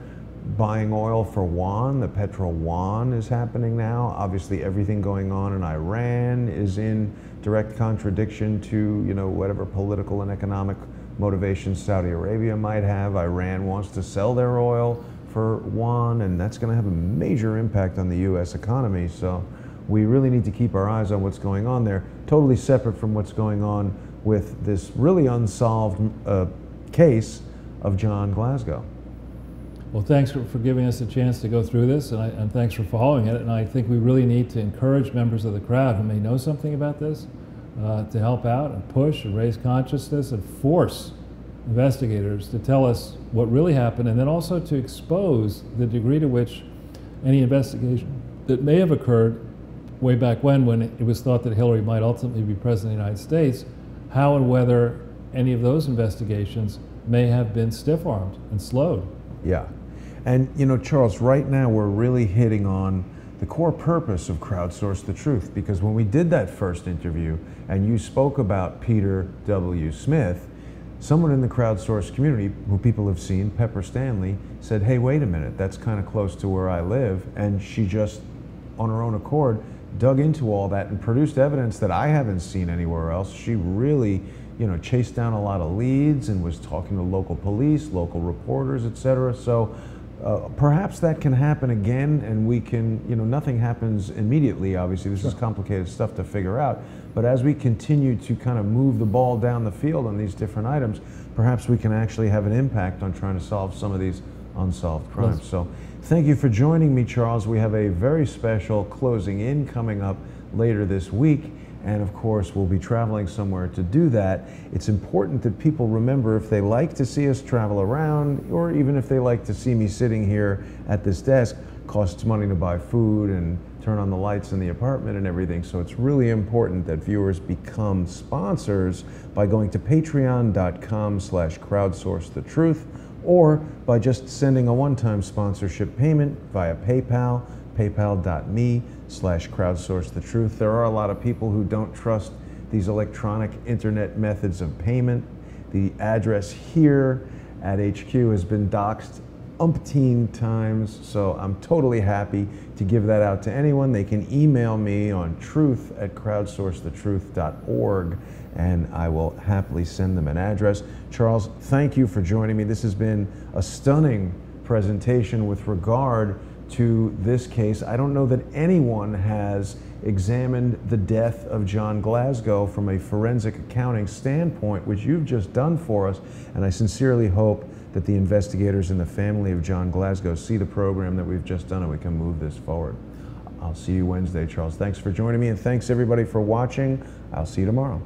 buying oil for yuan. The petro yuan is happening now. Obviously, everything going on in Iran is in direct contradiction to whatever political and economic motivations Saudi Arabia might have. Iran wants to sell their oil for yuan, and that's going to have a major impact on the U.S. economy. So we really need to keep our eyes on what's going on there, totally separate from what's going on with this really unsolved case of John Glasgow. Well, thanks for giving us a chance to go through this, and thanks for following it. And I think we really need to encourage members of the crowd who may know something about this to help out and push and raise consciousness and force investigators to tell us what really happened, and then also to expose the degree to which any investigation that may have occurred way back when it was thought that Hillary might ultimately be president of the United States, how and whether any of those investigations may have been stiff-armed and slowed. Yeah. And Charles, right now we're really hitting on the core purpose of Crowdsource the Truth, because when we did that first interview and you spoke about Peter W. Smith, someone in the crowdsource community who people have seen, Pepper Stanley, said, hey, wait a minute, that's kind of close to where I live. And she just, on her own accord, dug into all that and produced evidence that I haven't seen anywhere else. She really chased down a lot of leads and was talking to local police, local reporters, etc. So perhaps that can happen again, and we can, nothing happens immediately, obviously. This is complicated stuff to figure out. But as we continue to kind of move the ball down the field on these different items, perhaps we can actually have an impact on trying to solve some of these unsolved crimes. Yes. So thank you for joining me, Charles. We have a very special closing in coming up later this week. And of course, we'll be traveling somewhere to do that. It's important that people remember, if they like to see us travel around, or even if they like to see me sitting here at this desk, costs money to buy food and turn on the lights in the apartment and everything. So it's really important that viewers become sponsors by going to patreon.com/crowdsourcethetruth, or by just sending a one-time sponsorship payment via PayPal, paypal.me/crowdsourcethetruth. There are a lot of people who don't trust these electronic internet methods of payment. The address here at HQ has been doxed umpteen times, so I'm totally happy to give that out to anyone. They can email me on truth@crowdsourcethetruth.org, and I will happily send them an address. Charles, thank you for joining me. This has been a stunning presentation with regard to this case. I don't know that anyone has examined the death of John Glasgow from a forensic accounting standpoint, which you've just done for us, and I sincerely hope that the investigators and the family of John Glasgow see the program that we've just done and we can move this forward. I'll see you Wednesday, Charles. Thanks for joining me, and thanks everybody for watching. I'll see you tomorrow.